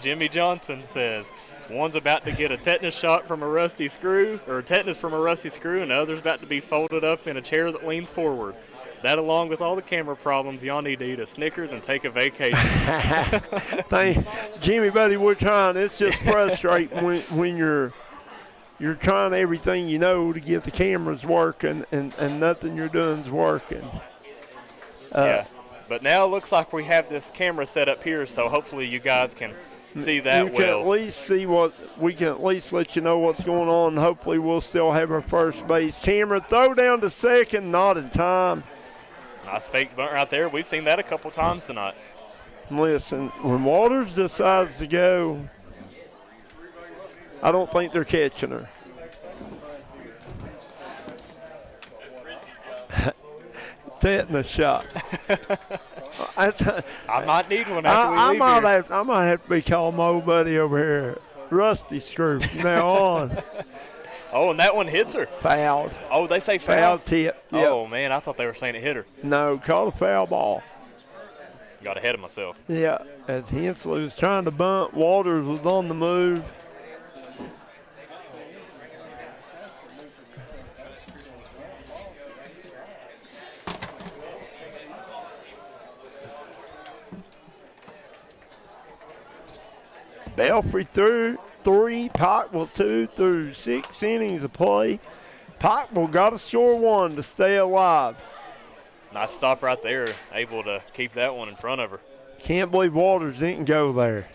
Jimmy Johnson says one's about to get a tetanus shot from a rusty screw, or tetanus from a rusty screw, and the other's about to be folded up in a chair that leans forward. That, along with all the camera problems, y'all need to eat a Snickers and take a vacation. Jimmy, buddy, we're trying. It's just frustrating when you're trying everything you know to get the cameras working, and nothing you're doing is working. Yeah, but now it looks like we have this camera set up here, so hopefully you guys can see that we can at least see we can at least let you know what's going on. Hopefully we'll still have our first base camera. Throw down to second, not in time. Nice fake bunt right there. We've seen that a couple times tonight. Listen, when Waters decides to go, I don't think they're catching her. Tetanus shot. I might need one after we leave here. I might have to be calling my old buddy over here, Rusty Screw, from now on. Oh, and that one hits her. Fouled. Oh, they say foul? Foul tip. Yep. Oh, man, I thought they were saying it hit her. No, call a foul ball. Got ahead of myself. Yeah, as Hensley was trying to bunt, Waters was on the move. Belfry through 3, Pikeville 2 through 6 innings of play. Pikeville got to score 1 to stay alive. Nice stop right there, able to keep that one in front of her. Can't believe Waters didn't go there.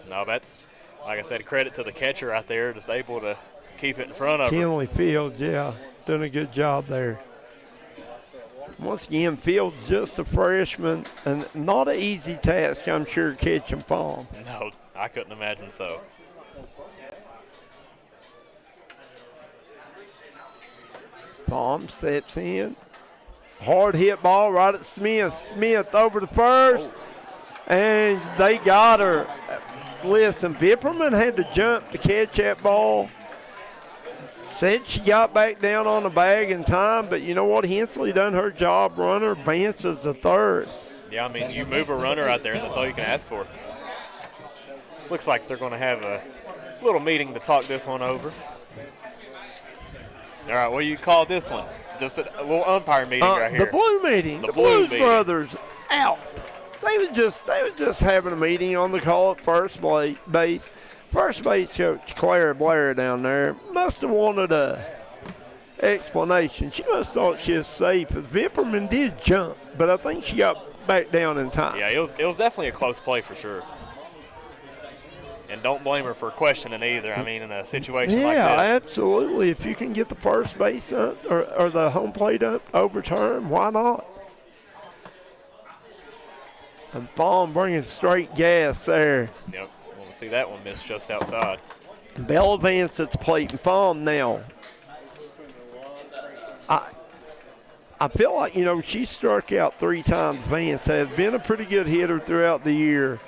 No, that's, like I said, credit to the catcher right there, just able to keep it in front of her. Kinley Fields, yeah, doing a good job there. Once again, Fields just a freshman, and not an easy task, I'm sure, catching Fawn. No, I couldn't imagine so. Palm steps in. Hard hit ball right at Smith. Smith over to first. And they got her. Listen, Vipperman had to jump to catch that ball. Said she got back down on the bag in time, but you know what? Hensley done her job. Runner advances to third. Yeah, I mean, you move a runner out there, and that's all you can ask for. Looks like they're going to have a little meeting to talk this one over. All right, what do you call this one? Just a little umpire meeting right here. The blue meeting. The Blues brothers out. They was just having a meeting on the call at first base. First base coach Claire Blair down there must have wanted a explanation. She must have thought she was safe. Vipperman did jump, but I think she got back down in time. Yeah, it was definitely a close play for sure. And don't blame her for questioning either. I mean, in a situation like Yeah, this. absolutely. If you can get the first base up or the home plate up overturned, why not? And Fawn bringing straight gas there. Yep, we'll see that one miss just outside. Bell Vance at the plate and Fawn now. I feel like, she struck out 3 times. Vance has been a pretty good hitter throughout the year.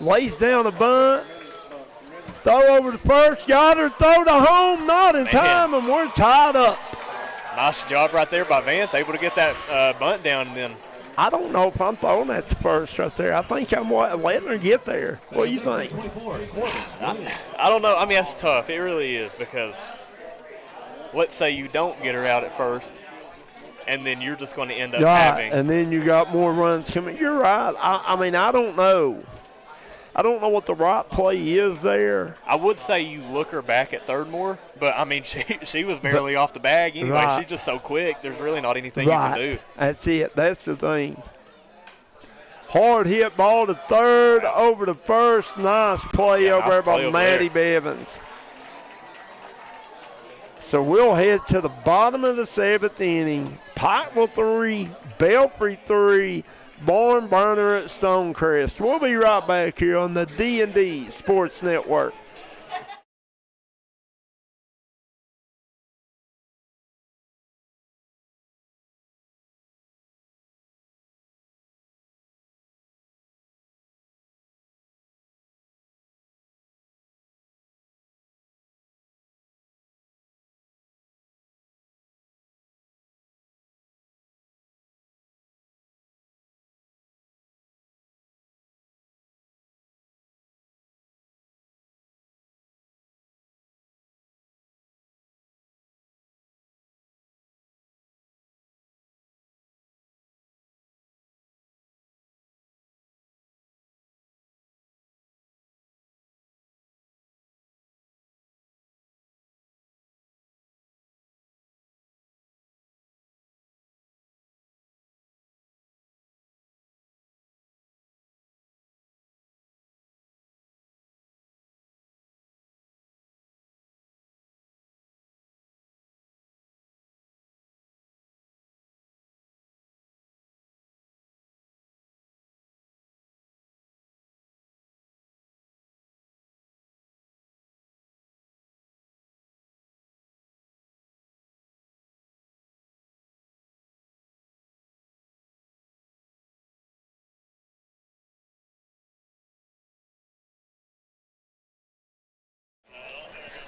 Lays down a bunt. Throw over to first. Got her. Throw to home. Not in time, and we're tied up. Nice job right there by Vance, able to get that bunt down. And then I don't know if I'm throwing that to first right there. I think I'm letting her get there. What do you think? I don't know. I mean, that's tough. It really is, because let's say you don't get her out at first, and then you're just going to end up having. And then you got more runs coming. You're right. I mean, I don't know. I don't know what the right play is there. I would say you look her back at third more, but, I mean, she was barely off the bag anyway. Right. She's just so quick. There's really not anything you can do. That's it. That's the thing. Hard hit ball to third, over to first. Nice play over there by Maddie Bevins. So we'll head to the bottom of the 7th inning. Pikeville 3, Belfry 3. Barn burner at Stonecrest. We'll be right back here on the D&D Sports Network.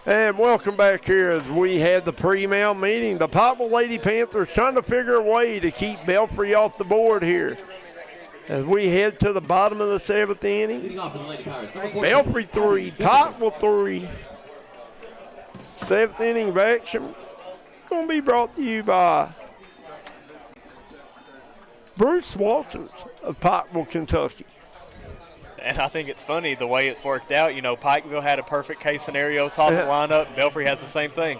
And welcome back here as we had the pre-mail meeting. The Pikeville Lady Panthers trying to figure a way to keep Belfry off the board here. As we head to the bottom of the 7th inning. Belfry 3, Pikeville 3. 7th inning of action. Going to be brought to you by Bruce Walters of Pikeville, Kentucky. And I think it's funny the way it's worked out. Pikeville had a perfect case scenario, top of the lineup. Belfry has the same thing.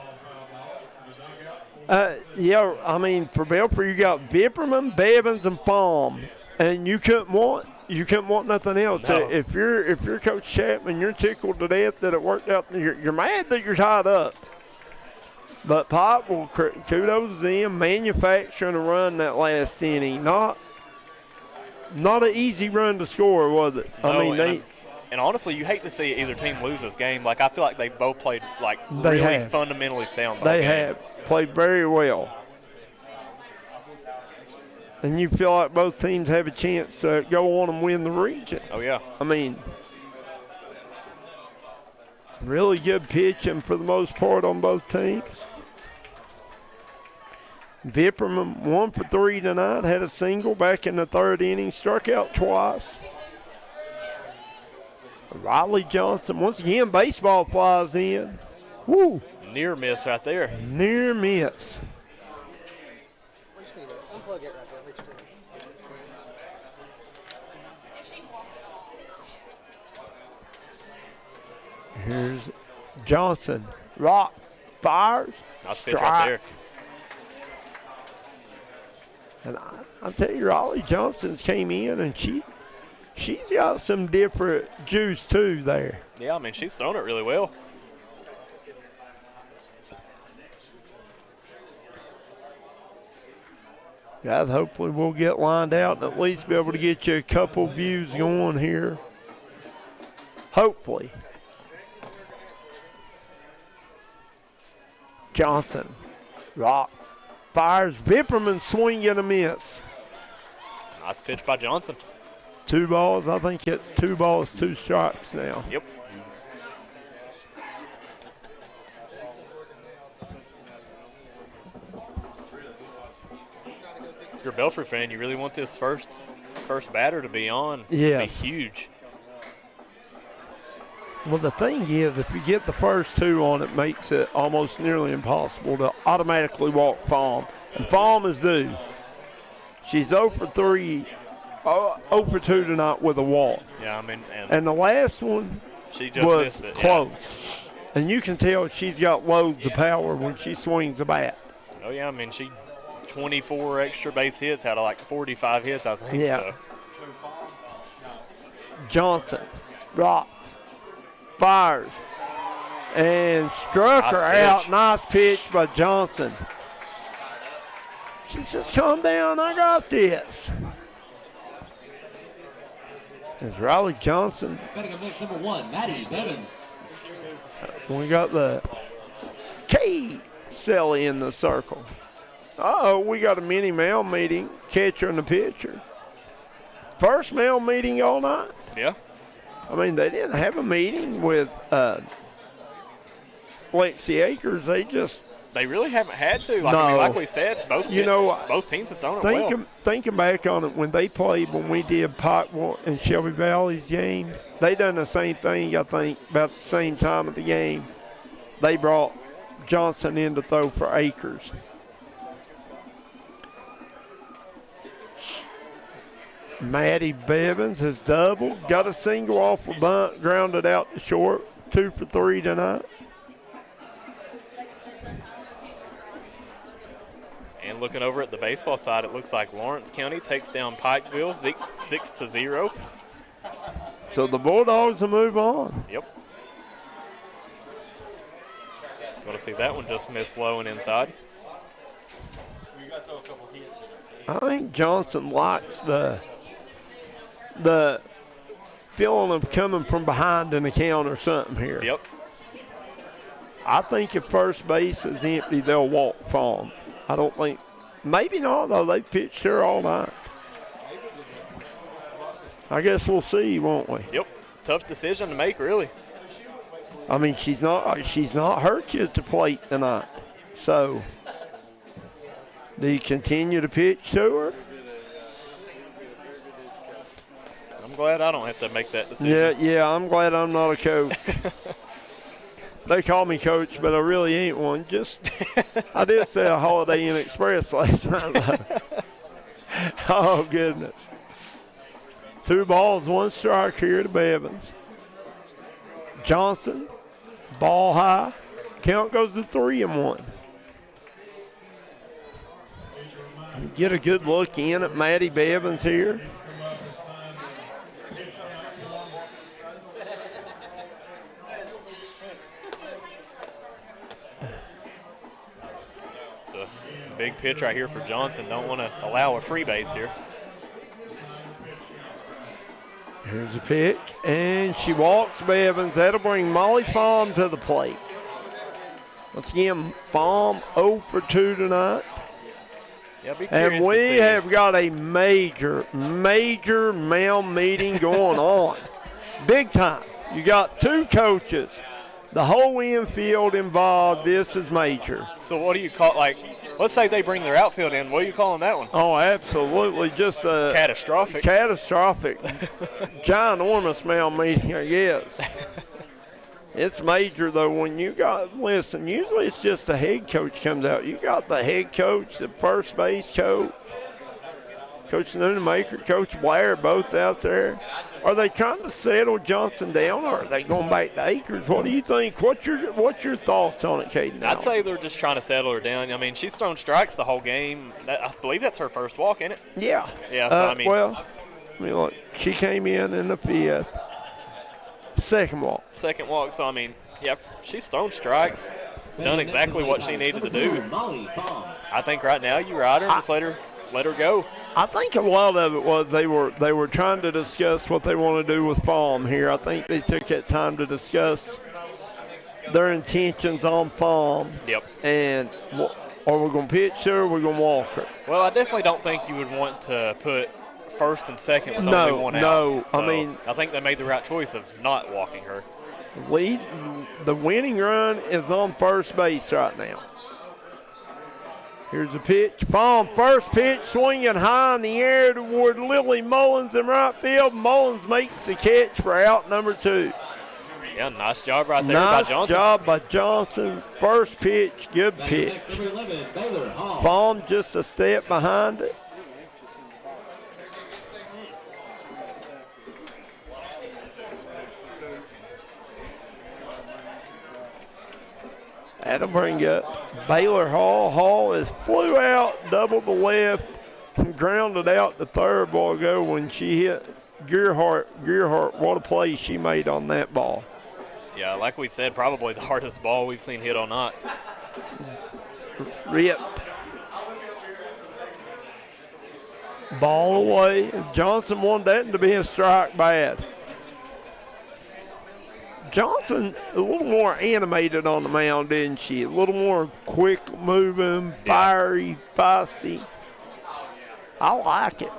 Yeah, I mean, for Belfry, you got Vipperman, Bevins, and Palm, and you couldn't want nothing else. No. If you're Coach Chapman, you're tickled to death that it worked out. You're mad that you're tied up. But Pikeville, kudos to them, manufacturing a run that last inning. Not an easy run to score, was it? No, I mean, and honestly, you hate to see either team lose this game. Like, I feel like they both played, really fundamentally sound. They have played very well. And you feel like both teams have a chance to go on and win the region. Oh, yeah. I mean, really good pitching for the most part on both teams. Vipperman 1 for 3 tonight, had a single back in the 3rd inning, struck out twice. Riley Johnson, once again, baseball flies in. Woo! Near miss right there. Near miss. Here's Johnson. Rock, fires, Nice pitch right there. And I'll tell you, Raleigh Johnson's came in and She's got some different juice, too, there. Yeah, I mean, she's thrown it really well. Guys, hopefully we'll get lined out and at least be able to get you a couple views going here. Hopefully. Johnson. Rock. Fires. Vipperman swing and a miss. Nice pitch by Johnson. 2 balls. I think it's 2 balls, 2 strikes now. Yep. If you're a Belfry fan, you really want this first batter to be on. Yes. Be huge. Well, the thing is, if you get the first 2 on, it makes it almost nearly impossible to automatically walk Fahm. And Fahm is due. She's 0 for 3, 0 for 2 tonight with a walk. Yeah, I mean, and the last one she just was missed it. Close. Yeah. And you can tell she's got loads of power when she swings a bat. Oh, yeah, I mean, she 24 extra base hits out of like 45 hits, I think. Yeah. So. Johnson rocks, fires, and struck her out. Nice pitch by Johnson. She says, calm down, I got this. There's Riley Johnson. Betting up next, number 1, Maddie Bevins. We got the K Selly in the circle. Uh-oh, we got a mini mail meeting, catcher and the pitcher. First mail meeting all night. Yeah. I mean, they didn't have a meeting with Lexi Akers. They really haven't had to. Like, no. I mean, like we said, both teams have thrown it well. Thinking back on it, when they played, when we did Pikeville and Shelby Valley's game, they done the same thing, I think, about the same time of the game. They brought Johnson in to throw for Akers. Maddie Bevins has doubled, got a single off a bunt, grounded out to short, 2 for 3 tonight. And looking over at the baseball side, it looks like Lawrence County takes down Pikeville 6-0. So the Bulldogs will move on. Yep. Want to see that one just missed low and inside. I think Johnson likes the feeling of coming from behind in the count or something here. Yep. I think if first base is empty, they'll walk Fahm. I don't think, maybe not, though. They've pitched her all night. I guess we'll see, won't we? Yep. Tough decision to make, really. I mean, she's not hurt you at the plate tonight. So, do you continue to pitch to her? I'm glad I don't have to make that decision. Yeah, I'm glad I'm not a coach. They call me coach, but I really ain't one. I did say a Holiday Inn Express last night. Oh, goodness. 2 balls, 1 strike here to Bevins. Johnson, ball high. Count goes to 3-1. Get a good look in at Maddie Bevins here. Big pitch right here for Johnson. Don't want to allow a free base here. Here's a pitch, and she walks Bevins. That'll bring Molly Fahm to the plate. Once again, Fahm 0 for 2 tonight. Yeah, be curious and we to see. have got a major mail meeting going on. Big time. You got 2 coaches. The whole infield involved. This is major. So what do you call, like, let's say they bring their outfield in. What are you calling that one? Oh, absolutely. Just catastrophic. Ginormous mail meeting, I guess. It's major, though. When you got, listen, usually it's just the head coach comes out. You got the head coach, the first base coach, Coach Noonemaker, Coach Blair, both out there. Are they trying to settle Johnson down, or are they going back to Akers? What do you think? What's your thoughts on it, Caden? I'd say they're just trying to settle her down. I mean, she's thrown strikes the whole game. I believe that's her first walk, isn't it? Yeah. Yeah. So I mean, well, I mean, look, she came in the 5th. Second walk. Second walk, so I mean, yeah, she's thrown strikes, done exactly what she needed to do. I think right now you ride her and just let her go. I think a lot of it was they were trying to discuss what they want to do with Fawn here. I think they took that time to discuss their intentions on Fawn. Yep. And are we going to pitch her or are we going to walk her? Well, I definitely don't think you would want to put first and second with only one out. No. So I mean, I think they made the right choice of not walking her. The winning run is on first base right now. Here's a pitch. Fawn, first pitch, swinging high in the air toward Lily Mullins in right field. Mullins makes the catch for out number 2. Yeah, nice job right there by Johnson. Nice job by Johnson. First pitch, good pitch. Fawn just a step behind it. That'll bring up Baylor Hall. Hall is flew out, double to left, and grounded out to third. Ball go when she hit Gearhart. Gearhart, what a play she made on that ball. Yeah, like we said, probably the hardest ball we've seen hit all night. Rip. Ball away. Johnson wanted that to be a strike bad. Johnson a little more animated on the mound, didn't she? A little more quick moving, fiery, feisty. I like it.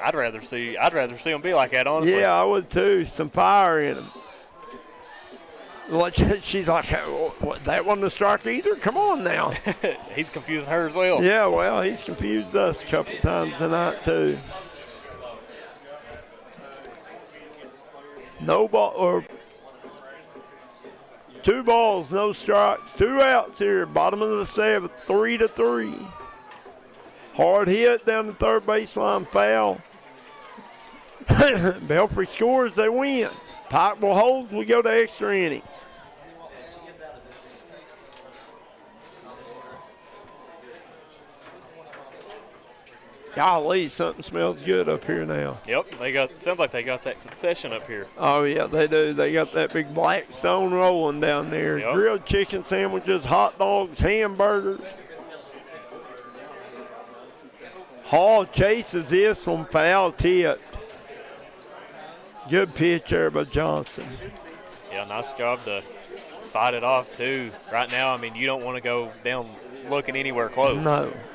I'd rather see them be like that, honestly. Yeah, I would too. Some fire in them. She's like, what, that wasn't a strike either? Come on now. He's confusing her as well. Yeah, well, he's confused us a couple times tonight too. No ball or 2 balls, no strikes, 2 outs here. Bottom of the 7th, 3-3. Hard hit down the third baseline, foul. Belfry scores, they win. Pikeville holds, we go to extra innings. Golly, something smells good up here now. Yep, sounds like they got that concession up here. Oh, yeah, they do. They got that big black stone rolling down there. Yep. Grilled chicken sandwiches, hot dogs, hamburgers. Hall chases this one, foul tipped. Good pitch there by Johnson. Yeah, nice job to fight it off, too. Right now, I mean, you don't want to go down looking anywhere close.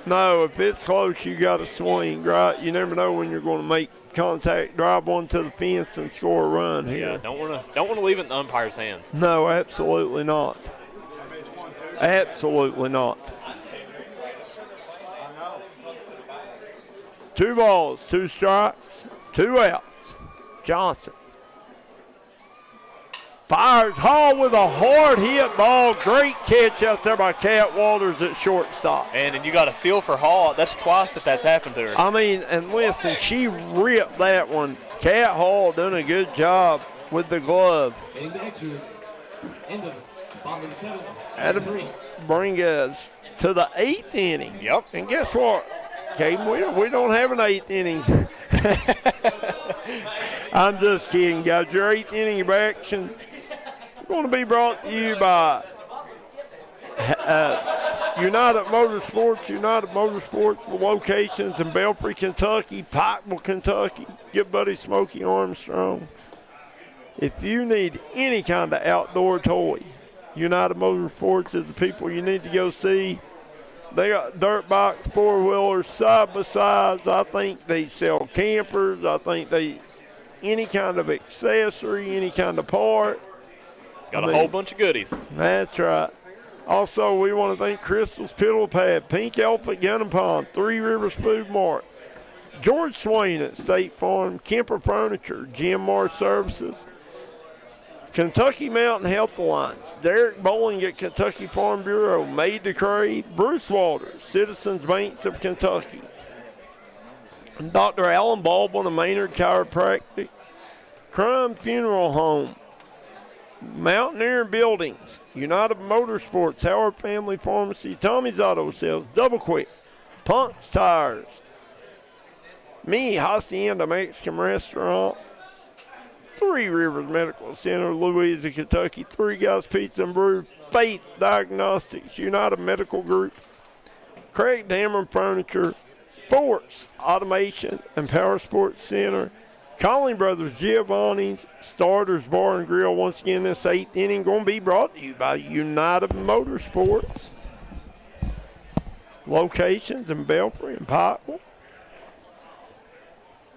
No, if it's close, you got to swing, right? You never know when you're going to make contact, drive one to the fence, and score a run here. Yeah, don't want to leave it in the umpire's hands. No, absolutely not. Absolutely not. 2 balls, 2 strikes, 2 outs. Johnson fires Hall with a hard hit ball. Great catch out there by Kat Walters at shortstop. And you got to feel for Hall. That's twice that's happened to her. I mean, and listen, she ripped that one. Kat Hall doing a good job with the glove. That'll bring us to the 8th inning. Yep. And guess what, Caden? We don't have an 8th inning. I'm just kidding, guys. Your 8th inning of action is going to be brought to you by United Motorsports. United Motorsports with locations in Belfry, Kentucky, Pikeville, Kentucky. Good buddy Smokey Armstrong. If you need any kind of outdoor toy, United Motorsports is the people you need to go see. They got dirt bikes, 4-wheelers, side-by-sides. I think they sell campers. I think they any kind of accessory, any kind of part. Got a whole bunch of goodies. That's right. Also, we want to thank Crystal's Pillow Pad, Pink Elephant Gun and Pond, 3 Rivers Food Mart, George Swain at State Farm, Kemper Furniture, GMR Services, Kentucky Mountain Health Alliance, Derek Bowling at Kentucky Farm Bureau, Maid to Crave, Bruce Walters, Citizens Banks of Kentucky, and Dr. Alan Baldwin of Maynard Chiropractic, Crime Funeral Home, Mountaineer Buildings, United Motorsports, Howard Family Pharmacy, Tommy's Auto Sales, Double Quick, Punk's Tires, Mi Hacienda Mexican Restaurant, Three Rivers Medical Center, Louisa, Kentucky, Three Guys Pizza and Brew, Faith Diagnostics, United Medical Group, Craig Dameron Furniture, Forts Automation and Power Sports Center, Colling Brothers Giovanni's, Starters Bar and Grill. Once again, this 8th inning going to be brought to you by United Motorsports. Locations in Belfry and Pikeville.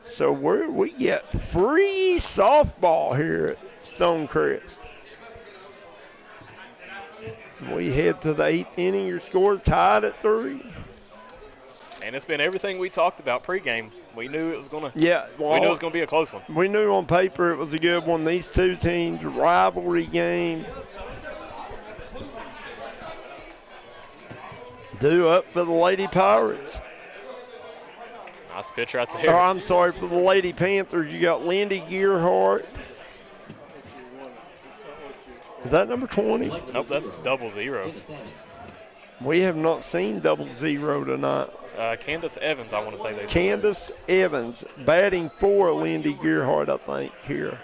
So we get free softball here at Stonecrest. We head to the 8th inning. Your score tied at 3. And it's been everything we talked about pregame. We knew it was going to. Yeah, well, we knew it was going to be a close one. We knew on paper it was a good one. These two teams, rivalry game. Due up for the Lady Pirates. Nice pitch right there. Oh, I'm sorry, for the Lady Panthers, you got Lindy Gearhart. Is that number 20? Nope, that's 00. We have not seen 00 tonight. Candace Evans, I want to say they. Candace Evans batting for Lindy Gearhart, I think, here.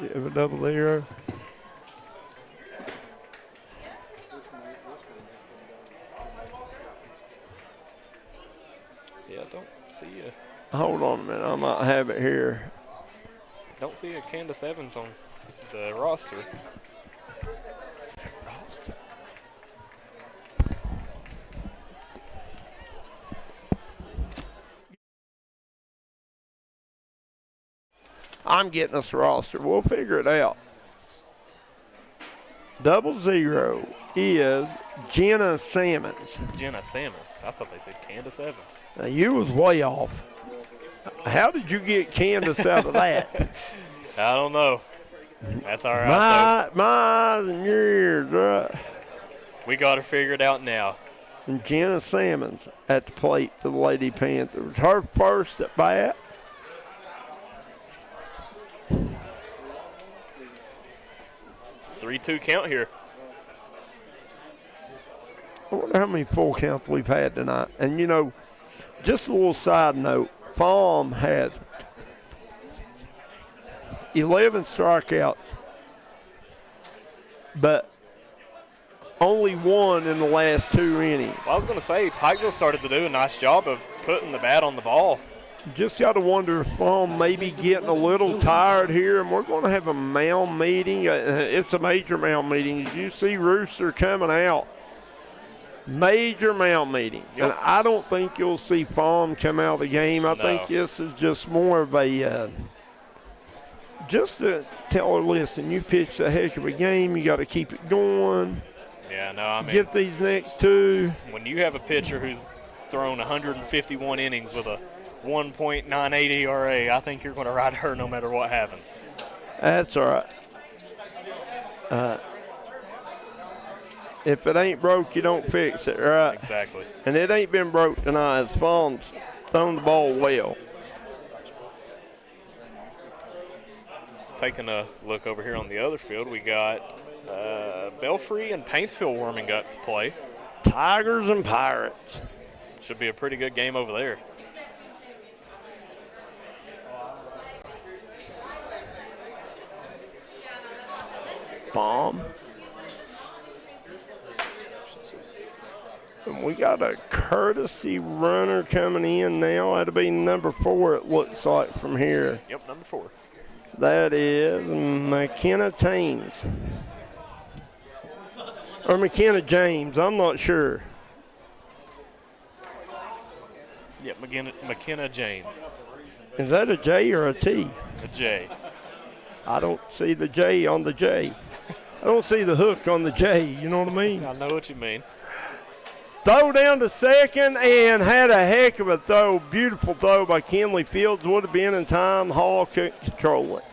You have a 00. Yeah, don't see a. Hold on a minute, I might have it here. Don't see a Candace Evans on the roster. I'm getting us a roster. We'll figure it out. 00 is Jenna Salmons. Jenna Salmons. I thought they said Candace Evans. Now, you was way off. How did you get Candace out of that? I don't know. That's all right, my eyes and your ears, right? We got her figured out now. And Jenna Salmons at the plate for the Lady Panthers. Her first at bat. Three-two count here. I wonder how many full counts we've had tonight. And, you know, just a little side note, Fahm has 11 strikeouts, but only one in the last 2 innings. Well, I was going to say, Pikeville started to do a nice job of putting the bat on the ball. Just got to wonder if Fahm may be getting a little tired here, and we're going to have a mound meeting. It's a major mound meeting. As you see Rooster coming out, major mound meeting. Yep. And I don't think you'll see Fahm come out of the game. I think this is just more of a just to tell her, listen, you pitched a heck of a game. You got to keep it going. Yeah, no, I mean, get these next 2. When you have a pitcher who's thrown 151 innings with a 1.98 ERA, I think you're going to ride her no matter what happens. That's all right. If it ain't broke, you don't fix it, right? Exactly. And it ain't been broke tonight. As Fawn's thrown the ball well. Taking a look over here on the other field, we got Belfry and Paintsville warming up to play. Tigers and Pirates. Should be a pretty good game over there. Bomb. And we got a courtesy runner coming in now. That'll be number 4, it looks like, from here. Yep, number 4. That is McKenna Thames. Or McKenna James, I'm not sure. Yep, McKenna James. Is that a J or a T? A J. I don't see the J on the J. I don't see the hook on the J, you know what I mean? I know what you mean. Throw down to second and had a heck of a throw. Beautiful throw by Kenley Fields. Would have been in time. Hall couldn't control it.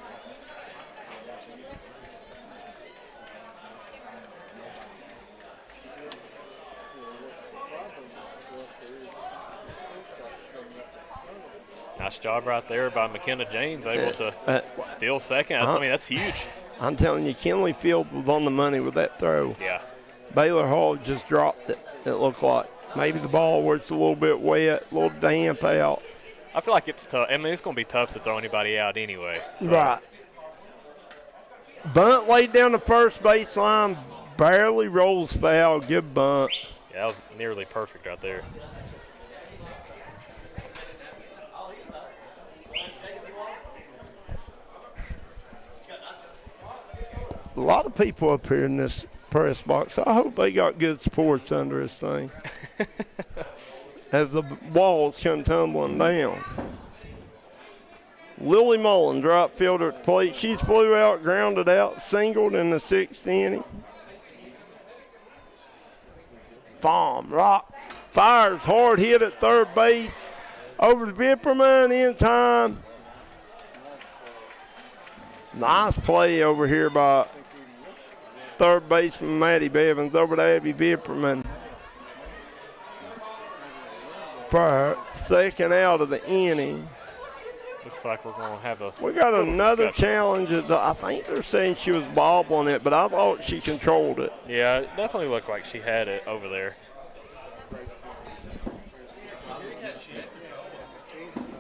Nice job right there by McKenna James, able to steal second. I mean, that's huge. I'm telling you, Kinley Field was on the money with that throw. Yeah. Baylor Hall just dropped it, it looked like. Maybe the ball where it's a little bit wet, a little damp out. I feel like it's tough. I mean, it's going to be tough to throw anybody out anyway. So. Right. Bunt laid down the first baseline, barely rolls foul, good bunt. Yeah, that was nearly perfect right there. A lot of people up here in this press box. I hope they got good sports under this thing. As the walls come tumbling down. Lily Mullen, drop fielder at the plate. She's flew out, grounded out, singled in the 6th inning. Bomb, rock, fires, hard hit at third base. Over to Vipperman in time. Nice play over here by third baseman Maddie Bevins over to Abby Vipperman for her second out of the inning. Looks like we're going to have a. We got another discussion. challenge. I think they're saying she was bobbling it, but I thought she controlled it. Yeah, it definitely looked like she had it over there.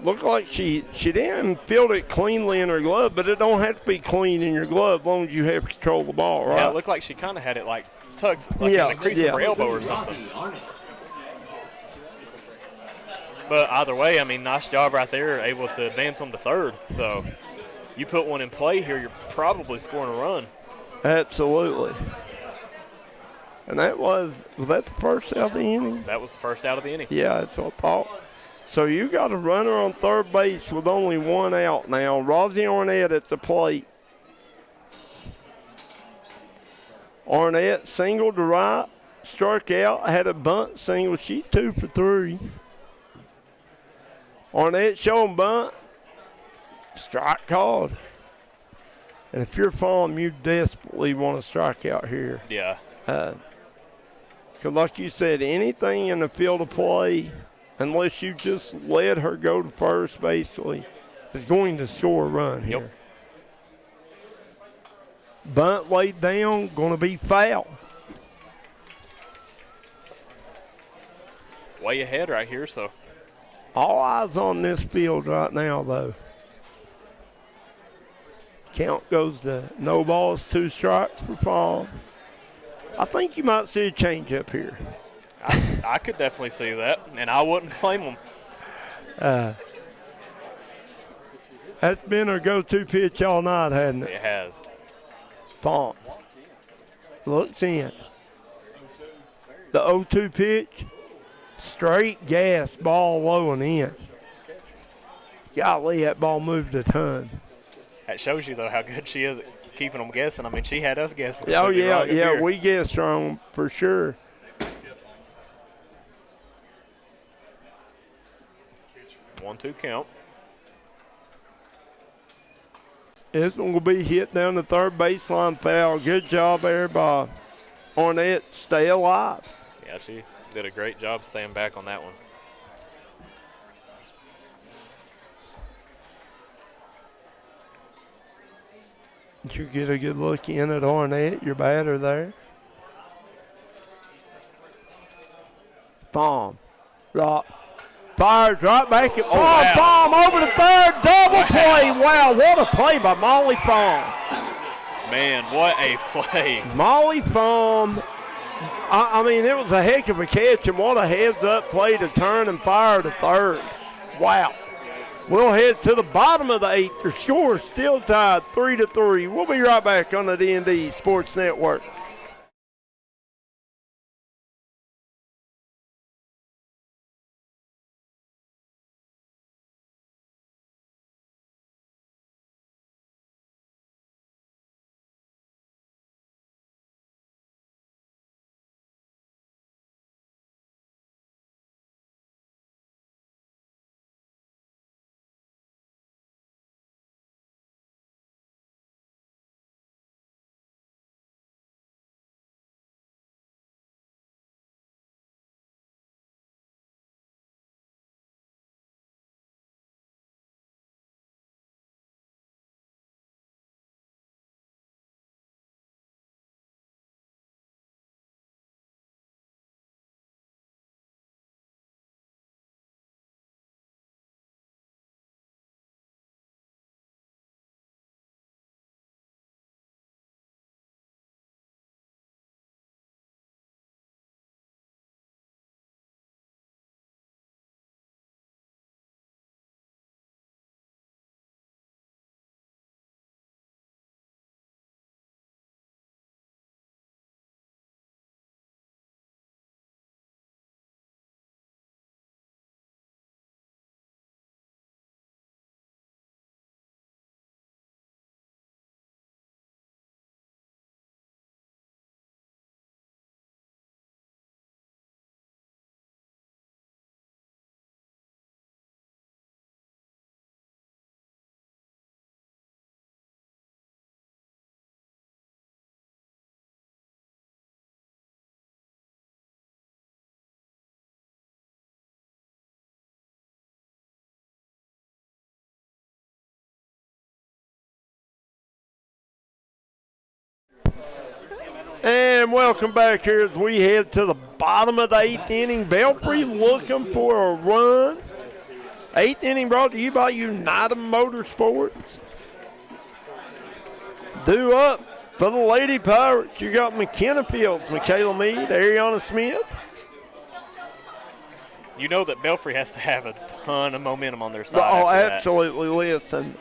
Looked like she didn't field it cleanly in her glove, but it don't have to be clean in your glove as long as you have control of the ball, right? Yeah, it looked like she kind of had it like tucked in the crease of her elbow or something. But either way, I mean, nice job right there, able to advance them to third. So you put one in play here, you're probably scoring a run. Absolutely. And was that the first out of the inning? That was the first out of the inning. Yeah, that's what I thought. So you got a runner on third base with only one out now. Rosie Arnett at the plate. Arnett singled to right, struck out, had a bunt single. She's 2 for 3. Arnett showing bunt, strike called. And if you're Fawn, you desperately want to strike out here. Yeah. Because like you said, anything in the field of play, unless you just let her go to first, basically, is going to score a run here. Yep. Bunt laid down, going to be foul. Way ahead right here, so. All eyes on this field right now, though. Count goes to no balls, 2 strikes for Fawn. I think you might see a change up here. I could definitely see that, and I wouldn't blame them. That's been her go-to pitch all night, hasn't it? It has. Fawn looks in. The 0-2 pitch, straight gas, ball low and in. Golly, that ball moved a ton. That shows you, though, how good she is at keeping them guessing. I mean, she had us guessing. Oh, yeah, right here. we guessed wrong for sure. 1-2 count. This one will be hit down the third baseline foul. Good job there by Arnett. Stay alive. Yeah, she did a great job staying back on that one. You get a good look in at Arnett, your batter there. Bomb. Rock. Fires right back at Fawn. Bomb over the third. Double play. Wow, what a play by Molly Fawn. Man, what a play. Molly Fawn. I mean, it was a heck of a catch, and what a heads-up play to turn and fire to third. Wow. We'll head to the bottom of the 8th. The score is still tied 3-3. We'll be right back on the D&D Sports Network. And welcome back here as we head to the bottom of the 8th inning. Belfry looking for a run. 8th inning brought to you by United Motorsports. Due up for the Lady Pirates. You got McKenna Fields, Michaela Mead, Ariana Smith. You know that Belfry has to have a ton of momentum on their side. Oh, after absolutely. Listen,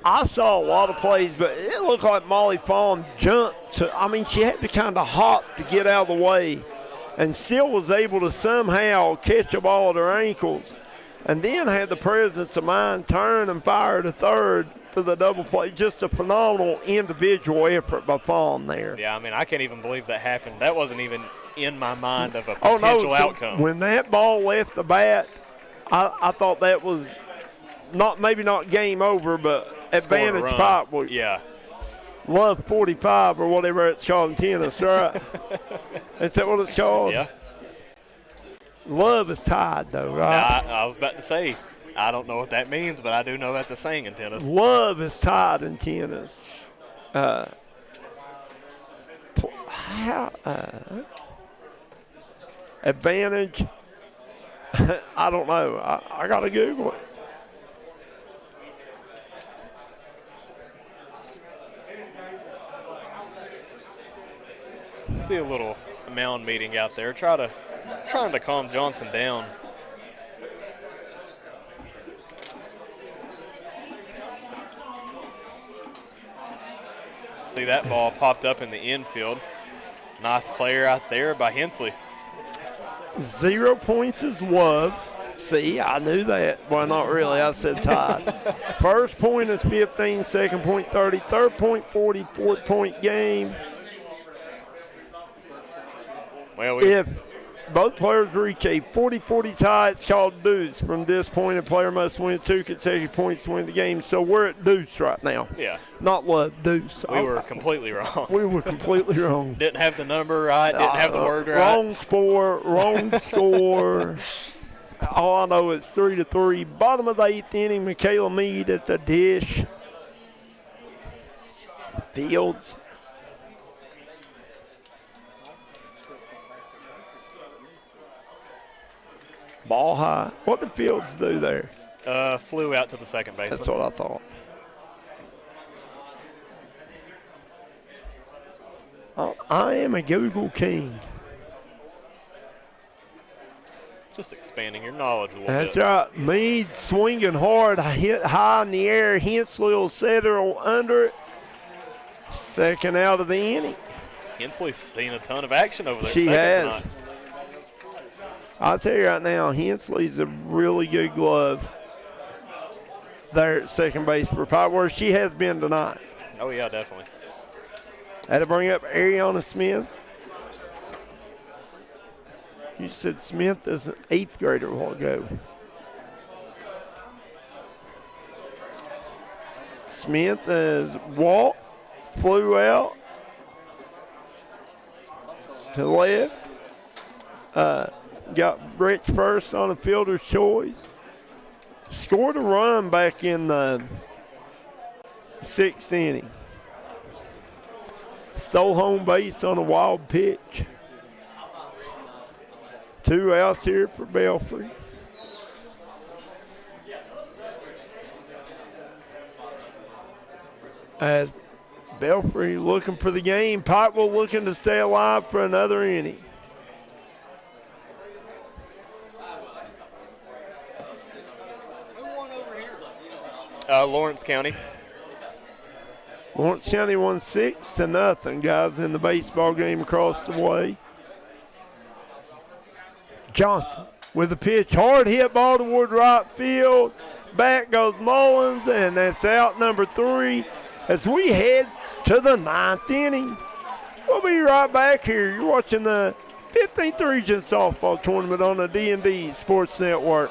I saw a lot of plays, but it looked like Molly Fawn jumped to, she had to kind of hop to get out of the way and still was able to somehow catch a ball at her ankles and then had the presence of mind, turn and fire to third for the double play. Just a phenomenal individual effort by Fawn there. Yeah, I can't even believe that happened. That wasn't even in my mind of a potential outcome. When that ball left the bat, I thought that was maybe not game over, but advantage pipe. Yeah. Love 45 or whatever it's called in tennis, right? Is that what it's called? Yeah. Love is tied, though, right? I was about to say, I don't know what that means, but I do know that's a saying in tennis. Love is tied in tennis. Advantage, I don't know. I got to Google it. See a little mound meeting out there, trying to calm Johnson down. See that ball popped up in the infield. Nice player out there by Hensley. 0 points is Love. See, I knew that. Well, not really. I said tied. First point is 15, second point 30, third point 40, fourth point game. Well, if both players reach a 40-40 tie, it's called deuce. From this point, a player must win 2 consecutive points to win the game. So we're at deuce right now. Yeah. Not Love, deuce. We were completely wrong. We were completely wrong. Didn't have the number right, didn't have the word right. Wrong score. All I know is 3-3. Bottom of the 8th inning, Michaela Mead at the dish. Fields. Ball high. What did Fields do there? Flew out to the second baseman. That's what I thought. I am a Google king. Just expanding your knowledge a little That's bit. right. Mead swinging hard, hit high in the air. Hensley will set her under it. Second out of the inning. Hensley's seen a ton of action over there. She has. Tonight. I'll tell you right now, Hensley's a really good glove there at second base for Pike, where she has been tonight. Oh, yeah, definitely. Had to bring up Ariana Smith. You said Smith is an 8th grader a while ago. Smith has walked, flew out to left. Got Brett's first on a fielder's choice. Scored a run back in the 6th inning. Stole home base on a wild pitch. 2 outs here for Belfry. As Belfry looking for the game, Pikeville looking to stay alive for another inning. Lawrence County. Lawrence County won 6-0, guys, in the baseball game across the way. Johnson with a pitch, hard hit ball toward right field. Back goes Mullins, and that's out number 3 as we head to the 9th inning. We'll be right back here. You're watching the 15th Region Softball Tournament on the D&D Sports Network.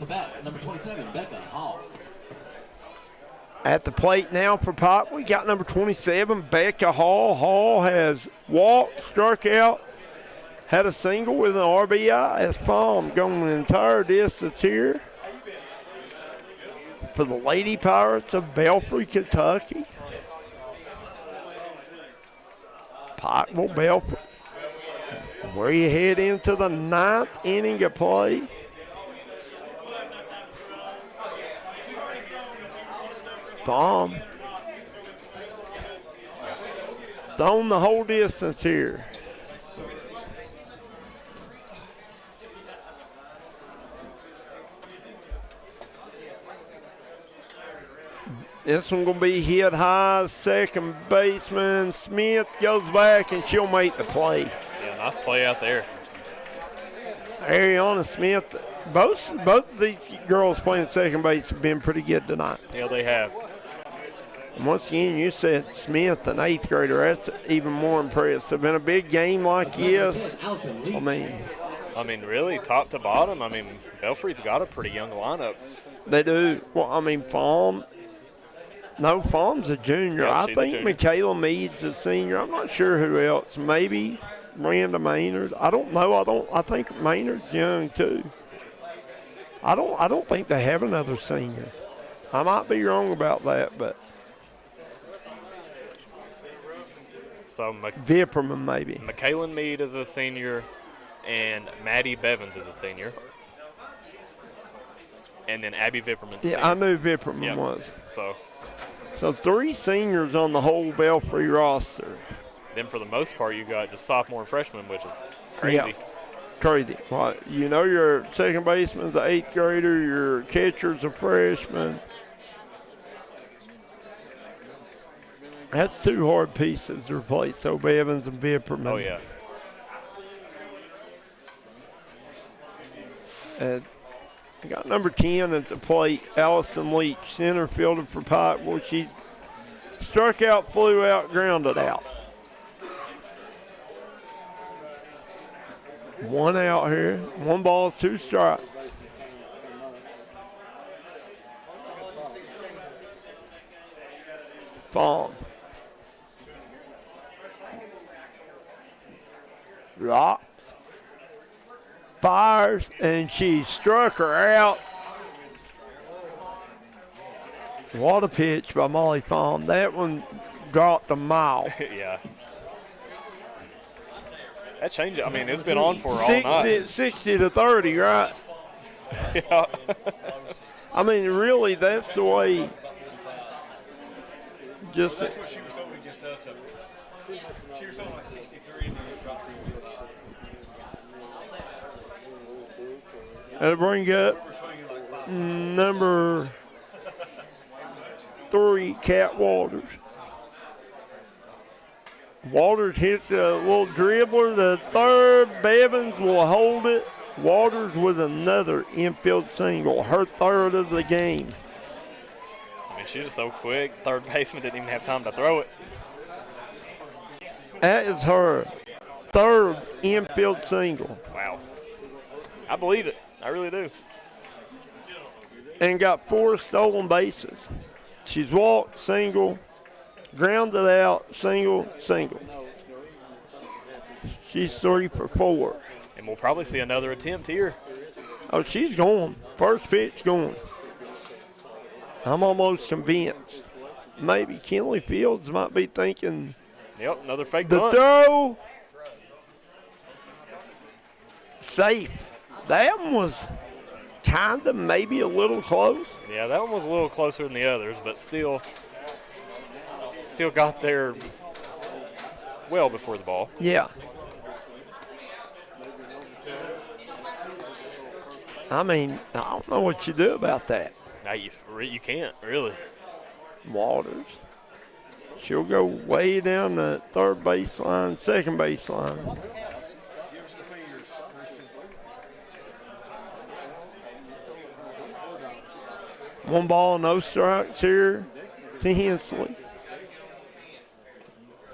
the bat, number 27, Becca Hall. At the plate now for Pike, we got number 27, Becca Hall. Hall has walked, struck out, had a single with an RBI as Palm going the entire distance here for the Lady Pirates of Belfry, Kentucky. Pikeville, Belfry. Where you head into the 9th inning of play. Palm thrown the whole distance here. This one going to be hit high. Second baseman Smith goes back and she'll make the play. Yeah, nice play out there. Ariana Smith, both of these girls playing second base have been pretty good tonight. Yeah, they have. And once again, you said Smith, an 8th grader. That's even more impressive. In a big game like this, I mean, really, top to bottom, Belfry's got a pretty young lineup. They do. Well, Fawn. No, Fawn's a junior. Yeah, I think Michaela Mead's a senior. I'm not sure who else. Maybe Miranda Maynard. I don't know. I think Maynard's young too. I don't think they have another senior. I might be wrong about that, but so Vipperman maybe. Michaela Mead is a senior, and Maddie Bevins is a senior. And then Abby Vipperman's a senior. I knew Vipperman was. So 3 seniors on the whole Belfry roster. Then for the most part, you got just sophomore and freshmen, which is crazy. Yeah, crazy. Well, your second baseman's an 8th grader, your catcher's a freshman. That's 2 hard pieces to replace, so Bevins and Vipperman. Oh, yeah. We got number 10 at the plate, Allison Leach, center fielder for Pikeville. She's struck out, flew out, grounded out. 1 out here, 1 ball, 2 strikes. Fawn. Rocks. Fires, and she struck her out. What a pitch by Molly Fawn. That one dropped a mile. Yeah. That change, it's been on for all night. 60 to 30, right? Yeah. Really, that's the way. That's what she was throwing against us. She was throwing like 63 and then it dropped 3 0. That'll bring up number 3, Kat Waters. Waters hit the little dribbler. The third, Bevins will hold it. Waters with another infield single, her 3rd of the game. She was so quick. Third baseman didn't even have time to throw it. That is her 3rd infield single. Wow. I believe it. I really do. And got 4 stolen bases. She's walked, single, grounded out, single, single. She's 3 for 4. And we'll probably see another attempt here. Oh, she's going. First pitch going. I'm almost convinced. Maybe Kinley Fields might be thinking. Yep, another fake the bunt. throw. Safe. That one was kind of maybe a little close. Yeah, that one was a little closer than the others, but still got there well before the ball. Yeah. I don't know what you do about that. No, you can't, really. Waters. She'll go way down the 3rd baseline, 2nd baseline. Give us the fingers, Christian. 1 ball, no strikes here to Hensley.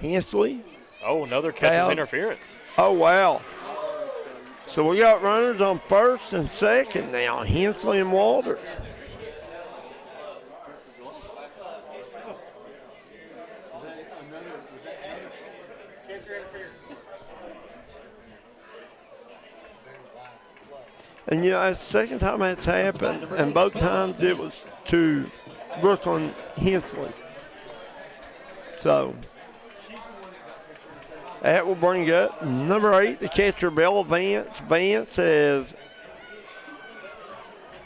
Hensley. Oh, another catcher's Foul. interference. Oh, wow. So we got runners on first and second now, Hensley and Walters. And that's the second time that's happened, and both times it was to Brooklyn Hensley. So that will bring up number 8, the catcher, Bella Vance. Vance has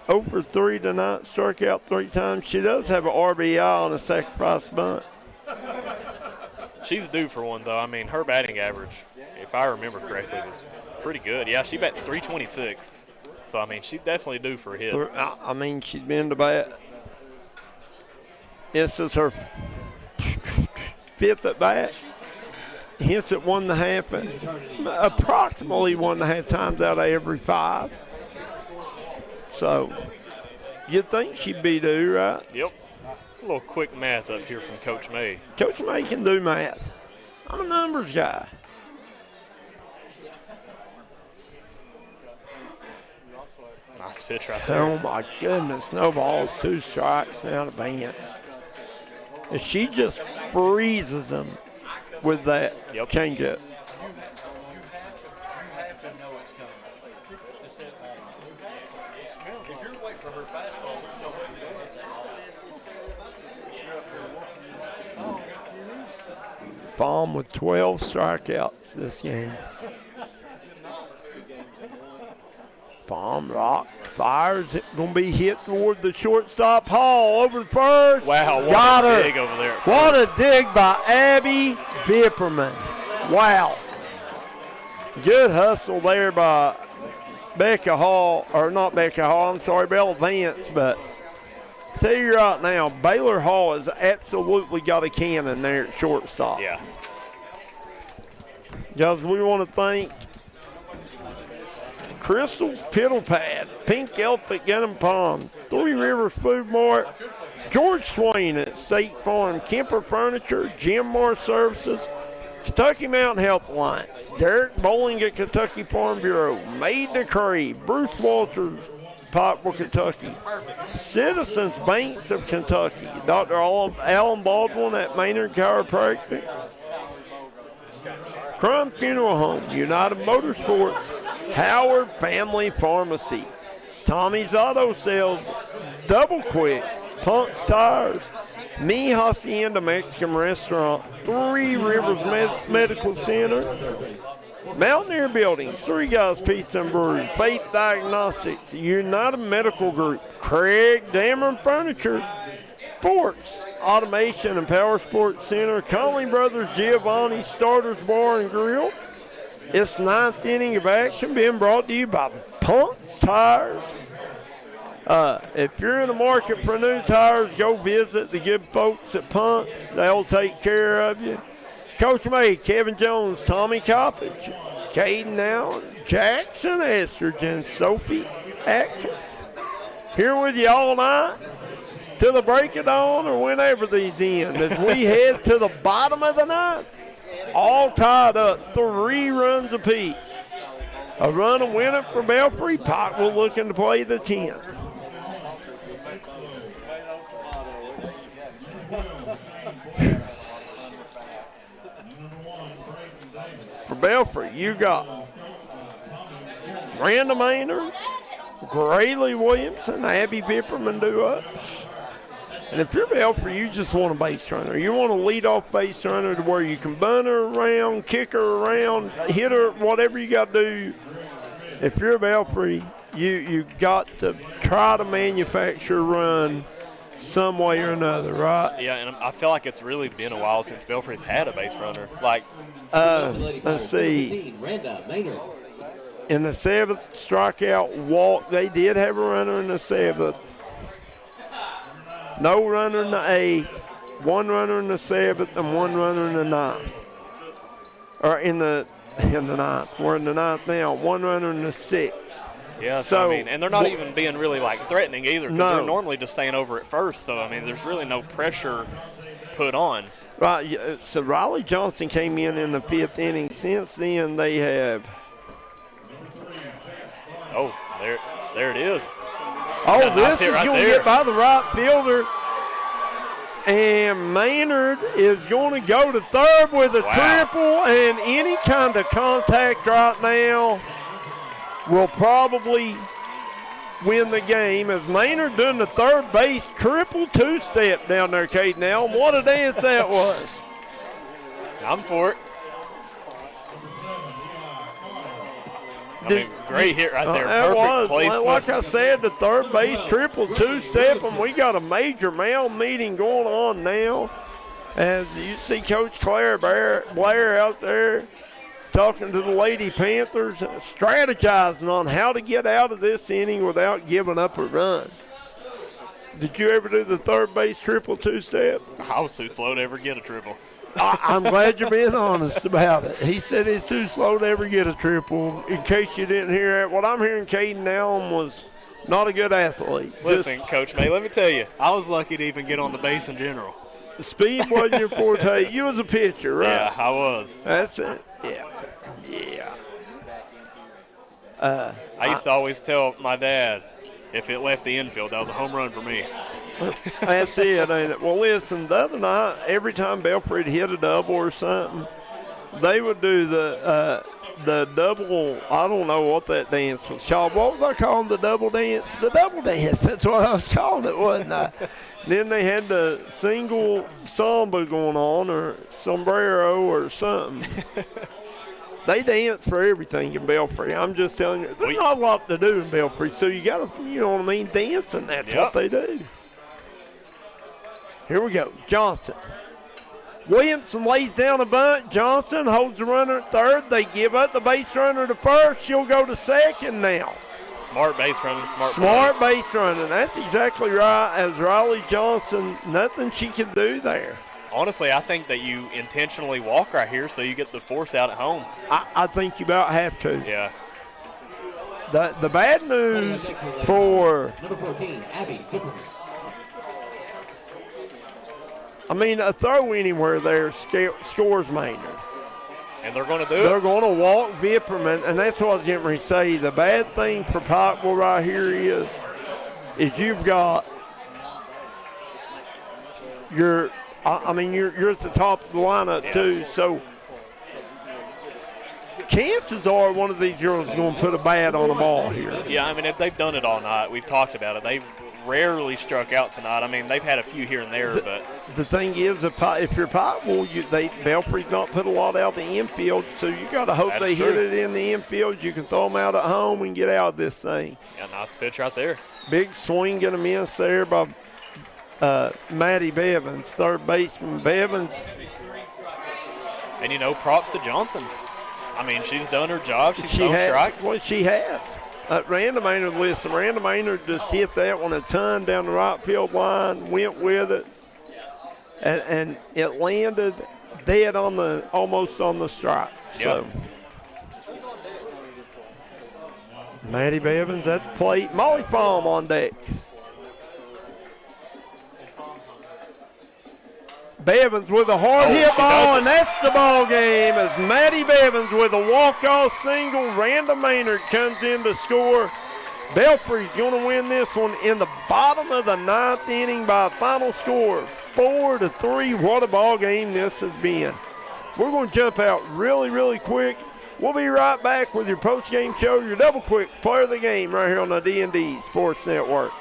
0 for 3 tonight, struck out 3 times. She does have an RBI on a sacrifice bunt. She's due for one, though. I mean, her batting average, if I remember correctly, was pretty good. Yeah, she bats .326. So, I mean, she's definitely due for a hit. I mean, she's been to bat. This is her 5th at bat. Hits at 1.5, approximately 1.5 times out of every 5. So, you'd think she'd be due, right? Yep. A little quick math up here from Coach May. Coach May can do math. I'm a numbers guy. Nice pitch right there. Oh, my goodness. No balls, 2 strikes now to Vance. And she just freezes them with that changeup. You have to know it's coming. To sit back. If you're waiting for her fastball, there's no way you're doing that. Fahm with 12 strikeouts this game. Fahm rock, fires, it's going to be hit toward the shortstop. Hall over the first. Wow, what got a her. dig over there. What a dig by Abby Vipperman. Wow. Good hustle there by Becca Hall, or not Becca Hall, I'm sorry, Bella Vance, but I'll tell you right now, Baylor Hall has absolutely got a cannon there at shortstop. Yeah. Guys, we want to thank Crystal's Piddle Pad, Pink Elf at Gunham Pond, 3 Rivers Food Mart, George Swain at State Farm, Kemper Furniture, Jim Moore Services, Kentucky Mountain Health Alliance, Derek Bowling at Kentucky Farm Bureau, Maid Decree, Bruce Walters, Pikeville, Kentucky, Citizens Banks of Kentucky, Dr. Alan Baldwin at Maynard Chiropractic, Crum Funeral Home, United Motorsports, Howard Family Pharmacy, Tommy's Auto Sales, Double Quick, Punk's Tires, Mi Hacienda Mexican Restaurant, 3 Rivers Medical Center, Mountaineer Buildings, 3 Guys Pizza and Brewery, Faith Diagnostics, United Medical Group, Craig Dameron Furniture, Forks Automation and Power Sports Center, Conley Brothers Giovanni Starters Bar and Grill. It's 9th inning of action being brought to you by Punk's Tires. If you're in the market for new tires, go visit the good folks at Punk's. They'll take care of you. Coach May, Kevin Jones, Tommy Coppage, Caden Allen, Jackson Estrogen, Sophie Atkins. Here with you all night till the break of dawn or whenever these end as we head to the bottom of the ninth. All tied up, 3 runs apiece. A run and win it for Belfry. Pikeville looking to play the 10th. For Belfry, you got Miranda Maynard, Grayley Williamson, Abby Vipperman do up. And if you're Belfry, you just want a base runner. You want a leadoff base runner to where you can bunt her around, kick her around, hit her, whatever you got to do. If you're Belfry, you got to try to manufacture a run some way or another, right? Yeah, and I feel like it's really been a while since Belfry's had a base runner. Like, let's see. In the 7th strikeout walk, they did have a runner in the 7th. No runner in the 8th, 1 runner in the 7th, and 1 runner in the 9th. Or in the 9th. We're in the 9th now. 1 runner in the 6th. Yeah, so I mean, and they're not even being really like threatening either, because they're normally just staying over at first. So I mean, there's really no pressure put on. Right. So Riley Johnson came in the 5th inning. Since then, they have Oh, there it is. Oh, Got a nice this hit is right going to there. get by the right fielder. And Maynard is going to go to third with a triple, and any kind of contact right now will probably win the game as Maynard doing the third base triple two-step down there, Caden Allen. What a dance that was. I'm for it. I mean, great hit right there. That Perfect was, placement. like I said, the third base triple two-step, and we got a major mound meeting going on now. As you see Coach Blair out there talking to the Lady Panthers, strategizing on how to get out of this inning without giving up a run. Did you ever do the third base triple two-step? I was too slow to ever get a triple. I'm glad you're being honest about it. He said he's too slow to ever get a triple. In case you didn't hear it, what I'm hearing, Caden Allen was not a good athlete. Listen, Coach May, let me tell you, I was lucky to even get on the base in general. Speed wasn't your forte. You was a pitcher, right? Yeah, I was. That's it. Yeah. I used to always tell my dad, if it left the infield, that was a home run for me. That's it, ain't it? Well, listen, the other night, every time Belfry hit a double or something, they would do the double, I don't know what that dance was called. What was I calling the double dance? The double dance. That's what I was calling it, wasn't I? Then they had the single samba going on or sombrero or something. They dance for everything in Belfry. I'm just telling you, there's not a lot to do in Belfry, so you got to, you know what I mean, dance, and that's what they do. Here we go. Johnson. Williamson lays down a bunt. Johnson holds the runner at third. They give up the base runner to first. She'll go to second now. Smart base running, smart base running. That's exactly right. As Riley Johnson, nothing she can do there. Honestly, I think that you intentionally walk right here so you get the force out at home. I think you about have to. Yeah. The bad news for Number 14, Abby Pippers. I mean, a throw anywhere there scores Maynard. And they're going to do it. They're going to walk Vipperman, and that's what I was getting ready to say. The bad thing for Pikeville right here is you've got you're at the top of the lineup too. So chances are one of these girls is going to put a bat on the ball here. Yeah, I mean, if they've done it all night, we've talked about it. They've rarely struck out tonight. I mean, they've had a few here and there, but the thing is, if you're Pikeville, Belfry's not put a lot out the infield, so you got to hope That's they true. hit it in the infield. You can throw them out at home and get out of this thing. yeah, nice pitch right there. Big swing and a miss there by Maddie Bevins, third baseman Bevins. And, you know, props to Johnson. I mean, she's done her job. She's thrown strikes. Well, she has. Randa Maynard, listen, Randa Maynard just hit that one a ton down the right field line, went with it, and it landed dead almost on the strike. Yep. So, Maddie Bevins at the plate. Molly Fahm on deck. Bevins with a hard hit ball, and that's the ball game as Maddie Bevins with a walk-off single. Randa Maynard comes in to score. Belfry's going to win this one in the bottom of the ninth inning by a final score 4-3. What a ball game this has been. We're going to jump out really, really quick. We'll be right back with your post-game show, your double quick player of the game right here on the D&D Sports Network.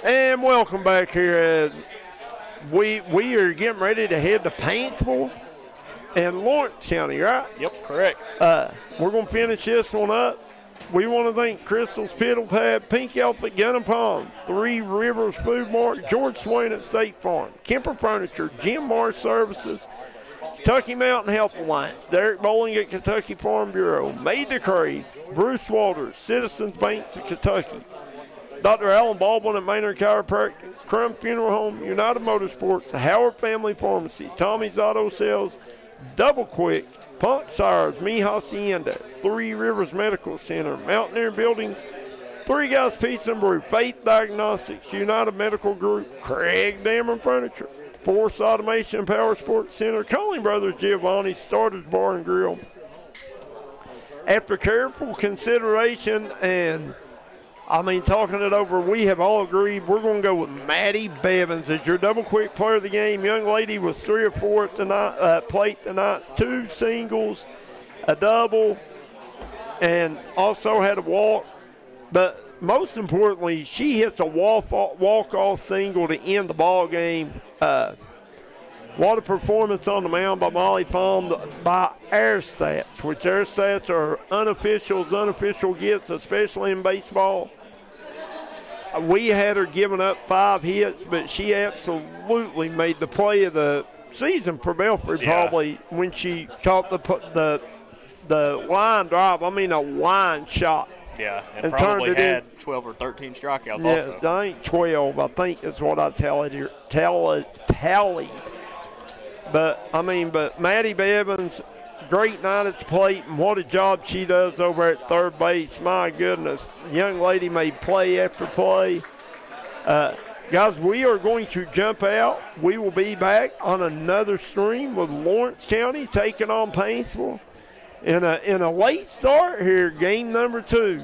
And welcome back here as we are getting ready to head to Paintsville and Lawrence County, right? Yep, correct. We're going to finish this one up. We want to thank Crystal's Piddle Pad, Pink Outfit Gun and Palm, Three Rivers Food Mart, George Swain at State Farm, Kemper Furniture, Jim Marsh Services, Kentucky Mountain Health Alliance, Derek Bowling at Kentucky Farm Bureau, Made to Crave, Bruce Walters, Citizens Banks of Kentucky, Dr. Alan Baldwin at Maynard Chiropractic, Crum Funeral Home, United Motorsports, Howard Family Pharmacy, Tommy's Auto Sales, Double Quick, Punk Sires, Mi Hacienda, Three Rivers Medical Center, Mountaineer Buildings, Three Guys Pizza and Brew, Faith Diagnostics, United Medical Group, Craig Dameron Furniture, Force Automation and Power Sports Center, Colleen Brothers Giovanni, Starters Bar and Grill. After careful consideration and talking it over, we have all agreed we're going to go with Maddie Bevins as your double quick player of the game. Young lady was 3 or 4 at the plate tonight, 2 singles, a double, and also had a walk. But most importantly, she hits a walk-off single to end the ball game. What a performance on the mound by Molly Fawn by our stats, which our stats are unofficial gets, especially in baseball. We had her giving up 5 hits, but she absolutely made the play of the season for Belfry probably when she caught the line drive. A line shot. Yeah, and probably had 12 or 13 strikeouts also. Yeah, I think 12, I think is what I tallied. But Maddie Bevins, great night at the plate, and what a job she does over at third base. My goodness, the young lady made play after play. Guys, we are going to jump out. We will be back on another stream with Lawrence County taking on Paintsville in a late start here, game number 2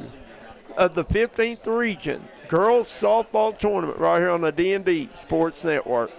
of the 15th region girls softball tournament right here on the D&D Sports Network.